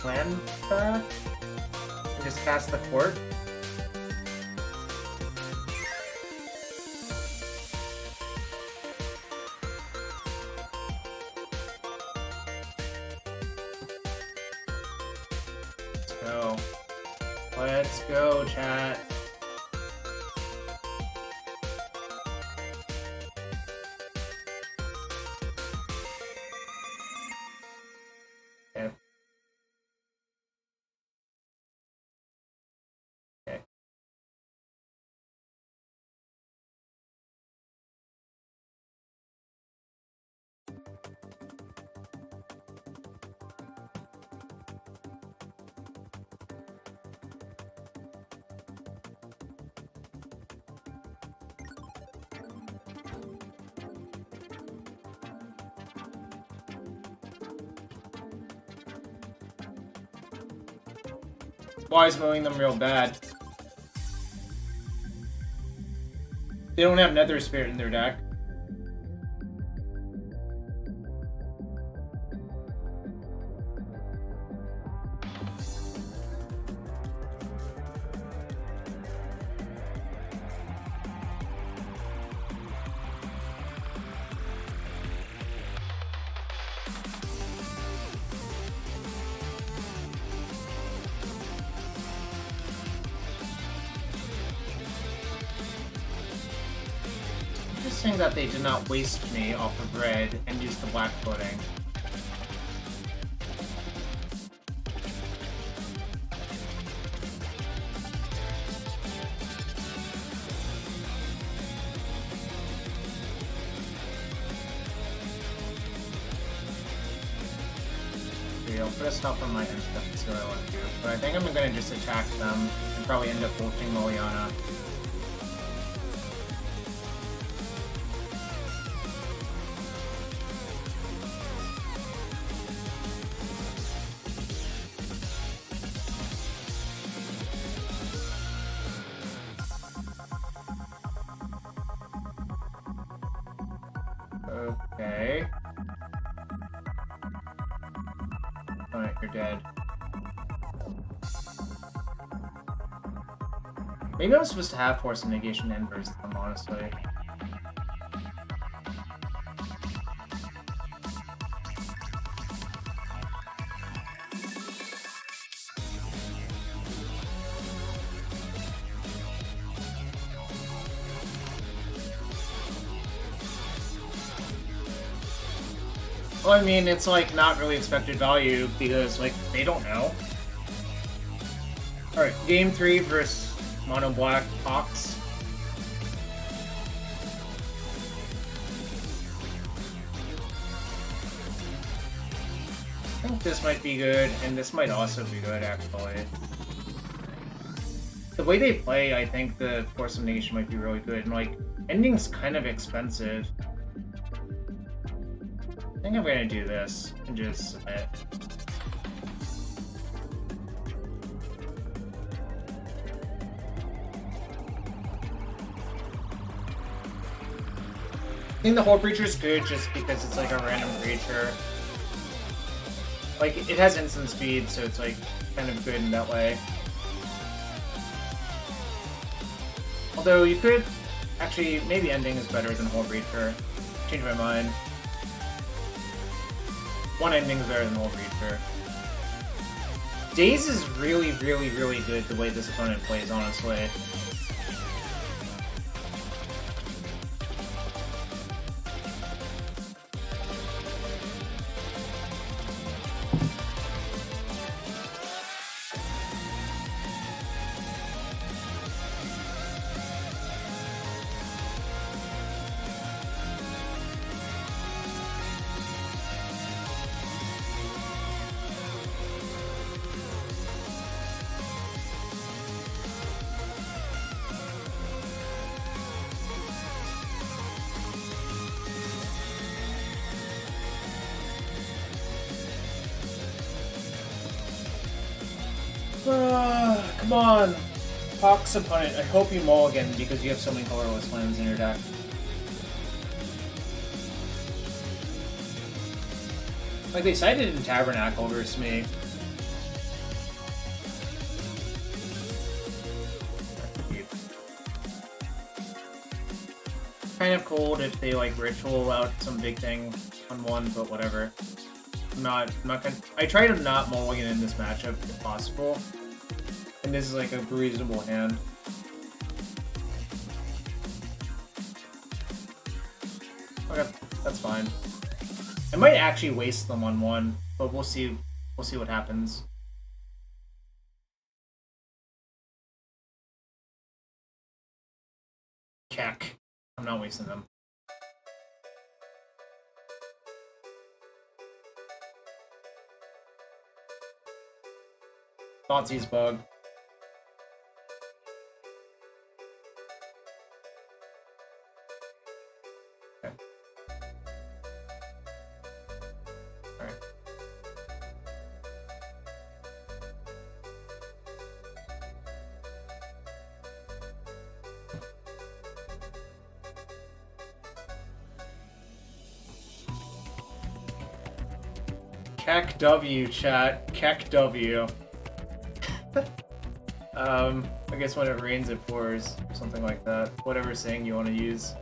land back? Just cast the court. Let's go. Let's go, chat. Okay. Okay. Why is mowing them real bad? They don't have Nether Spirit in their deck. Interesting that they did not waste me off of red and use the black pudding. Okay, I'll put a stop on my end stuff and see what I want to do. But I think I'm gonna just attack them and probably end up ulting Moliana. Okay. Alright, you're dead. Maybe I'm supposed to have Force of Negation and burst them, honestly. Well, I mean, it's like not really expected value because like they don't know. Alright, game 3 versus Mono Black Hawks. I think this might be good, and this might also be good actually. The way they play, I think the Force of Negation might be really good, and like ending's kind of expensive. I think I'm gonna do this and just submit. I think the Hole Breacher is good just because it's like a random creature. Like, it has instant speed, so it's like kind of good in that way. Although you could actually, maybe ending is better than Hole Breacher. Change my mind. One ending is better than Hole Breacher. Daze is really, really, really good the way this opponent plays, honestly. Come on! Hawk's opponent, I hope you mulligan because you have so many colorless lands in your deck. Like, they sided in Tabernacle versus me. kind of cold if they like ritual out some big thing on one, but whatever. I'm not gonna. I try to not mulligan in this matchup if possible, and this is like a reasonable hand. Okay, that's fine. I might actually waste them on one, but we'll see. We'll see what happens. Keck. I'm not wasting them. Thoughtseize bug. Okay. Alright. Keck W, chat. Keck W. I guess when it rains it pours, or something like that. Whatever saying you want to use.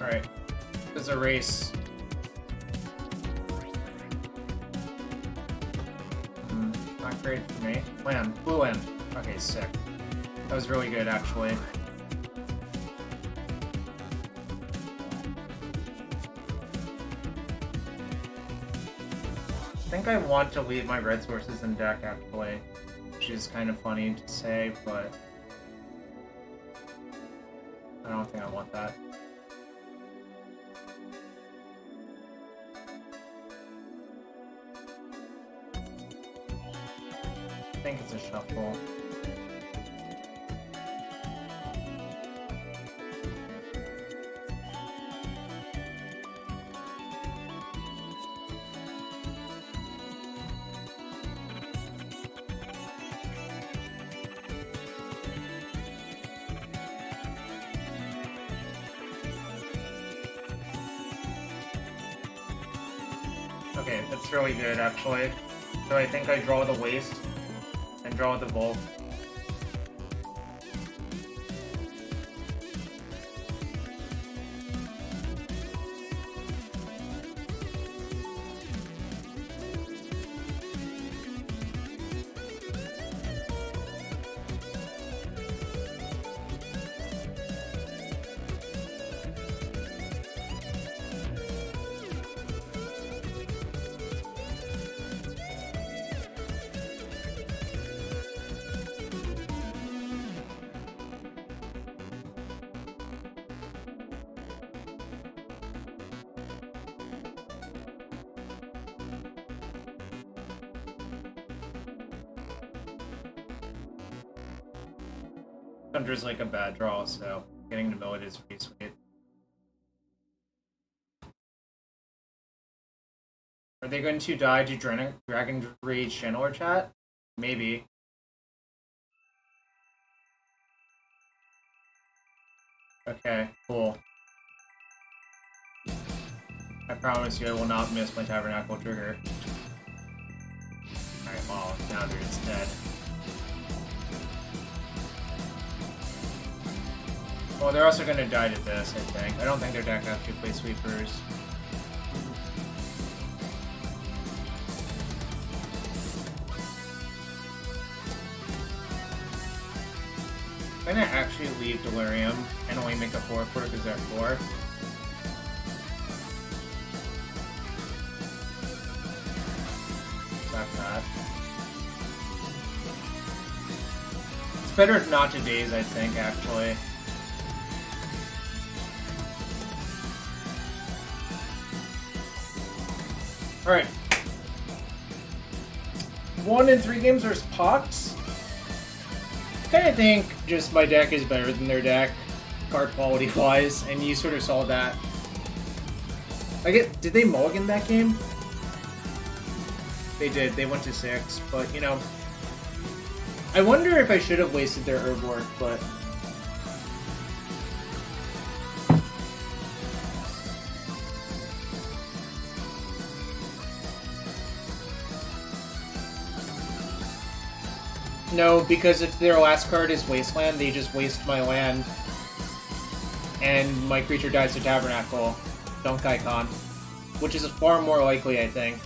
Alright. There's a race. Not great for me. Land. Blue land. Okay, sick. That was really good, actually. I think I want to leave my red sources in deck, actually. Which is kind of funny to say, but... I don't think I want that. I think it's a shuffle. Okay, that's really good, actually. So I think I draw the waste and draw the bolt. Thunder's like a bad draw, so getting to mill it is pretty sweet. Are they going to die to Dragon Rage Channeler chat? Maybe. Okay, cool. I promise you I will not miss my Tabernacle trigger. Alright, well, now they're just dead. Well, they're also going to die to this, I think. I don't think their deck actually plays sweepers. I'm going to actually leave Delirium and only make a 4 for it because they're 4. Sack that. It's better not to daze, I think, actually. Alright. 1 in 3 games versus Pox. I kind of think just my deck is better than their deck, card quality wise, and you sort of saw that. Did they mulligan that game? They did, they went to 6, but you know. I wonder if I should have wasted their herb work, but No, because if their last card is Wasteland, they just waste my land. And my creature dies to Tabernacle. Dunk Icon. Which is far more likely, I think.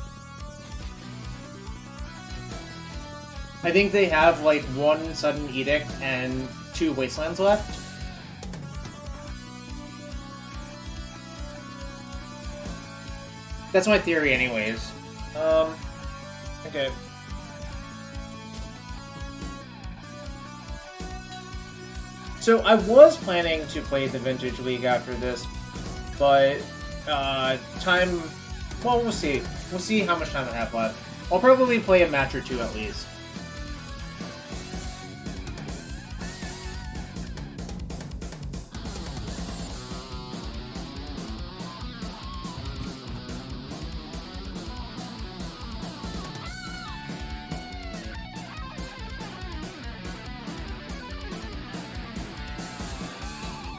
I think they have, like, 1 Sudden Edict and 2 Wastelands left. That's my theory, anyways. Okay. So I was planning to play the Vintage League after this, but time... Well, we'll see. We'll see how much time I have left. I'll probably play a match or 2 at least.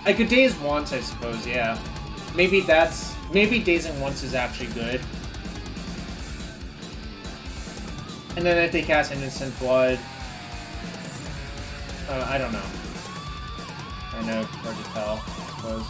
I could daze once, I suppose, yeah. Maybe dazing once is actually good. And then if they cast an Instant Blood... I don't know. I know, hard to tell, I suppose.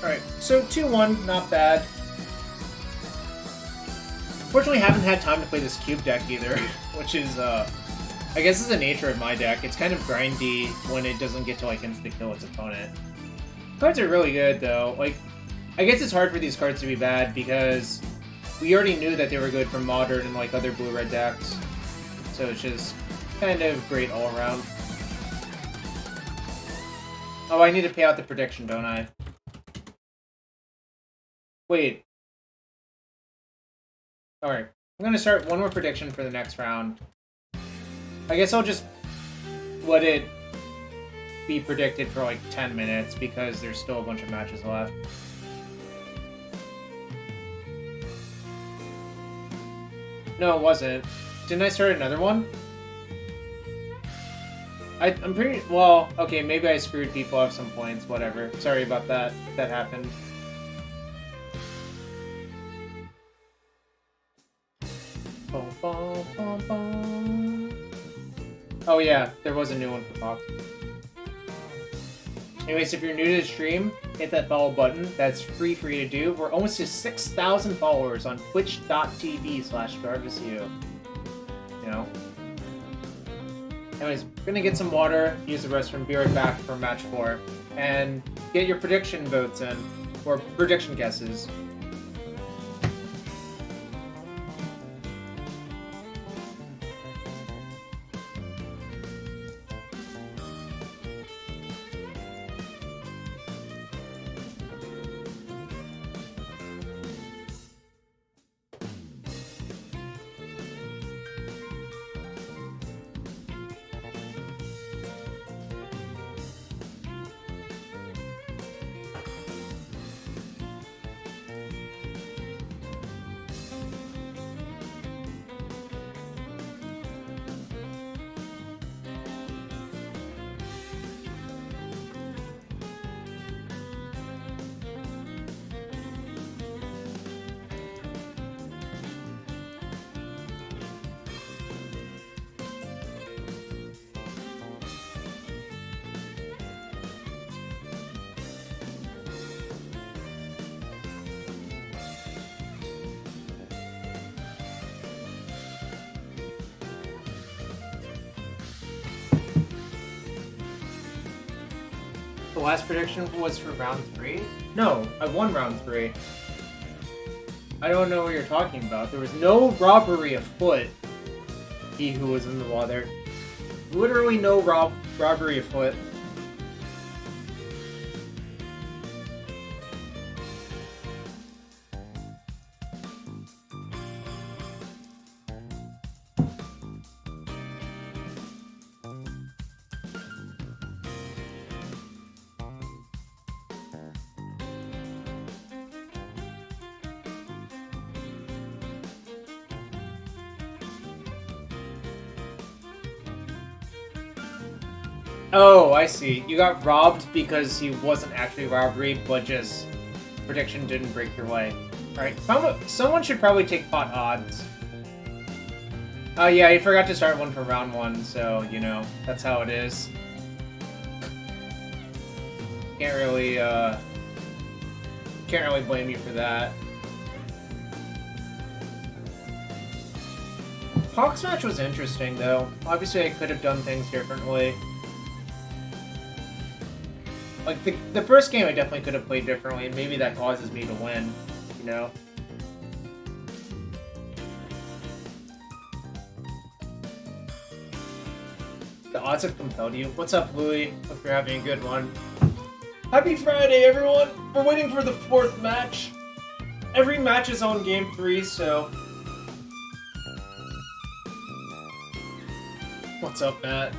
Alright, so 2-1, not bad. Fortunately, I haven't had time to play this cube deck either, which is, I guess is the nature of my deck. It's kind of grindy when it doesn't get to, like, insta-kill its opponent. Cards are really good, though. Like, I guess it's hard for these cards to be bad because we already knew that they were good for Modern and, like, other blue-red decks. So it's just kind of great all around. Oh, I need to pay out the prediction, don't I? Wait. Alright. I'm gonna start one more prediction for the next round. I guess I'll just let it be predicted for like 10 minutes because there's still a bunch of matches left. No, it wasn't. Didn't I start another one? I'm pretty... Well, okay, maybe I screwed people off some points, whatever. Sorry about that. That happened. Oh yeah, there was a new one for Fox. Anyways, if you're new to the stream, hit that follow button. That's free for you to do. We're almost to 6,000 followers on twitch.tv/GarvisU. You know? Anyways, we're gonna get some water, use the restroom, be right back for match 4. And get your prediction votes in. Or prediction guesses. The last prediction was for round 3? No, I won round 3. I don't know what you're talking about. There was no robbery afoot. He who was in the water. Literally no robbery afoot. Oh, I see. You got robbed because he wasn't actually robbery, but just prediction didn't break your way. Alright, someone should probably take pot odds. Oh yeah, you forgot to start one for round 1, so, you know, that's how it is. Can't really blame you for that. Hawk's match was interesting, though. Obviously, I could have done things differently. Like, the first game I definitely could have played differently, and maybe that causes me to win, you know? The odds have compelled you. What's up, Louie? Hope you're having a good one. Happy Friday, everyone! We're waiting for the 4th match. Every match is on game 3, so... What's up, Matt?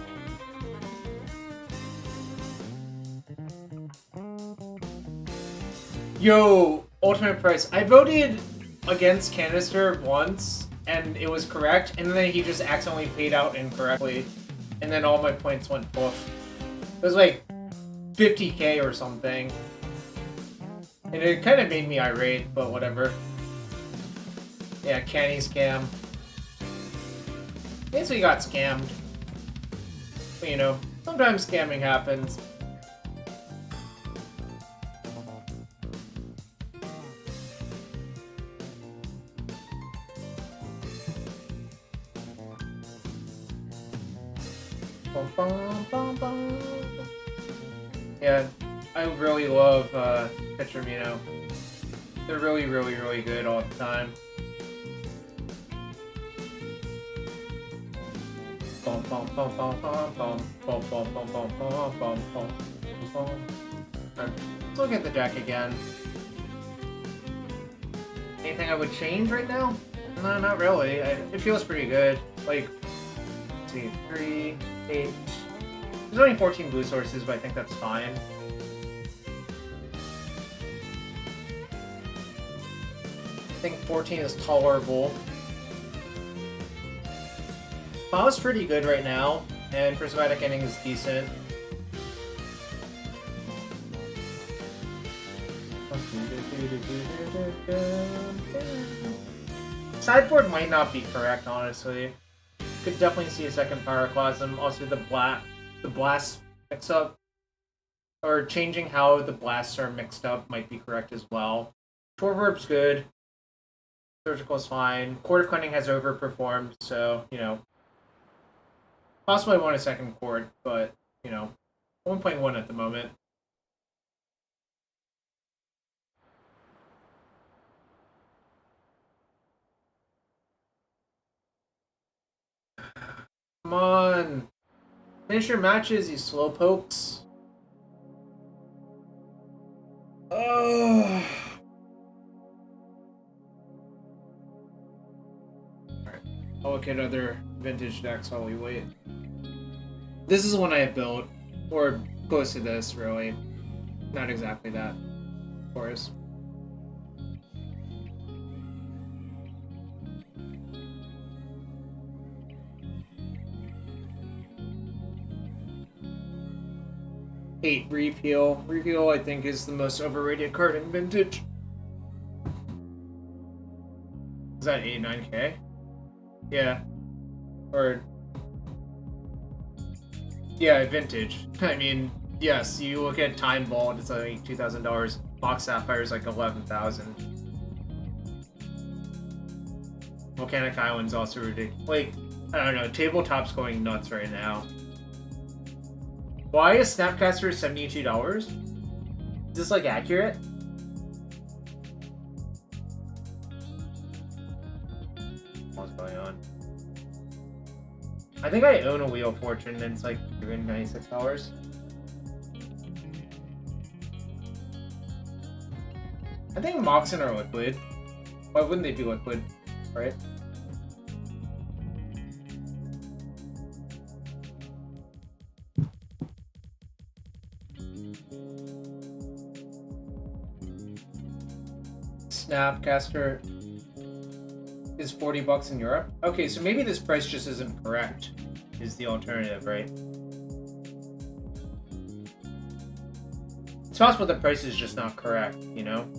Yo, Ultimate Price. I voted against Canister once, and it was correct, and then he just accidentally paid out incorrectly, and then all my points went poof. It was like 50k or something. And it kind of made me irate, but whatever. Yeah, canny scam. I guess we got scammed. But, you know, sometimes scamming happens. Yeah, I really love Petramino. They're really, really, really good all the time. Let's look at the deck again. Anything I would change right now? No, not really. It feels pretty good. Like, let's see, 3, 8. There's only 14 blue sources, but I think that's fine. I think 14 is tolerable. Bow's pretty good right now, and Prismatic Ending is decent. Sideboard might not be correct, honestly. Could definitely see a second Pyroclasm. Also, the blast mix-up, or changing how the blasts are mixed up might be correct as well. Torverb's good. Surgical's fine. Court of Cunning has overperformed, so, you know. Possibly want a second chord, but, you know, 1.1 at the moment. Come on! Finish your matches, you slowpokes. Oh. Alright, I'll look at other vintage decks while we wait. This is one I have built, or close to this, really. Not exactly that, of course. Hate Repeal. Repeal, I think, is the most overrated card in Vintage. Is that 89k? Yeah. Or... yeah, Vintage. I mean, yes, you look at Time Vault, it's like $2,000. Box Sapphire is like $11,000. Volcanic Island's also ridiculous. Like, I don't know, Tabletop's going nuts right now. Why is Snapcaster $72? Is this, like, accurate? What's going on? I think I own a Wheel of Fortune and it's, like, $96. I think Moxen are liquid. Why wouldn't they be liquid, right? Snapcaster is $40 in Europe. Okay, so maybe this price just isn't correct, is the alternative, right? It's possible the price is just not correct, you know?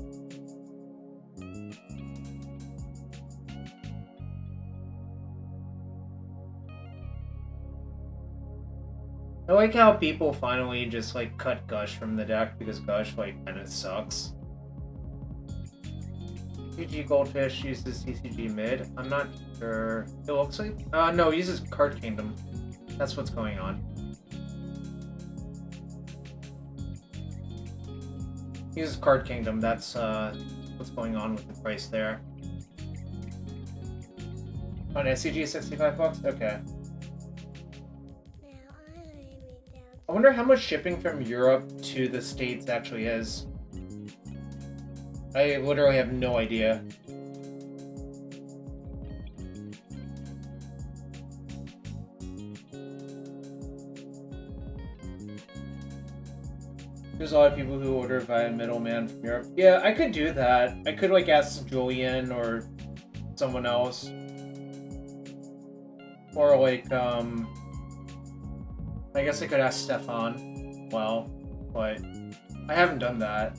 I like how people finally just, like, cut Gush from the deck because Gush, like, kinda sucks. CG Goldfish uses CCG mid. I'm not sure. It looks like... no, he uses Card Kingdom. That's what's going on. He uses Card Kingdom. That's, what's going on with the price there. On SCG, 65 bucks? Okay. I wonder how much shipping from Europe to the States actually is. I literally have no idea. There's a lot of people who order via middleman from Europe. Yeah, I could do that. I could, like, ask Julian or someone else. Or, like, I guess I could ask Stefan. Well, but I haven't done that.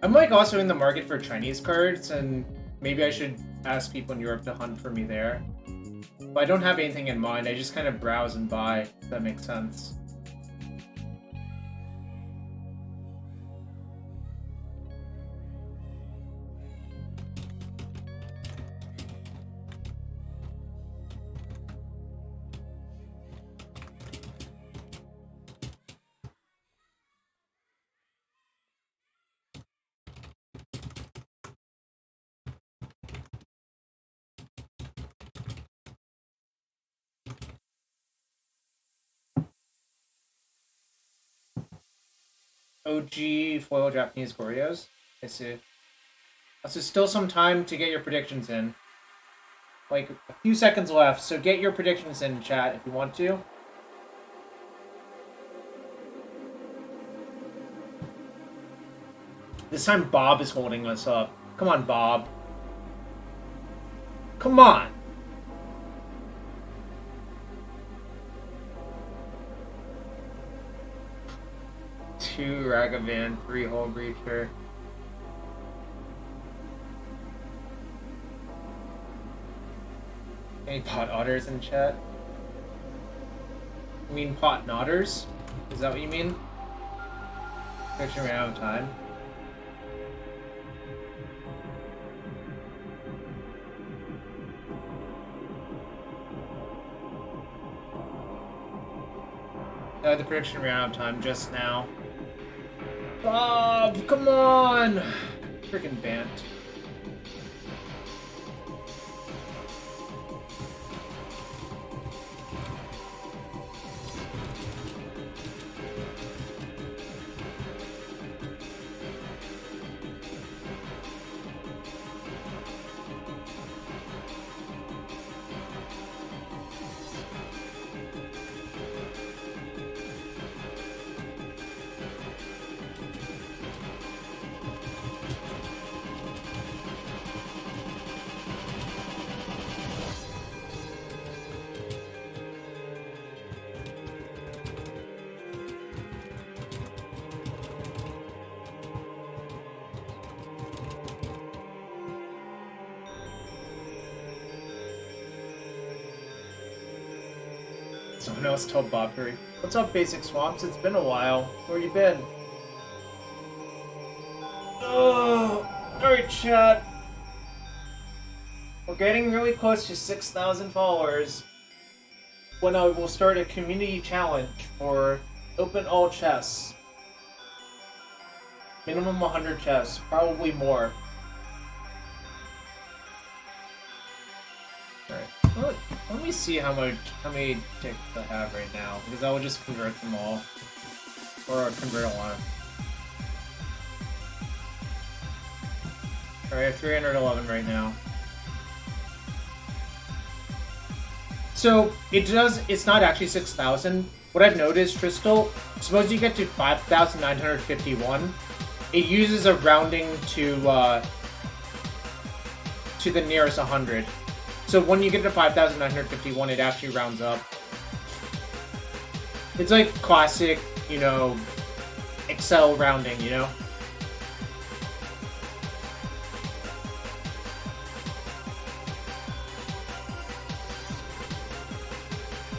I'm, like, also in the market for Chinese cards, and maybe I should ask people in Europe to hunt for me there. But I don't have anything in mind. I just kind of browse and buy, if that makes sense. OG foil Japanese Gorios. I see. So still some time to get your predictions in. Like, a few seconds left, so get your predictions in chat if you want to. This time Bob is holding us up. Come on, Bob. Come on! Two Ragavan, 3 Hole Breacher. Any pot otters in chat? You mean pot notters? Is that what you mean? Actually ran out of time. The prediction ran out of time just now. Bob, come on! Freaking Bant. Someone else told Bob Curry. What's up, Basic Swamps? It's been a while. Where you been? Oh, alright, chat. We're getting really close to 6,000 followers. When I will start a community challenge for open all chests. Minimum 100 chests, probably more. Alright. Let me see how many ticks I have right now, because I will just convert them all. Or convert a lot. Alright, I have 311 right now. So, it's not actually 6,000. What I've noticed, Crystal, suppose you get to 5,951, it uses a rounding to the nearest 100. So when you get to 5,951, it actually rounds up. It's like classic, you know, Excel rounding, you know?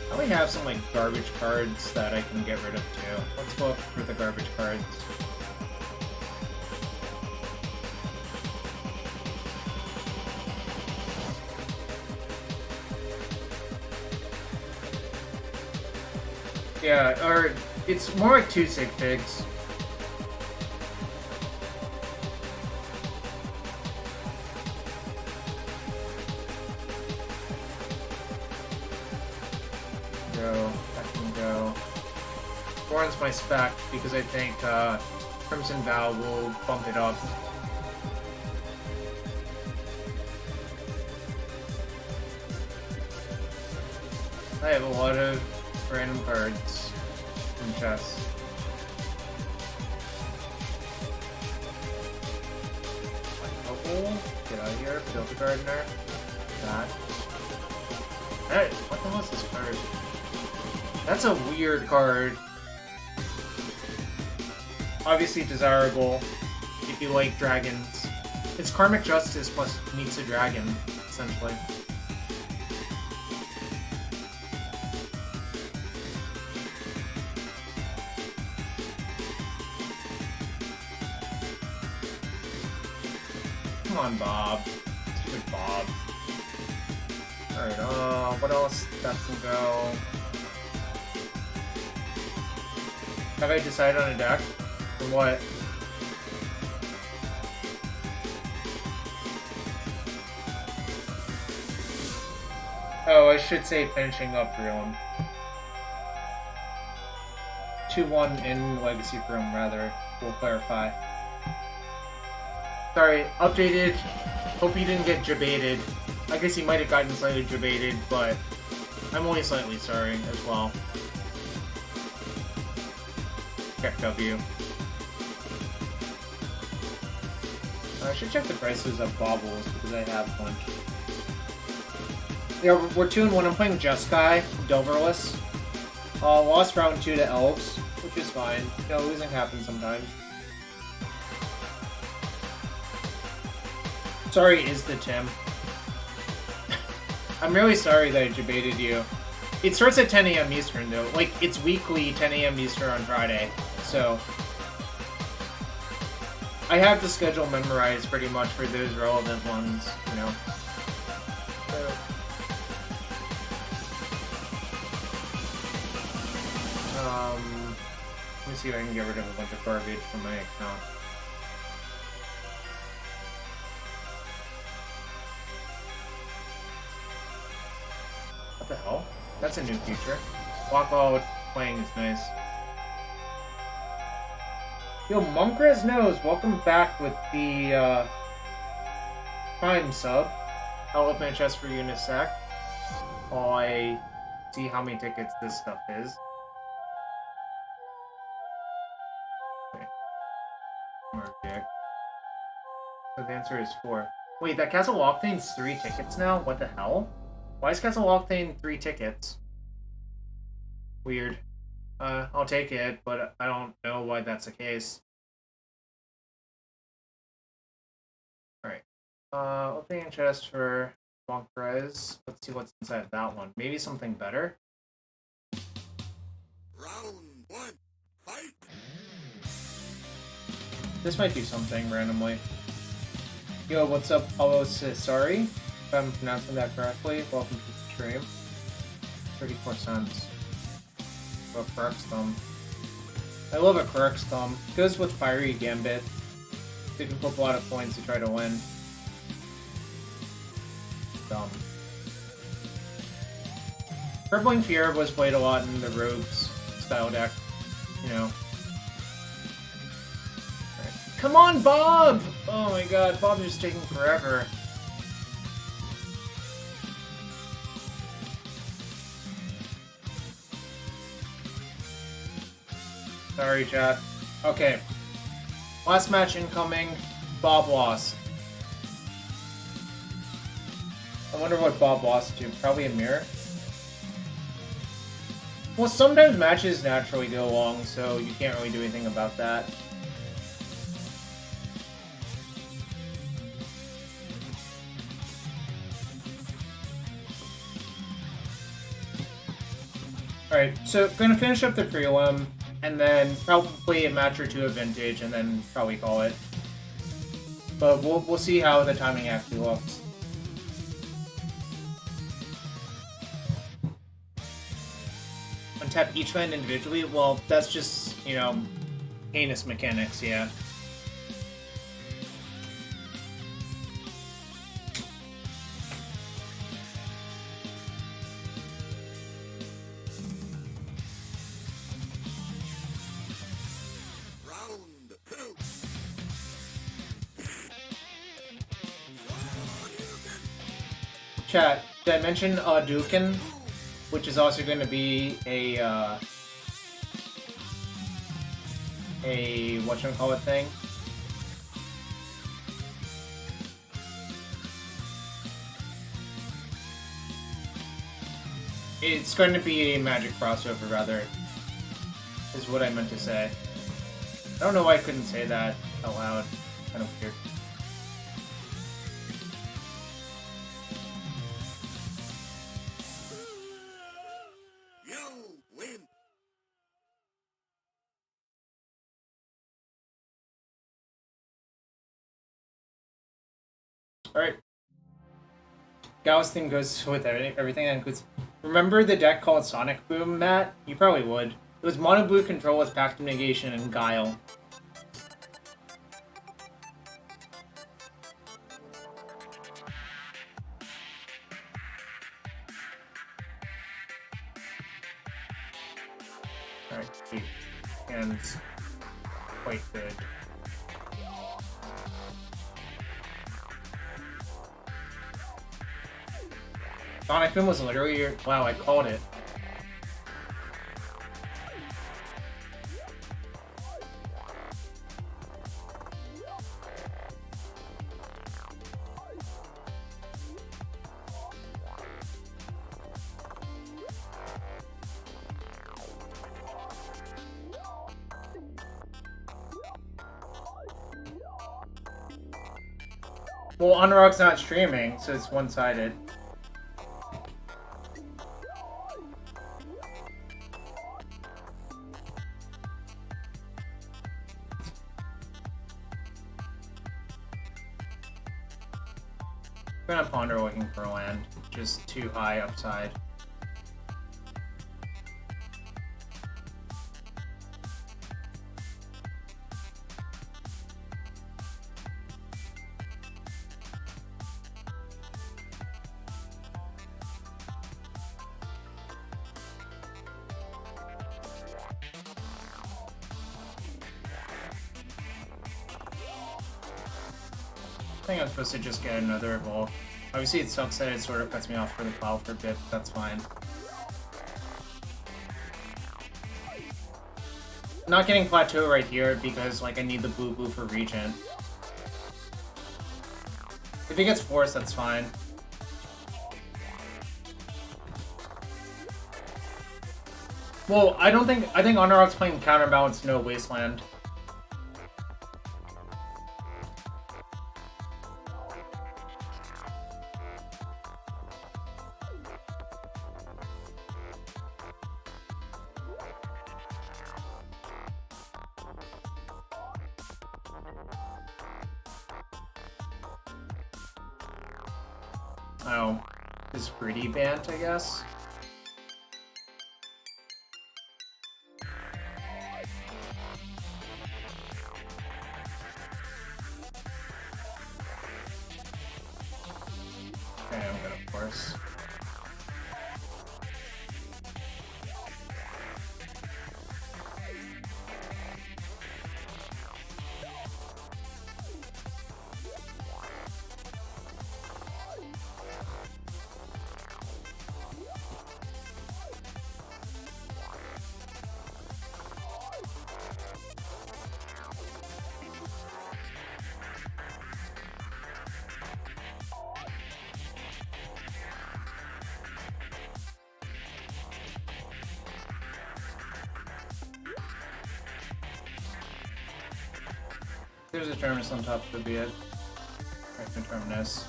I only have some, like, garbage cards that I can get rid of, too. Let's go up for the garbage cards. Yeah, or it's more like 2 sig figs. Go, that can go. Warren's my spec because I think Crimson Vow will bump it up. I have a lot of random cards in chess. Get out of here, Filthy Gardener. That. Hey, what the hell is this card? That's a weird card. Obviously desirable if you like dragons. It's Karmic Justice plus meets a dragon, essentially. Come on, Bob. Stupid Bob. Alright, what else that can go? Have I decided on a deck? For what? Oh, I should say finishing up Realm. 2-1 in Legacy Realm, rather. We'll clarify. Sorry, updated. Hope you didn't get jebaited. I guess he might have gotten slightly jebaited, but I'm only slightly sorry as well. Check W. I should check the prices of baubles because I have one. Yeah, we're 2-1. I'm playing Jeskai Delverless. Lost round 2 to Elves, which is fine. You know, losing happens sometimes. Sorry, is the Tim. I'm really sorry that I jebaited you. It starts at 10 AM Eastern, though. Like, it's weekly 10 AM Eastern on Friday, so... I have the schedule memorized pretty much for those relevant ones, you know. Let me see if I can get rid of a bunch of garbage from my account. What the hell? That's a new feature. Walkout playing is nice. Yo, Monkrez knows, welcome back with the Prime sub. I'll open a chest for you in a sec. While I see how many tickets this stuff is. Okay. More dick. So the answer is 4. Wait, that Castle Locthane's 3 tickets now? What the hell? Why is Castle Locthane 3 tickets? Weird. I'll take it, but I don't know why that's the case. Alright. Opening chest for Monkrez. Let's see what's inside that one. Maybe something better? Round 1, fight! This might do something randomly. Yo, what's up, Paulo Sorry, if I'm pronouncing that correctly. Welcome to the stream. 34 cents. A Crux Thumb. I love a Crux Thumb. Goes with Fiery Gambit. You can flip a lot of points to try to win. Dumb. Crippling Fear was played a lot in the Rogues style deck. You know. Right. Come on, Bob! Oh my god, Bob's just taking forever. Sorry, chat. Okay. Last match incoming. Bob lost. I wonder what Bob lost to. Probably a mirror. Well, sometimes matches naturally go long, so you can't really do anything about that. Alright, so gonna finish up the prelim, and then probably a match or two of Vintage, and then probably call it. But we'll see how the timing actually looks. Untap each land individually? Well, that's just, you know, heinous mechanics, yeah. Round two. Chat, did I mention Dukin? Which is also going to be a whatchamacallit thing. It's going to be a magic crossover, rather, is what I meant to say. I don't know why I couldn't say that out loud. Kind of weird. You win. Alright. Gauss thing goes with everything that includes... Remember the deck called Sonic Boom, Matt? You probably would. It was mono blue control with Pact of Negation and Guile. Alright, hands quite good. Sonic Boom was literally your... Wow, I called it. Well, Unrock's not streaming, so it's one-sided. I'm gonna ponder looking for land, just too high upside. I think I'm supposed to just get another evolve. Obviously it sucks that it sort of cuts me off for the plow for a bit, but that's fine. I'm not getting plateau right here because like I need the blue for regen. If it gets forced, that's fine. Well, I think Underrock's playing Counterbalance no Wasteland. Oh, this greedy Bant, I guess. Okay, I'm gonna force. There's a terminus on top, could be it. Right, no terminus.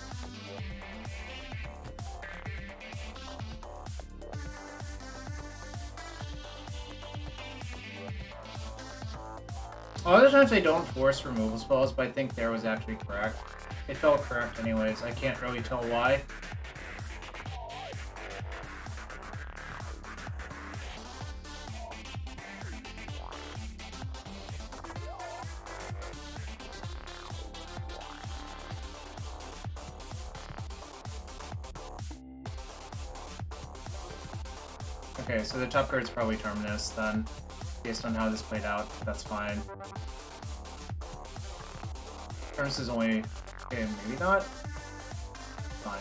A lot of times they don't force removal spells, but I think there was actually correct. It felt correct anyways. I can't really tell why. Okay, so the top card's probably Terminus then, based on how this played out. That's fine. Terminus is only... okay, maybe not? Fine.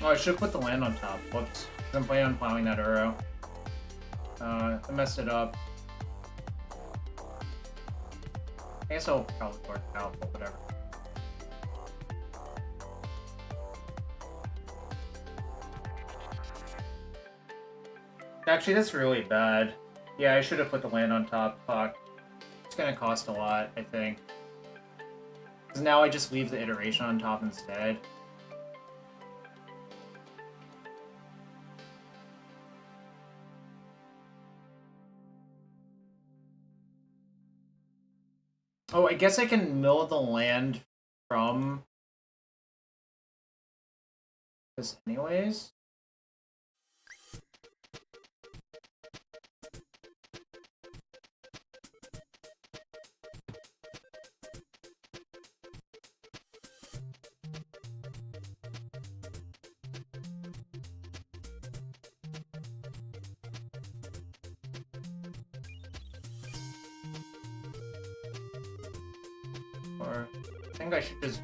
Oh, I should put the land on top. Whoops. I'm planning on plowing that arrow. I messed it up. I guess I'll probably work it out, but whatever. Actually, that's really bad. Yeah, I should have put the land on top. Fuck. It's gonna cost a lot, I think. Because now I just leave the iteration on top instead. Oh, I guess I can mill the land from this anyways? Or I think I should just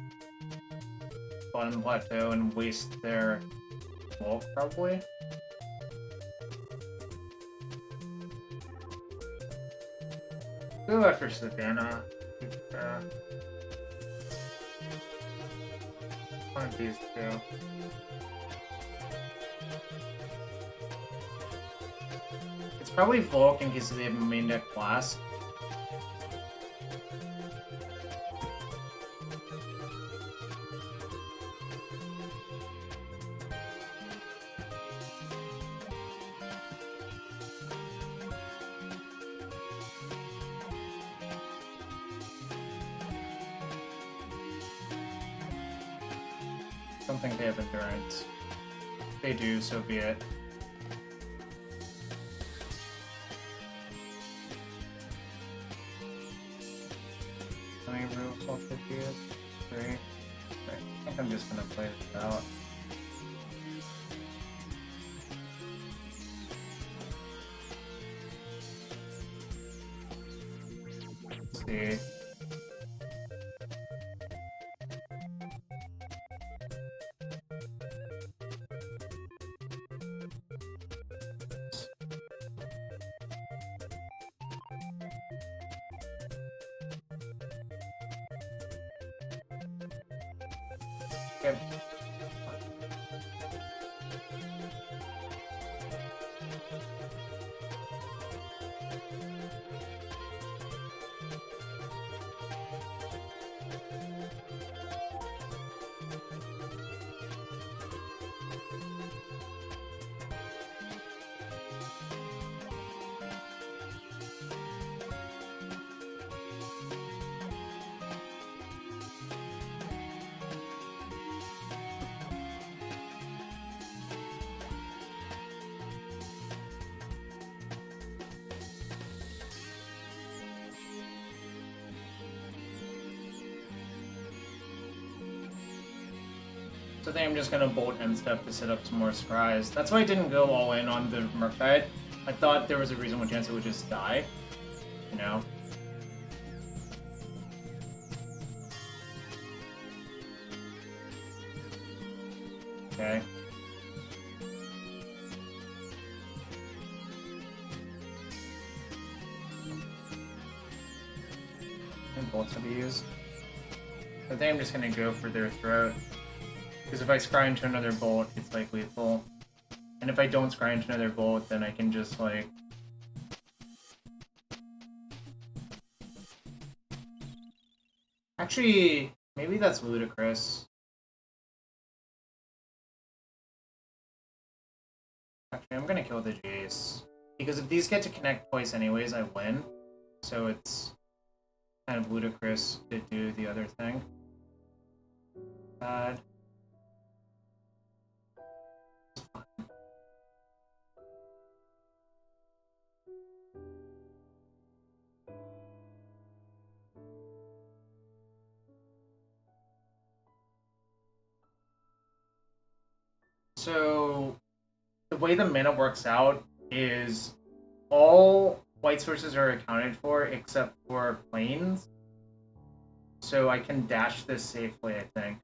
bottom plateau and waste their bulk, probably. Go after Savannah. One of these two. It's probably Vulcan because they have a main deck blast. I don't think they have endurance. If they do, so be it. How many rules will 50 is? 3. Okay. I think I'm just gonna play this out. Let's see. Okay. So I think I'm just gonna bolt end step to set up some more scries. That's why I didn't go all in on the Merc Guide. I thought there was a reason why chance it would just die. You know? Okay. And bolts will be used. I think I'm just gonna go for their throat. Because if I scry into another bolt, it's like lethal. And if I don't scry into another bolt, then I can just like... Actually, maybe that's ludicrous. Actually, I'm gonna kill the Jace. Because if these get to connect twice anyways, I win. So it's kind of ludicrous to do the other thing. Bad. So the way the mana works out is all white sources are accounted for except for planes. So I can dash this safely, I think.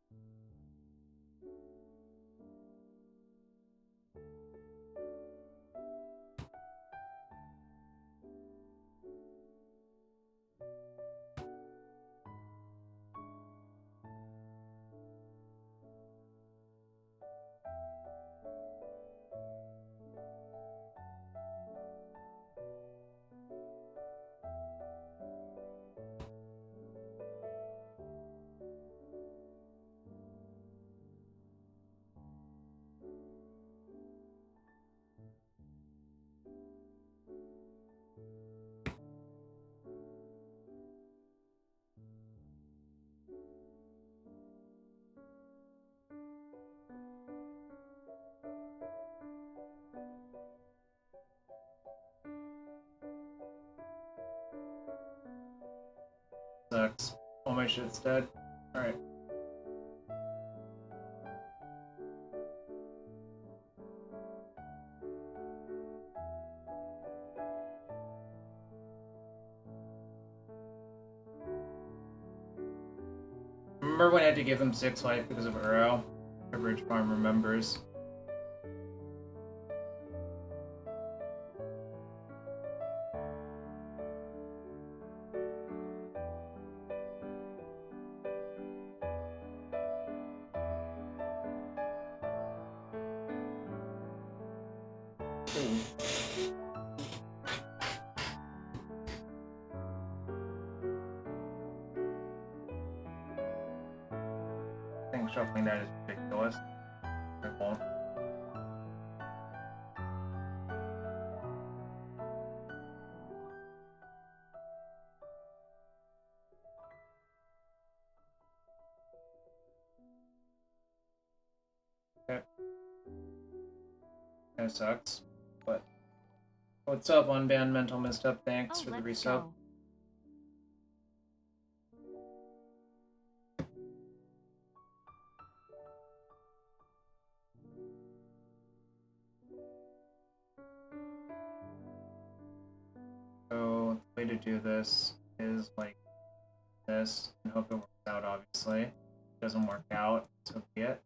Sucks. All my shit's dead. Alright. Remember when I had to give him 6 life because of Uro? Average farm remembers. I think shuffling that is ridiculous. I won't. Okay. Kinda sucks, but... What's up, Unbanned Mental Misstep? Thanks for the resub. Go. So, the way to do this is like this, and hope it works out, obviously. If it doesn't work out, so be it.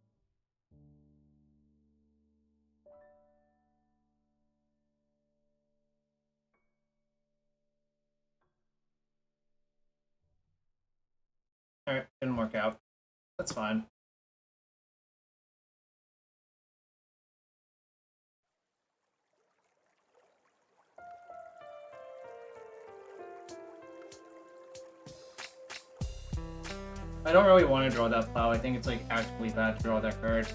Alright, didn't work out. That's fine. I don't really want to draw that plow. I think it's like actively bad to draw that card.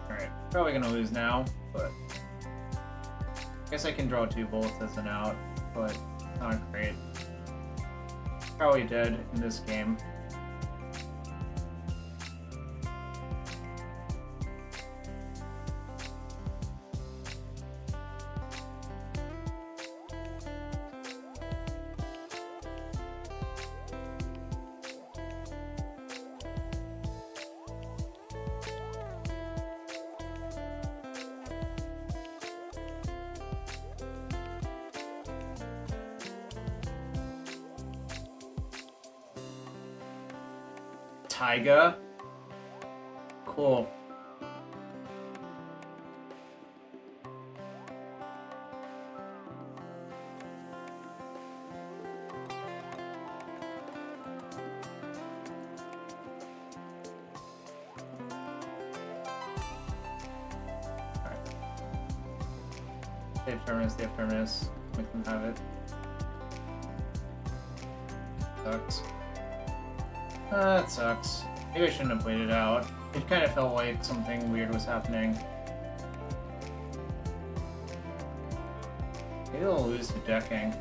Alright, probably gonna lose now, but guess I can draw 2 bullets as an out, but not great. Probably dead in this game. Saga. Cool. They have terminus, they have terminus. Make them have it. Sucks. That sucks. Maybe I shouldn't have played it out. It kind of felt like something weird was happening. Maybe they'll lose to decking.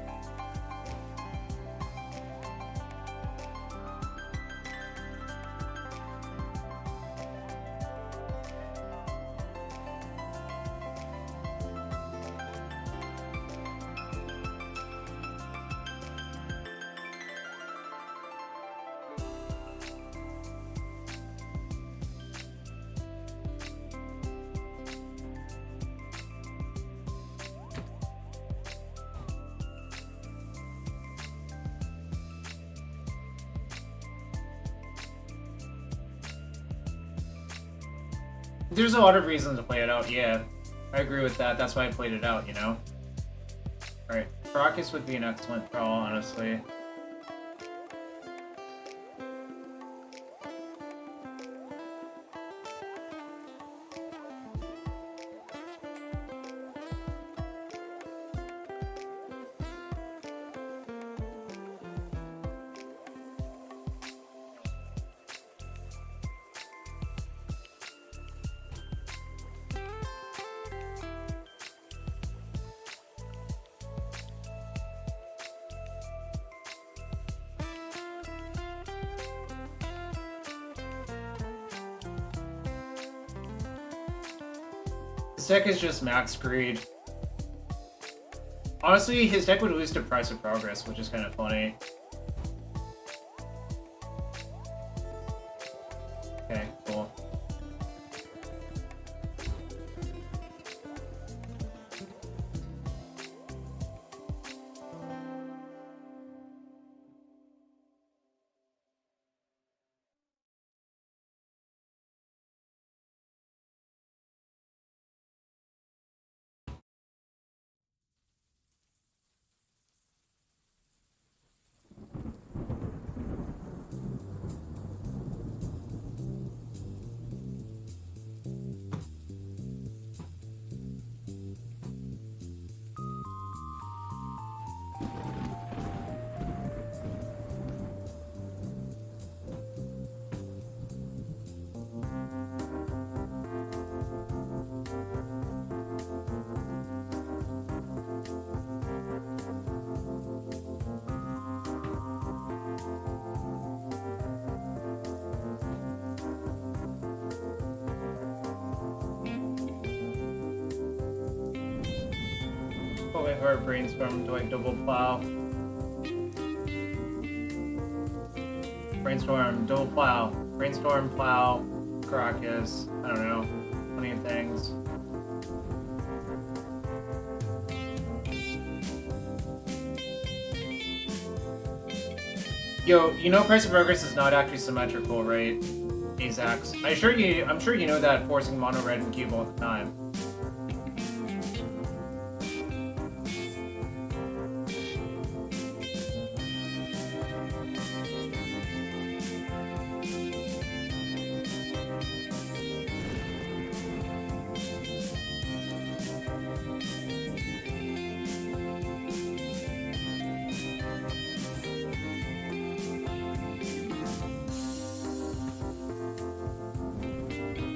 There's a lot of reasons to play it out, yeah. I agree with that, that's why I played it out, you know? Alright, Caracas would be an excellent draw, honestly. His deck is just max greed. Honestly, his deck would lose to Price of Progress, which is kind of funny. Okay, cool. Wait for a brainstorm to like double plow. Brainstorm, double plow. Brainstorm, plow, Caracas. I don't know. Plenty of things. Yo, you know Price of Progress is not actually symmetrical, right? Azax. I'm sure you know that, forcing mono red and cube all the time.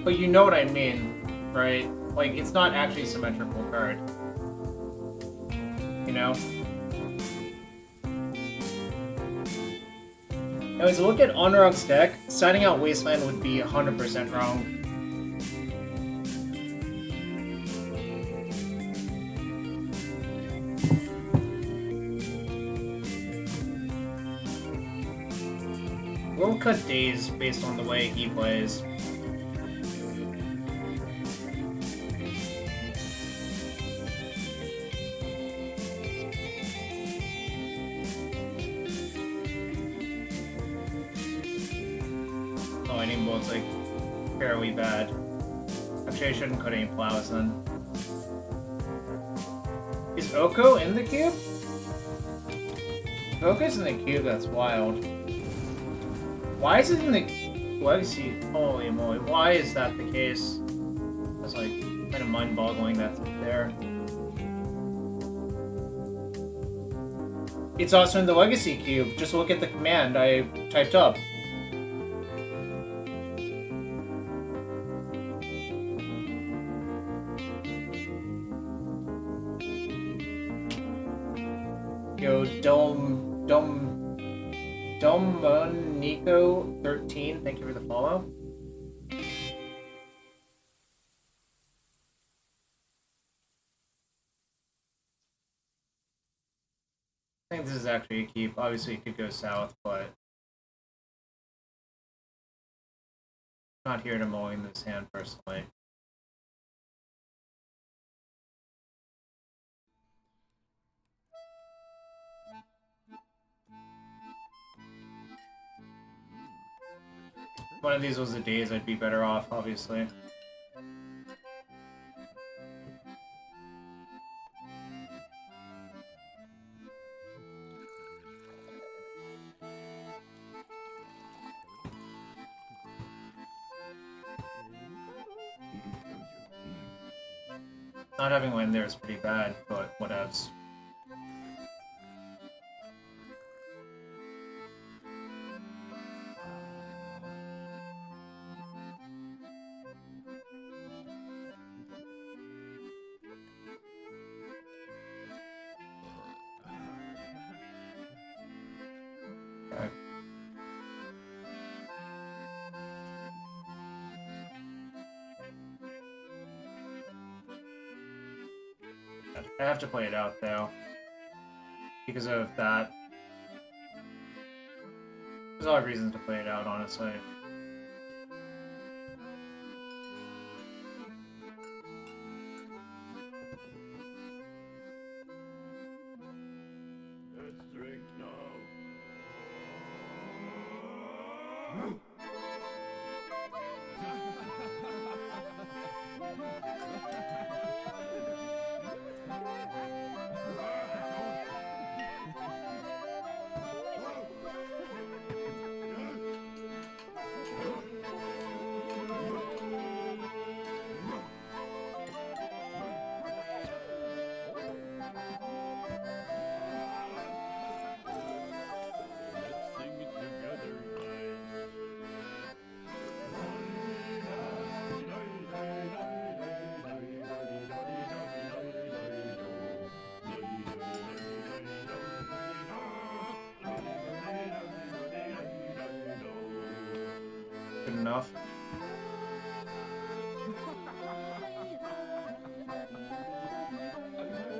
But you know what I mean, right? Like, it's not actually a symmetrical card. now. Anyways, look at Honorok's deck. Signing out Wasteland would be 100% wrong. We'll cut days based on the way he plays. Oh, Lightning Bolt's like fairly bad. Actually, I shouldn't cut any plows then. Is Oko in the cube? If Oko's in the cube, that's wild. Why is it in the legacy? Holy moly, why is that the case? That's like kind of mind-boggling that's there. It's also in the legacy cube. Just look at the command I typed up. Yo, Domonico13, thank you for the follow. I think this is actually a keep. Obviously, it could go south, but not here to mowing this hand personally. One of these was the days I'd be better off, obviously. Not having land there is pretty bad, but whatevs. Okay. I have to play it out, though. Because of that. There's a lot of reasons to play it out, honestly. Let's drink now. Good enough.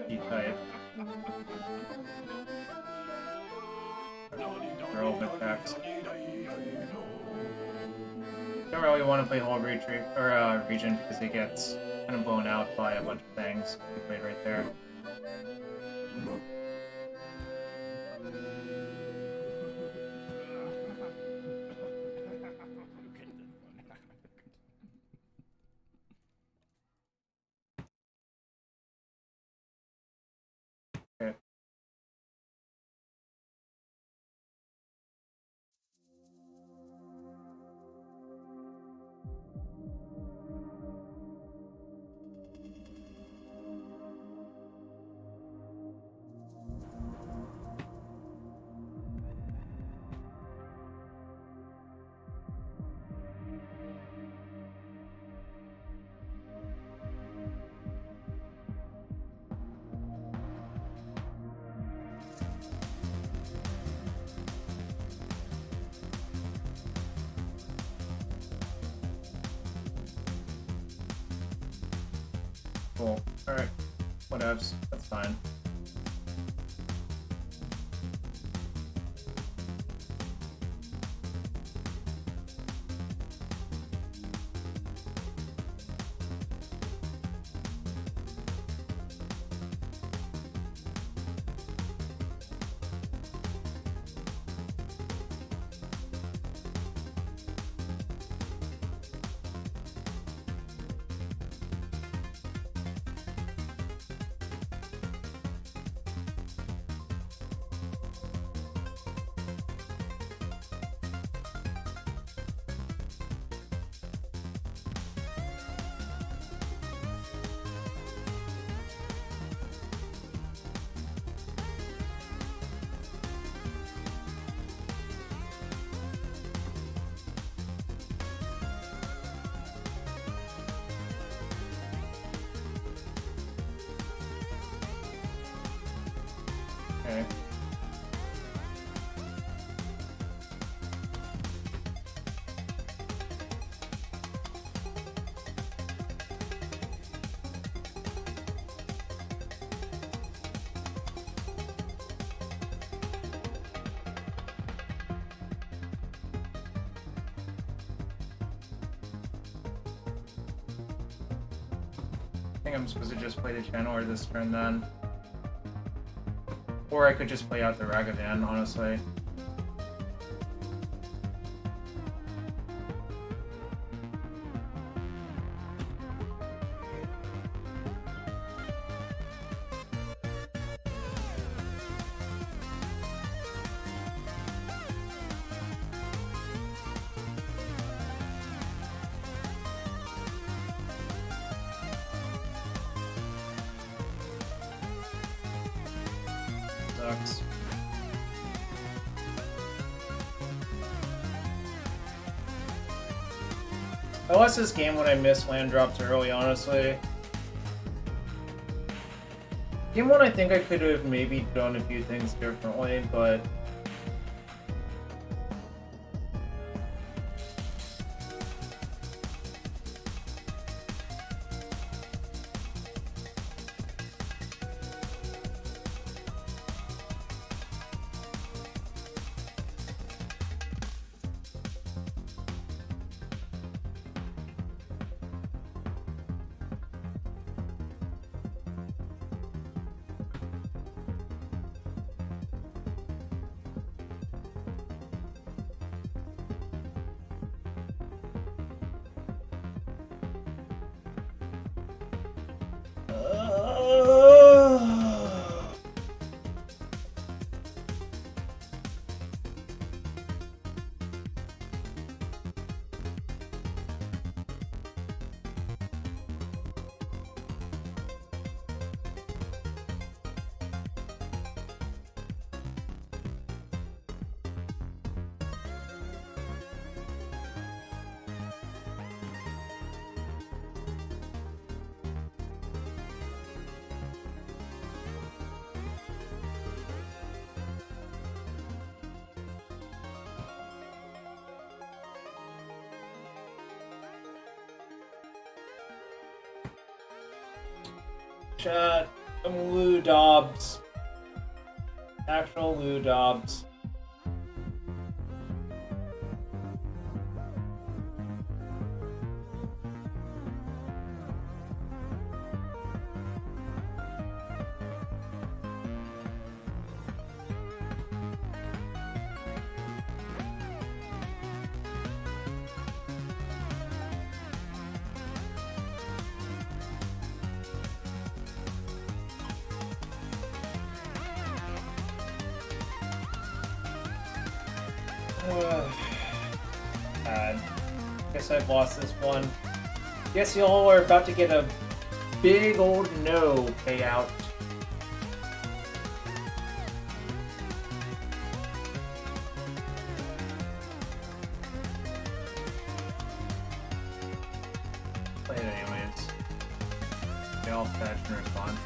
E-type. Girl attacks. Don't really want to play whole retreat or region because it gets kind of blown out by a bunch of things we played right there. Okay. Cool. Alright. Whatevs. That's fine. Okay. I think I'm supposed to just play the channeler this turn then. Or I could just play out the Ragavan, honestly. Sucks. I lost this game when I missed land drops early, honestly. Game 1, I think I could have maybe done a few things differently, but... Chat, I'm Lou Dobbs. Actual Lou Dobbs. Guess I've lost this one. Guess y'all are about to get a big old no payout. Play it anyways. They all fetch and respond.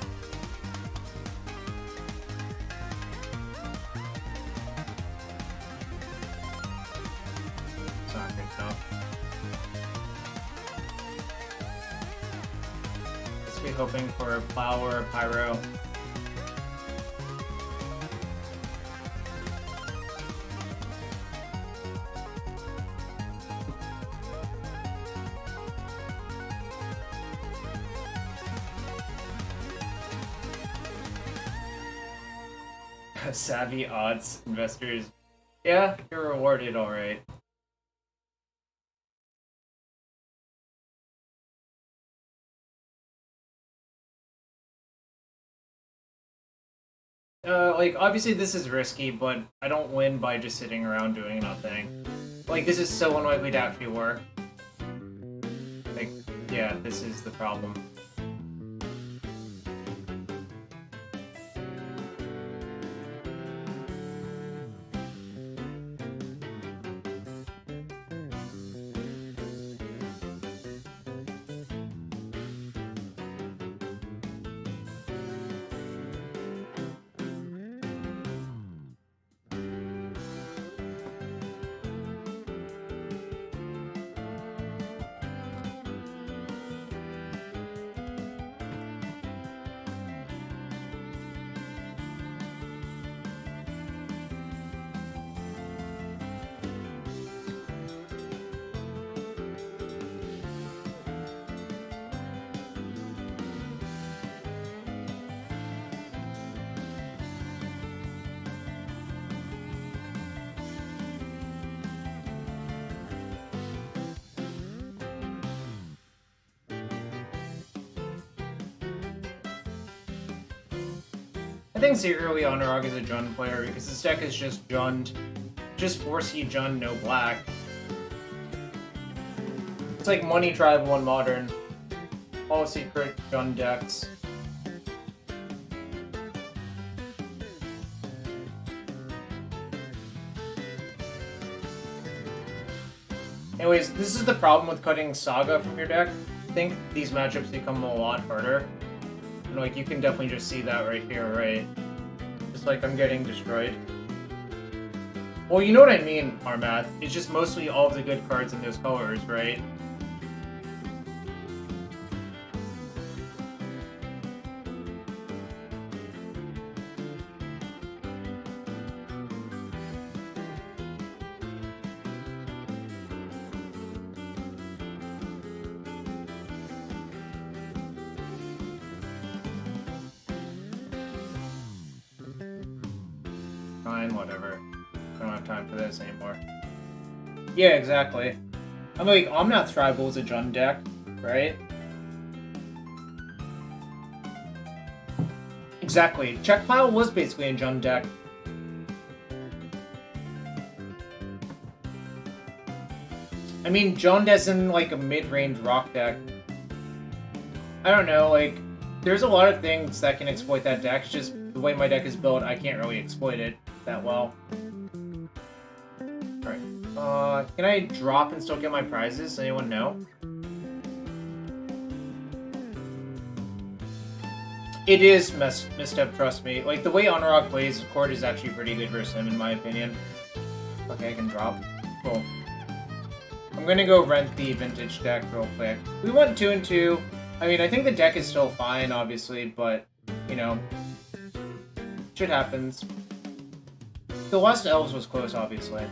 It's not good enough. basically hoping for a plow or a pyro. Savvy odds investors. Yeah, you're rewarded, alright. Like, obviously this is risky, but I don't win by just sitting around doing nothing. Like, this is so unlikely to actually work. Like, yeah, this is the problem. I think secretly Honorog is a Jund player because this deck is just Jund. Just 4C Jund, no black. It's like Money Tribal and Modern. All secret Jund decks. Anyways, this is the problem with cutting Saga from your deck. I think these matchups become a lot harder. And like, you can definitely just see that right here, right? Just like I'm getting destroyed. Well, you know what I mean, Armath. It's just mostly all of the good cards in those colors, right? Fine, whatever. I don't have time for this anymore. Yeah, exactly. I'm like, Omnath Tribal is a Jund deck, right? Exactly. Check Pile was basically a Jund deck. I mean, Jund as in like a mid-range rock deck. I don't know, like, there's a lot of things that can exploit that deck. It's just the way my deck is built, I can't really exploit it that well. Alright. Can I drop and still get my prizes? Anyone know? It is misstep, trust me. Like, the way Honorog plays, Cord is actually pretty good versus him, in my opinion. Okay, I can drop. Cool. I'm gonna go rent the vintage deck real quick. We went 2 and 2. I mean, I think the deck is still fine, obviously, but, you know, shit happens. The last Elves was close, obviously.